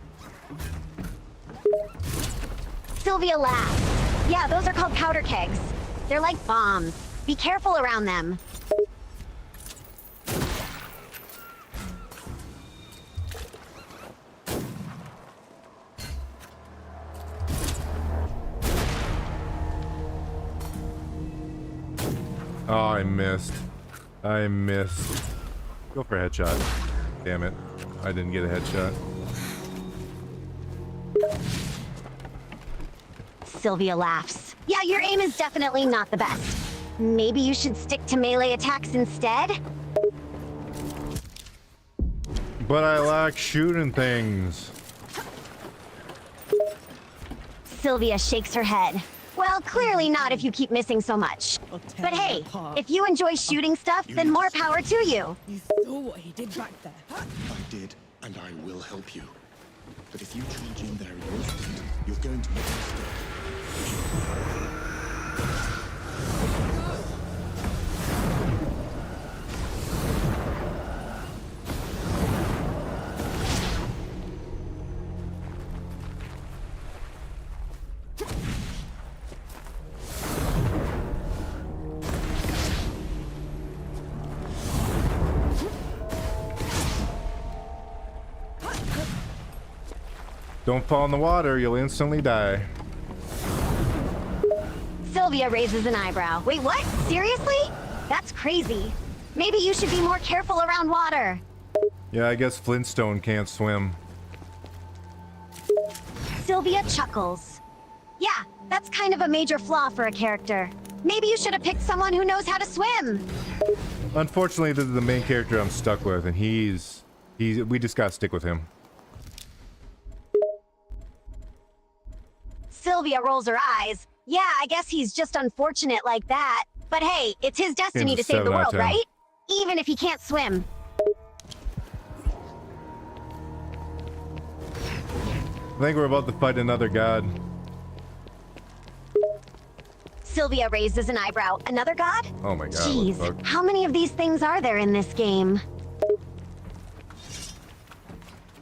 Sylvia laughs. Yeah, those are called powder kegs. They're like bombs. Be careful around them. Oh, I missed. I missed. Go for a headshot. Damn it. I didn't get a headshot. Sylvia laughs. Yeah, your aim is definitely not the best. Maybe you should stick to melee attacks instead? But I like shooting things. Sylvia shakes her head. Well, clearly not if you keep missing so much. But hey, if you enjoy shooting stuff, then more power to you. You saw what he did back there. I did, and I will help you. But if you charge in there innocent, you're going to make a mistake. Don't fall in the water, you'll instantly die. Sylvia raises an eyebrow. Wait, what? Seriously? That's crazy. Maybe you should be more careful around water. Yeah, I guess Flintstone can't swim. Sylvia chuckles. Yeah, that's kind of a major flaw for a character. Maybe you should have picked someone who knows how to swim. Unfortunately, this is the main character I'm stuck with, and we just gotta stick with him. Sylvia rolls her eyes. Yeah, I guess he's just unfortunate like that. But hey, it's his destiny to save the world, right? Even if he can't swim. I think we're about to fight another god. Sylvia raises an eyebrow. Another god? Oh my god. Jeez, how many of these things are there in this game?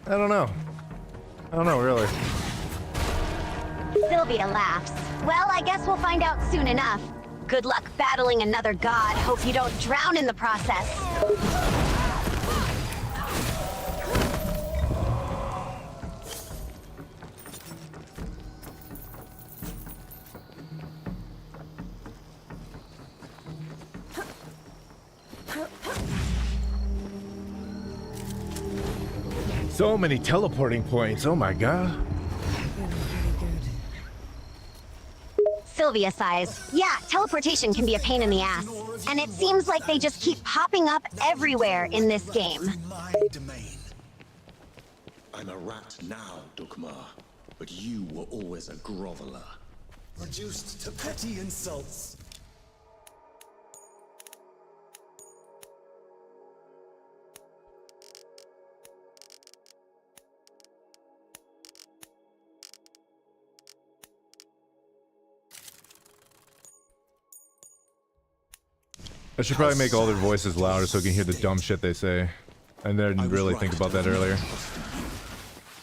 I don't know. I don't know, really. Sylvia laughs. Well, I guess we'll find out soon enough. Good luck battling another god. Hope you don't drown in the process. So many teleporting points, oh my god. Sylvia sighs. Yeah, teleportation can be a pain in the ass. And it seems like they just keep popping up everywhere in this game. I'm a rat now, Dukmar, but you were always a groveler. Reduced to petty insults. I should probably make all their voices louder so we can hear the dumb shit they say. And then really think about that earlier.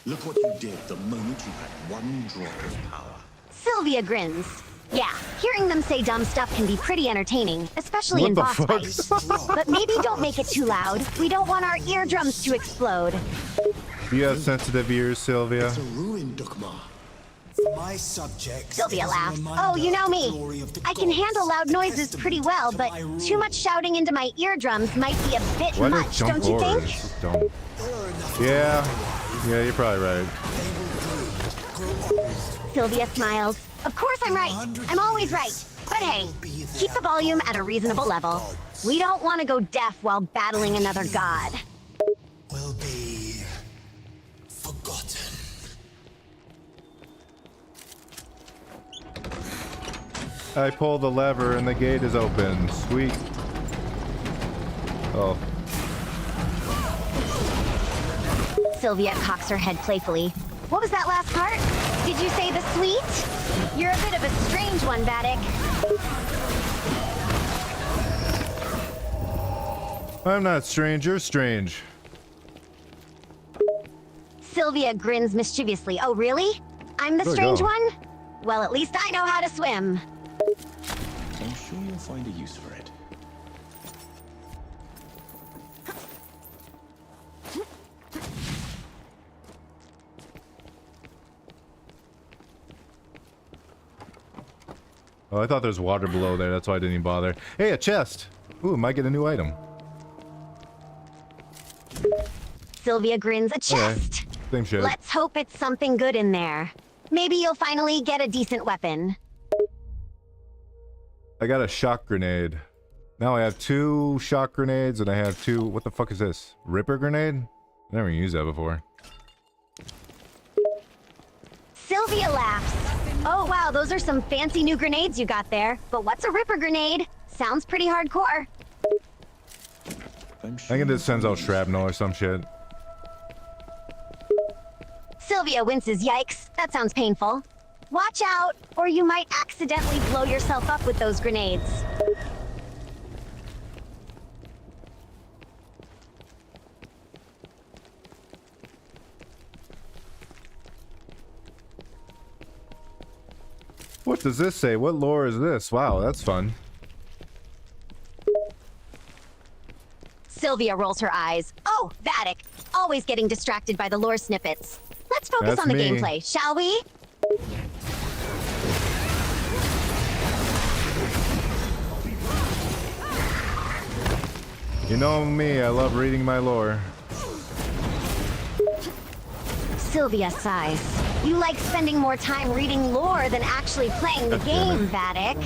Look what you did the moment you had one drop of power. Sylvia grins. Yeah, hearing them say dumb stuff can be pretty entertaining, especially in boss fights. But maybe don't make it too loud. We don't want our eardrums to explode. You have sensitive ears, Sylvia. It's a ruin, Dukmar. My subjects. Sylvia laughs. Oh, you know me. I can handle loud noises pretty well, but too much shouting into my eardrums might be a bit much, don't you think? Dumb. Yeah, you're probably right. Sylvia smiles. Of course I'm right. I'm always right. But hey, keep the volume at a reasonable level. We don't want to go deaf while battling another god. Will be forgotten. I pull the lever and the gate is open. Sweet. Oh. Sylvia cocks her head playfully. What was that last part? Did you say the sweet? You're a bit of a strange one, Vatic. I'm not strange, you're strange. Sylvia grins mischievously. Oh, really? I'm the strange one? Well, at least I know how to swim. I'm sure you'll find a use for it. Oh, I thought there's water below there. That's why I didn't even bother. Hey, a chest. Ooh, might get a new item. Sylvia grins. A chest. Okay. Same shit. Let's hope it's something good in there. Maybe you'll finally get a decent weapon. I got a shock grenade. Now I have 2 shock grenades and I have 2... What the fuck is this? Ripper grenade? Never used that before. Sylvia laughs. Oh wow, those are some fancy new grenades you got there. But what's a Ripper grenade? Sounds pretty hardcore. I think it sends out shrapnel or some shit. Sylvia winces. Yikes, that sounds painful. Watch out, or you might accidentally blow yourself up with those grenades. What does this say? What lore is this? Wow, that's fun. Sylvia rolls her eyes. Oh, Vatic. Always getting distracted by the lore snippets. Let's focus That's on the me. gameplay, shall we? You know me, I love reading my lore. Sylvia sighs. You like spending more time reading lore than actually playing the game, Vatic.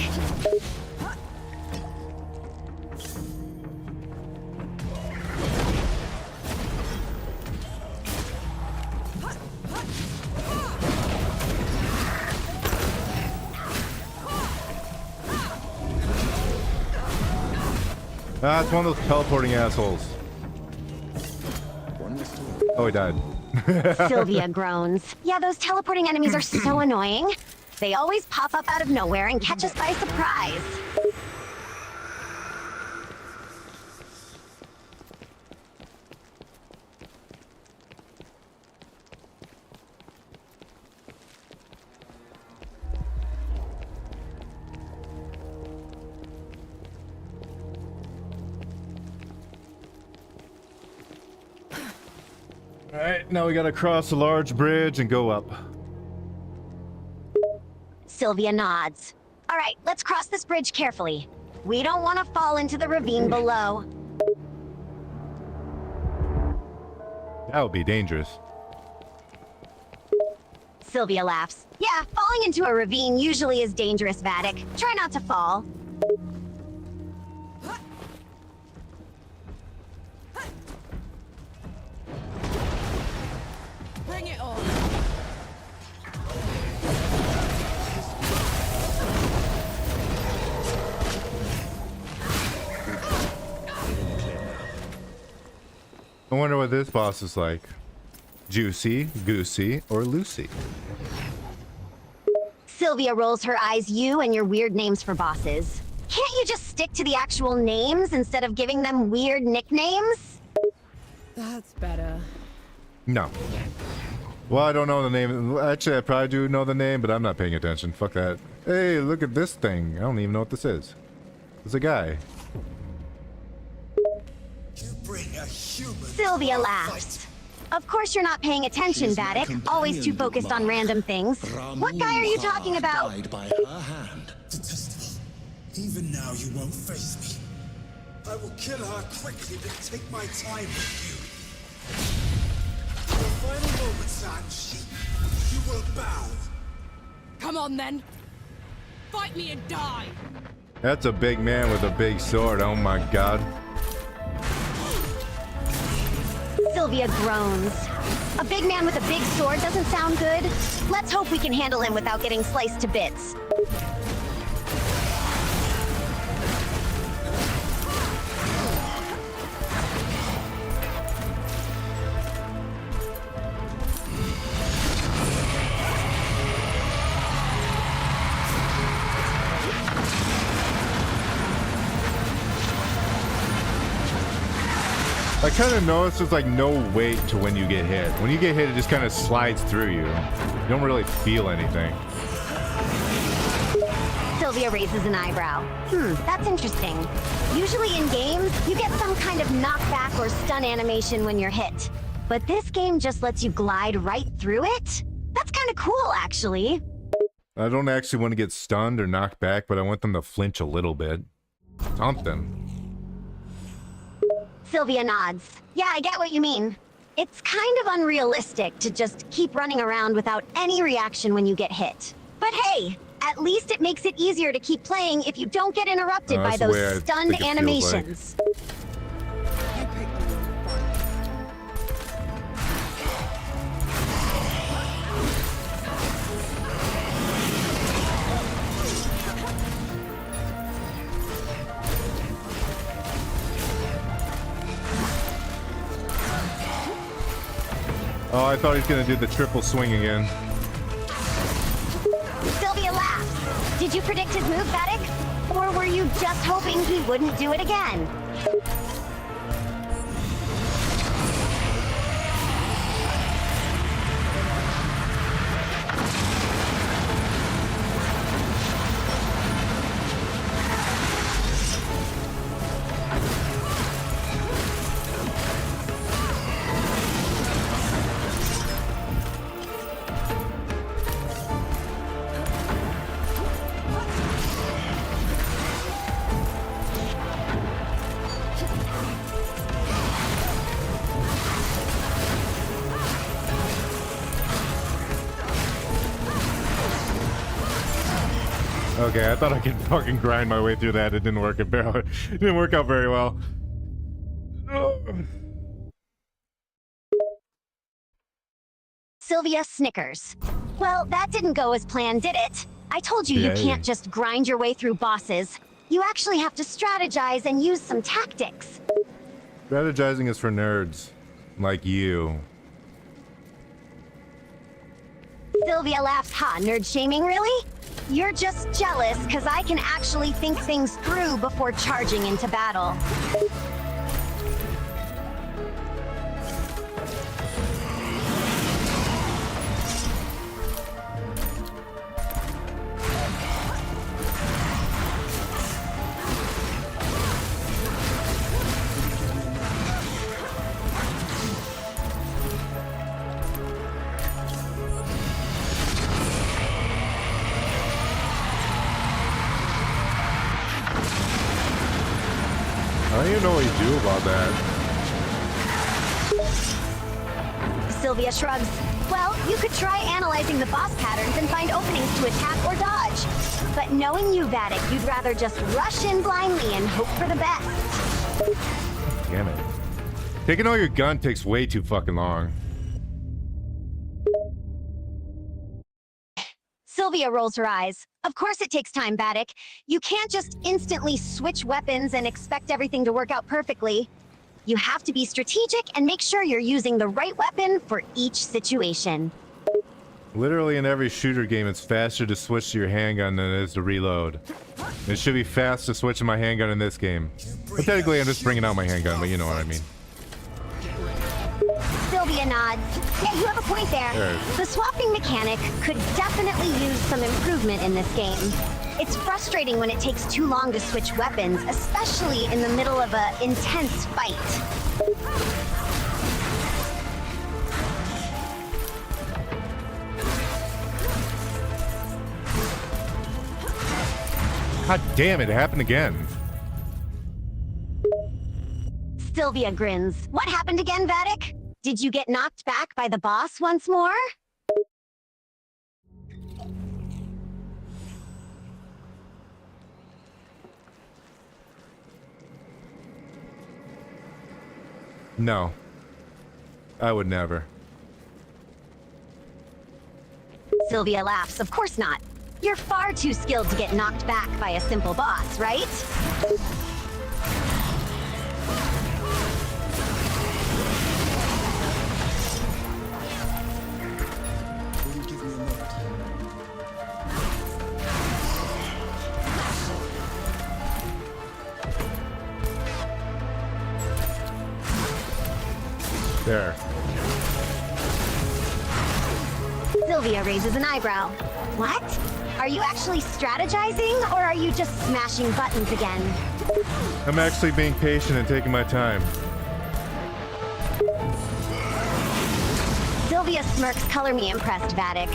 Ah, it's one of those teleporting assholes. Oh, he died. Sylvia groans. Yeah, those teleporting enemies are so annoying. They always pop up out of nowhere and catch us by surprise. Alright, now we gotta cross a large bridge and go up. Sylvia nods. All right, let's cross this bridge carefully. We don't want to fall into the ravine below. That would be dangerous. Sylvia laughs. Yeah, falling into a ravine usually is dangerous, Vatic. Try not to fall. Bring it on. I wonder what this boss is like. Juicy, Goosey, or Lucy? Sylvia rolls her eyes. You and your weird names for bosses. Can't you just stick to the actual names instead of giving them weird nicknames? That's better. No. Well, I don't know the name. Actually, I probably do know the name, but I'm not paying attention. Fuck that. Hey, look at this thing. I don't even know what this is. It's a guy. You bring a human. Sylvia laughs. Of course you're not paying attention, Vatic. Always too focused on random things. What guy are you talking about? Died by her hand. Detestable. Even now, you won't face me. I will kill her quickly, but take my time with you. Your final moments, and you will bow. Come on then. Fight me and die. That's a big man with a big sword. Oh my god. Sylvia groans. A big man with a big sword doesn't sound good. Let's hope we can handle him without getting sliced to bits. I kind of noticed there's like no weight to when you get hit. When you get hit, it just kind of slides through you. You don't really feel anything. Sylvia raises an eyebrow. That's interesting. Usually in games, you get some kind of knockback or stun animation when you're hit. But this game just lets you glide right through it? That's kind of cool, actually. I don't actually want to get stunned or knocked back, but I want them to flinch a little bit. Something. Sylvia nods. Yeah, I get what you mean. It's kind of unrealistic to just keep running around without any reaction when you get hit. But hey, at least it makes it easier to keep playing if you don't get interrupted by those stunned animations. Oh, I thought he was gonna do the triple swing again. Sylvia laughs. Did you predict his move, Vatic? Or were you just hoping he wouldn't do it again? Okay, I thought I could fucking grind my way through that. It didn't work. It didn't work out very well. Sylvia snickers. Well, that didn't go as planned, did it? I told you you can't just grind your way through bosses. You actually have to strategize and use some tactics. Strategizing is for nerds. Like you. Sylvia laughs. Ha, nerd shaming, really? You're just jealous because I can actually think things through before charging into battle. I don't even know what you do about that. Sylvia shrugs. Well, you could try analyzing the boss patterns and find openings to attack or dodge. But knowing you, Vatic, you'd rather just rush in blindly and hope for the best. Damn it. Taking all your gun takes way too fucking long. Sylvia rolls her eyes. Of course it takes time, Vatic. You can't just instantly switch weapons and expect everything to work out perfectly. You have to be strategic and make sure you're using the right weapon for each situation. Literally in every shooter game, it's faster to switch to your handgun than it is to reload. It should be fast to switch to my handgun in this game. But technically, I'm just bringing out my handgun, but you know what I mean. Sylvia nods. Yeah, you have a point there. The swapping mechanic could definitely use some improvement in this game. It's frustrating when it takes too long to switch weapons, especially in the middle of an intense fight. God damn it, it happened again. Sylvia grins. What happened again, Vatic? Did you get knocked back by the boss once more? No. I would never. Sylvia laughs. Of course not. You're far too skilled to get knocked back by a simple boss, right? There. Sylvia raises an eyebrow. What? Are you actually strategizing, or are you just smashing buttons again? I'm actually being patient and taking my time. Sylvia smirks. Color me impressed, Vatic.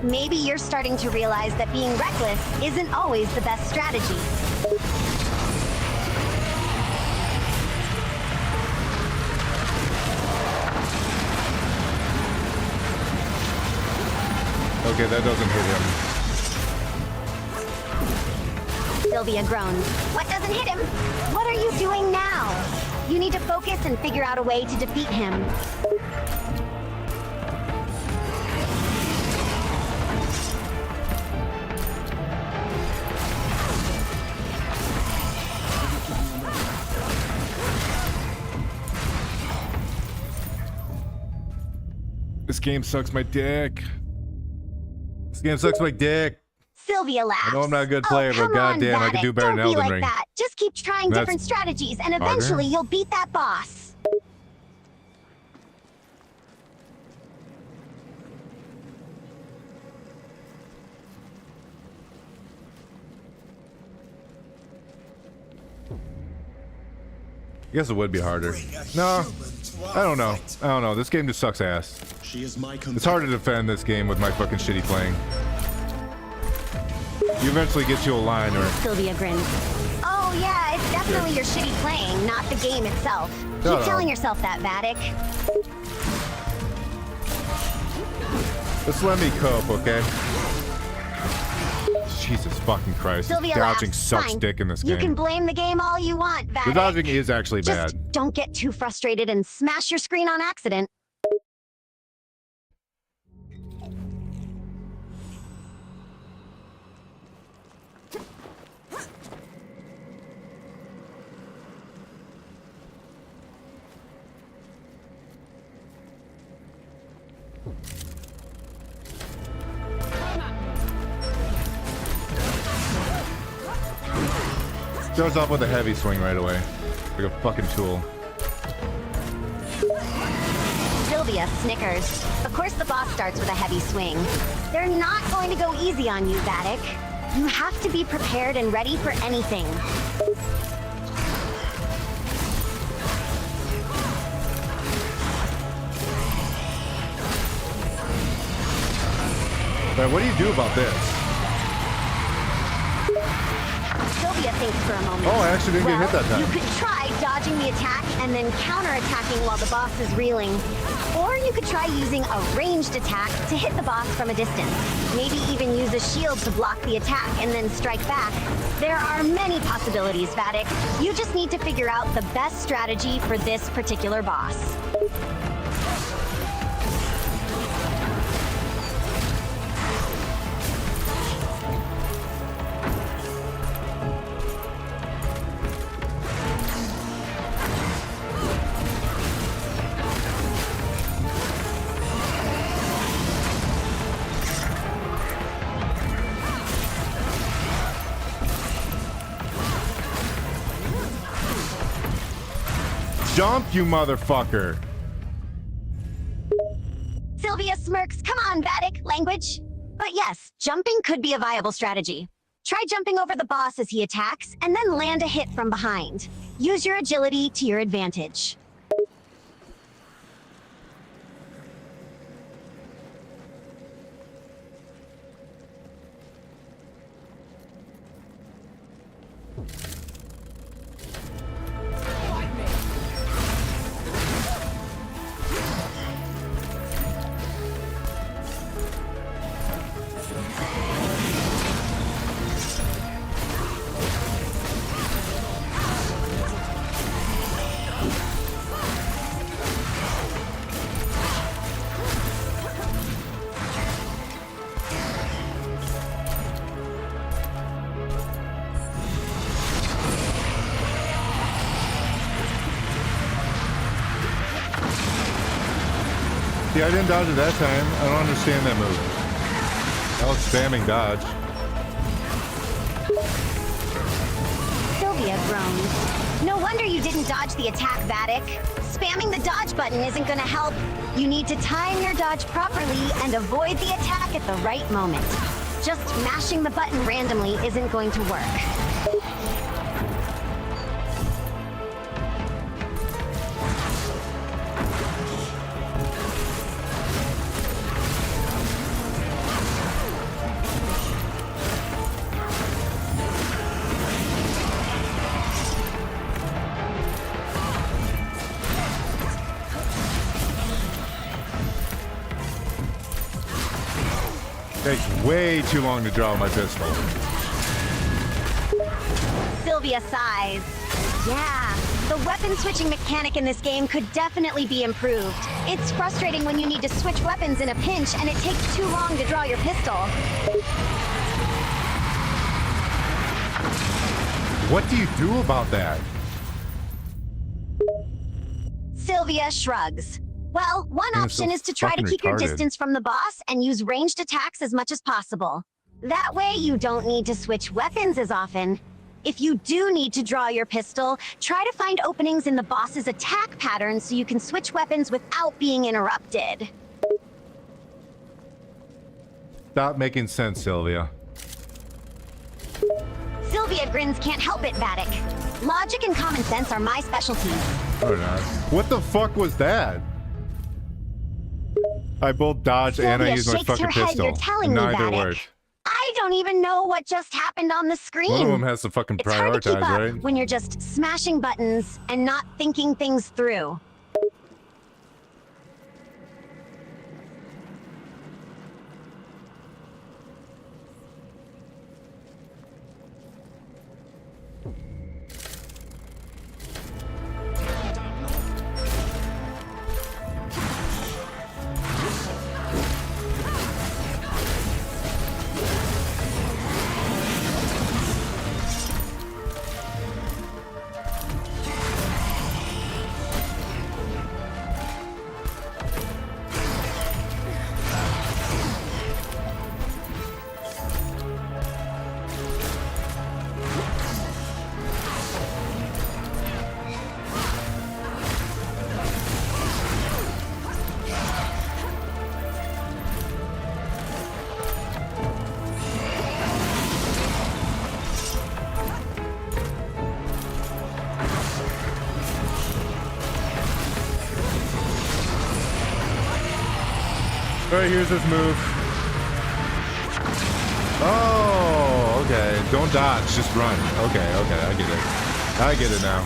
maybe you're starting to realize that being reckless isn't always the best strategy. Okay, that doesn't hit him. Sylvia groans. What doesn't hit him? What are you doing now? You need to focus and figure out a way to defeat him. This game sucks my dick. This game sucks my dick. Sylvia laughs. I know I'm not a good player, but goddamn, I can do better than Elden Ring. That. Just keep trying different strategies, and eventually you'll beat that boss. I guess it would be harder. No, I don't know. I don't know. This game just sucks ass. It's hard to defend this game with my fucking shitty playing. You eventually get you a line or... Sylvia grins. Oh yeah, it's definitely your shitty playing, not the game itself. Shut Keep telling up. yourself that, Vatic. Just let me cope, okay? Jesus fucking Christ. Sylvia Dodging laughs. sucks Fine. dick in this You game. can blame the game all you want, Vatic. The dodging is actually Just bad. don't get too frustrated and smash your screen on accident. Starts off with a heavy swing right away. Like a fucking tool. Sylvia snickers. Of course the boss starts with a heavy swing. They're not going to go easy on you, Vatic. You have to be prepared and ready for anything. But what do you do about this? Sylvia thinks for a moment. Oh, I actually didn't get hit that time. You could try dodging the attack and then counter-attacking while the boss is reeling. Or you could try using a ranged attack to hit the boss from a distance. Maybe even use a shield to block the attack and then strike back. There are many possibilities, Vatic. You just need to figure out the best strategy for this particular boss. Jump, you motherfucker! Sylvia smirks. Come on, Vatic. Language. But yes, jumping could be a viable strategy. Try jumping over the boss as he attacks, and then land a hit from behind. Use your agility to your advantage. See, I didn't dodge it that time. I don't understand that move. I was spamming dodge. Sylvia groans. No wonder you didn't dodge the attack, Vatic. Spamming the dodge button isn't gonna help. You need to time your dodge properly and avoid the attack at the right moment. Just mashing the button randomly isn't going to work. Takes way too long to draw my pistol. Sylvia sighs. Yeah, the weapon switching mechanic in this game could definitely be improved. It's frustrating when you need to switch weapons in a pinch and it takes too long to draw your pistol. What do you do about that? Sylvia shrugs. Well, one You're option so is to try to fucking keep your retarded. distance from the boss and use ranged attacks as much as possible. That way you don't need to switch weapons as often. If you do need to draw your pistol, try to find openings in the boss's attack pattern so you can switch weapons without being interrupted. Stop making sense, Sylvia. Sylvia grins can't help it, Vatic. Logic and common sense are my specialties. Or not. What the fuck was that? I both dodged and I Sylvia used my shakes fucking her head. pistol. You're telling me, Neither Vatic. worked. I don't even know what just happened on the screen. One of them has to fucking It's hard to keep prioritize, up right? when you're just smashing buttons and not thinking things through. Alright, here's this move. Oh, okay. Don't dodge, just run. Okay, I get it. I get it now.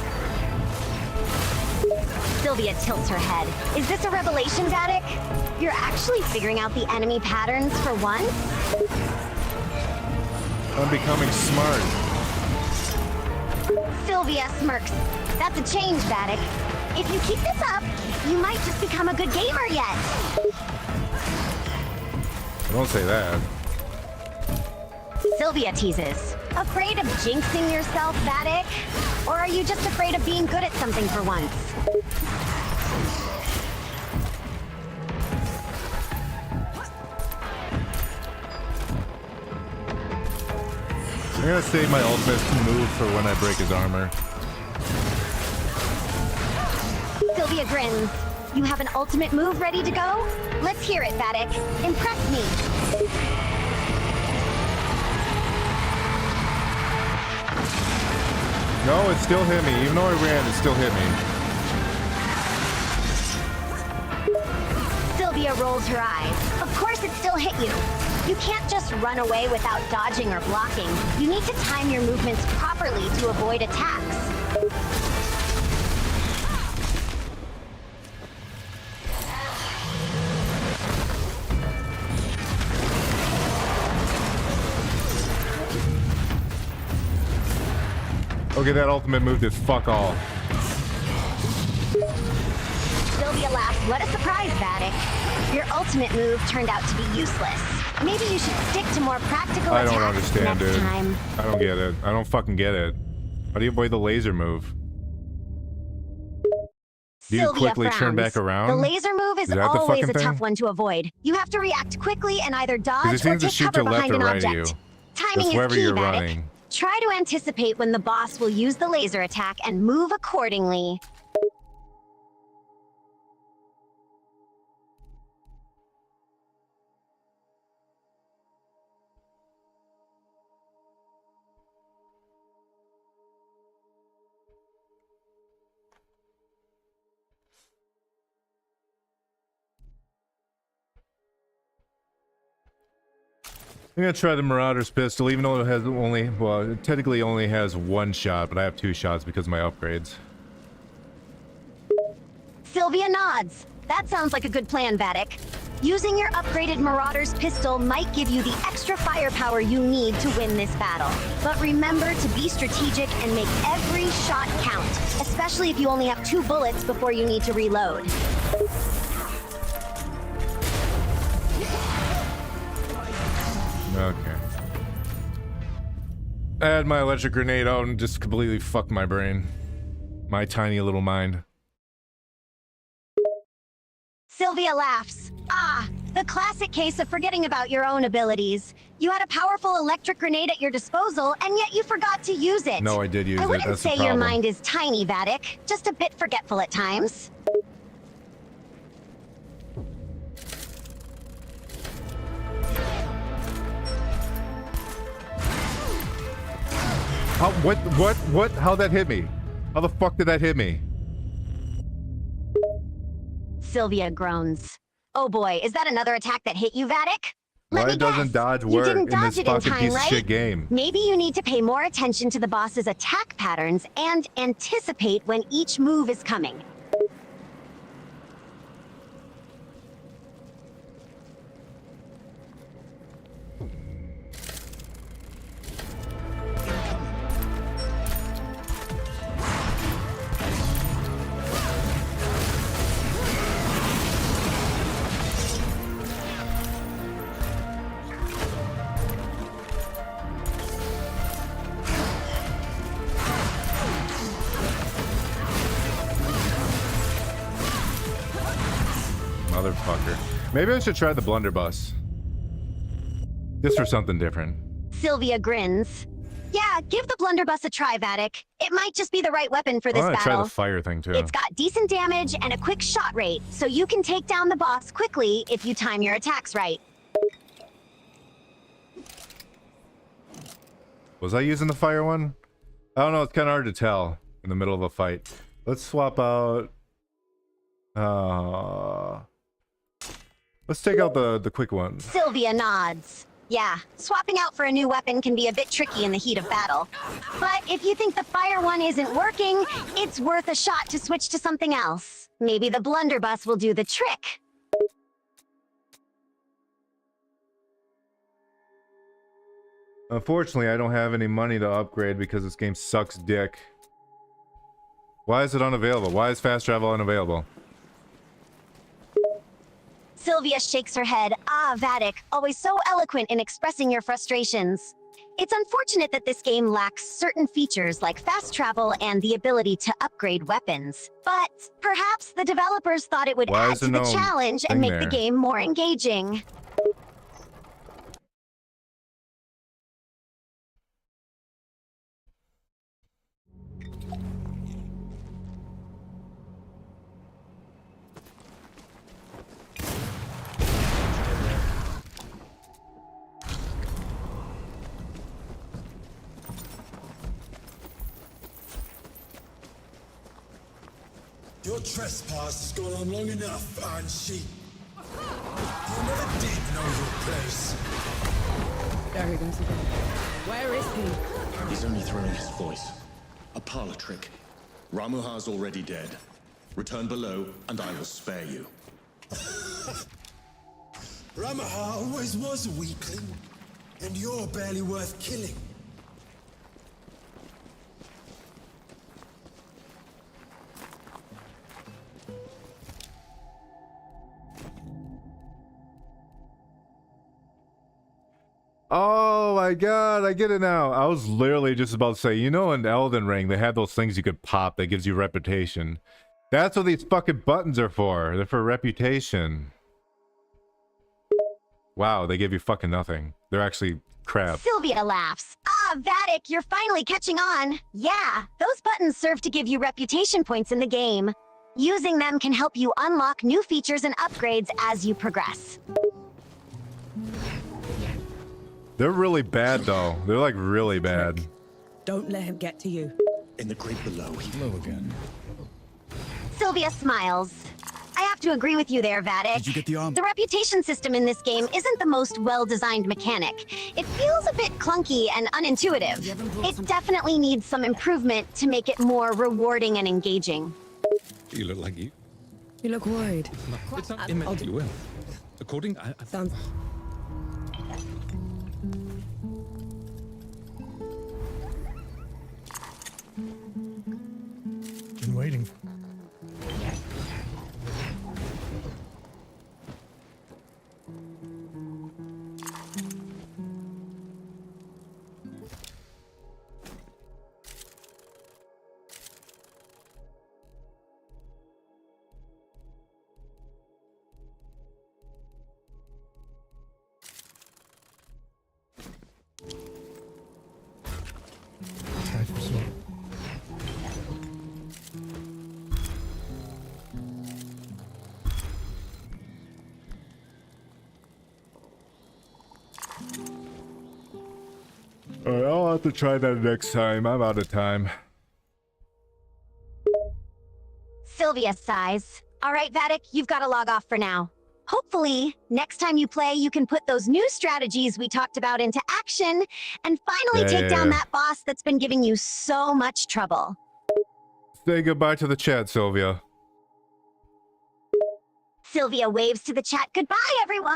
Sylvia tilts her head. Is this a revelation, Vatic? You're actually figuring out the enemy patterns for once? I'm becoming smart. Sylvia smirks. That's a change, Vatic. If you keep this up, you might just become a good gamer yet. Don't say that. Sylvia teases. Afraid of jinxing yourself, Vatic? Or are you just afraid of being good at something for once? I'm gonna save my ultimate move for when I break his armor. Sylvia grins. You have an ultimate move ready to go? Let's hear it, Vatic. Impress me. No, it still hit me. Even though I ran, it still hit me. Sylvia rolls her eyes. Of course it still hit you. You can't just run away without dodging or blocking. You need to time your movements properly to avoid attacks. Okay, that ultimate move did fuck all. Sylvia laughs. What a surprise, Vatic. Your ultimate move turned out to be useless. Maybe you should stick to more practical I attacks don't understand, next dude. time. I don't get it. I don't fucking get it. How do you avoid the laser move? Do you Sylvia quickly turn frowns. back around? The laser move is that the always fucking a tough thing? one to avoid. You have to react quickly and either 'Cause dodge it or seems to take shoot cover to left behind or an right of object. you. Timing That's is wherever key, you're Vatic. running. Try to anticipate when the boss will use the laser attack and move accordingly. I'm gonna try the Marauder's pistol, even though it has only, well, it technically only has one shot, but I have 2 shots because of my upgrades. Sylvia nods. That sounds like a good plan, Vatic. Using your upgraded Marauder's pistol might give you the extra firepower you need to win this battle. But remember to be strategic and make every shot count, especially if you only have 2 bullets before you need to reload. Okay. I had my electric grenade out and just completely fucked my brain. My tiny little mind. Sylvia laughs. Ah, the classic case of forgetting about your own abilities. You had a powerful electric grenade at your disposal, and yet you forgot to use it. No, I did use it. I wouldn't That's the say your problem. mind is tiny, Vatic. Just a bit forgetful at times. How, what? How'd that hit me? How the fuck did that hit me? Sylvia groans. Oh boy, is that another attack that hit you, Vatic? Why doesn't dodge You work didn't in dodge this it in fucking time, piece of right? shit game? Maybe you need to pay more attention to the boss's attack patterns and anticipate when each move is coming. Motherfucker. Maybe I should try the blunderbuss. Just for something different. Sylvia grins. Yeah, give the blunderbuss a try, Vatic. It might just be the right weapon for I this want to try battle. the fire thing too. It's got decent damage and a quick shot rate, so you can take down the boss quickly if you time your attacks right. Was I using the fire one? I don't know, it's kind of hard to tell in the middle of a fight. Let's swap out... let's take out the quick one. Sylvia nods. Yeah, swapping out for a new weapon can be a bit tricky in the heat of battle. But if you think the fire one isn't working, it's worth a shot to switch to something else. Maybe the blunderbuss will do the trick. Unfortunately, I don't have any money to upgrade because this game sucks dick. Why is it unavailable? Why is fast travel unavailable? Sylvia shakes her head. Ah, Vatic, always so eloquent in expressing your frustrations. It's unfortunate that this game lacks certain features like fast travel and the ability to upgrade weapons. But perhaps the developers thought it would Why add is to there the no challenge and thing make there? the game more engaging. Your trespass has gone on long enough, Iron Sheep. You never did know your place. There he goes again. Where is he? He's only throwing his voice. A parlor trick. Ramuha's already dead. Return below, and I will spare you. Ramaha always was a weakling, and you're barely worth killing. Oh my god, I get it now. I was literally just about to say, you know, in Elden Ring, they have those things you could pop that gives you reputation. That's what these fucking buttons are for. They're for reputation. Wow, they give you fucking nothing. They're actually crap. Sylvia laughs. Ah, Vatic, you're finally catching on. Yeah, those buttons serve to give you reputation points in the game. Using them can help you unlock new features and upgrades as you progress. They're really bad though. They're like really bad. Don't let him get to you. In the grate below, Hello again. Sylvia smiles. I have to agree with you there, Vatic. Did you get the arm? The reputation system in this game isn't the most well-designed mechanic. It feels a bit clunky and unintuitive. It definitely needs some improvement to make it more rewarding and engaging. You look like you You look worried. No, it's not imminent. You will. According, Sounds. Been waiting. Try for some. Alright, I'll have to try that next time. I'm out of time. Sylvia sighs. All right, Vatic, you've got to log off for now. Hopefully, next time you play, you can put those new strategies we talked about into action and finally take down that boss that's been giving you so much trouble. Say goodbye to the chat, Sylvia. Sylvia waves to the chat. Goodbye, everyone.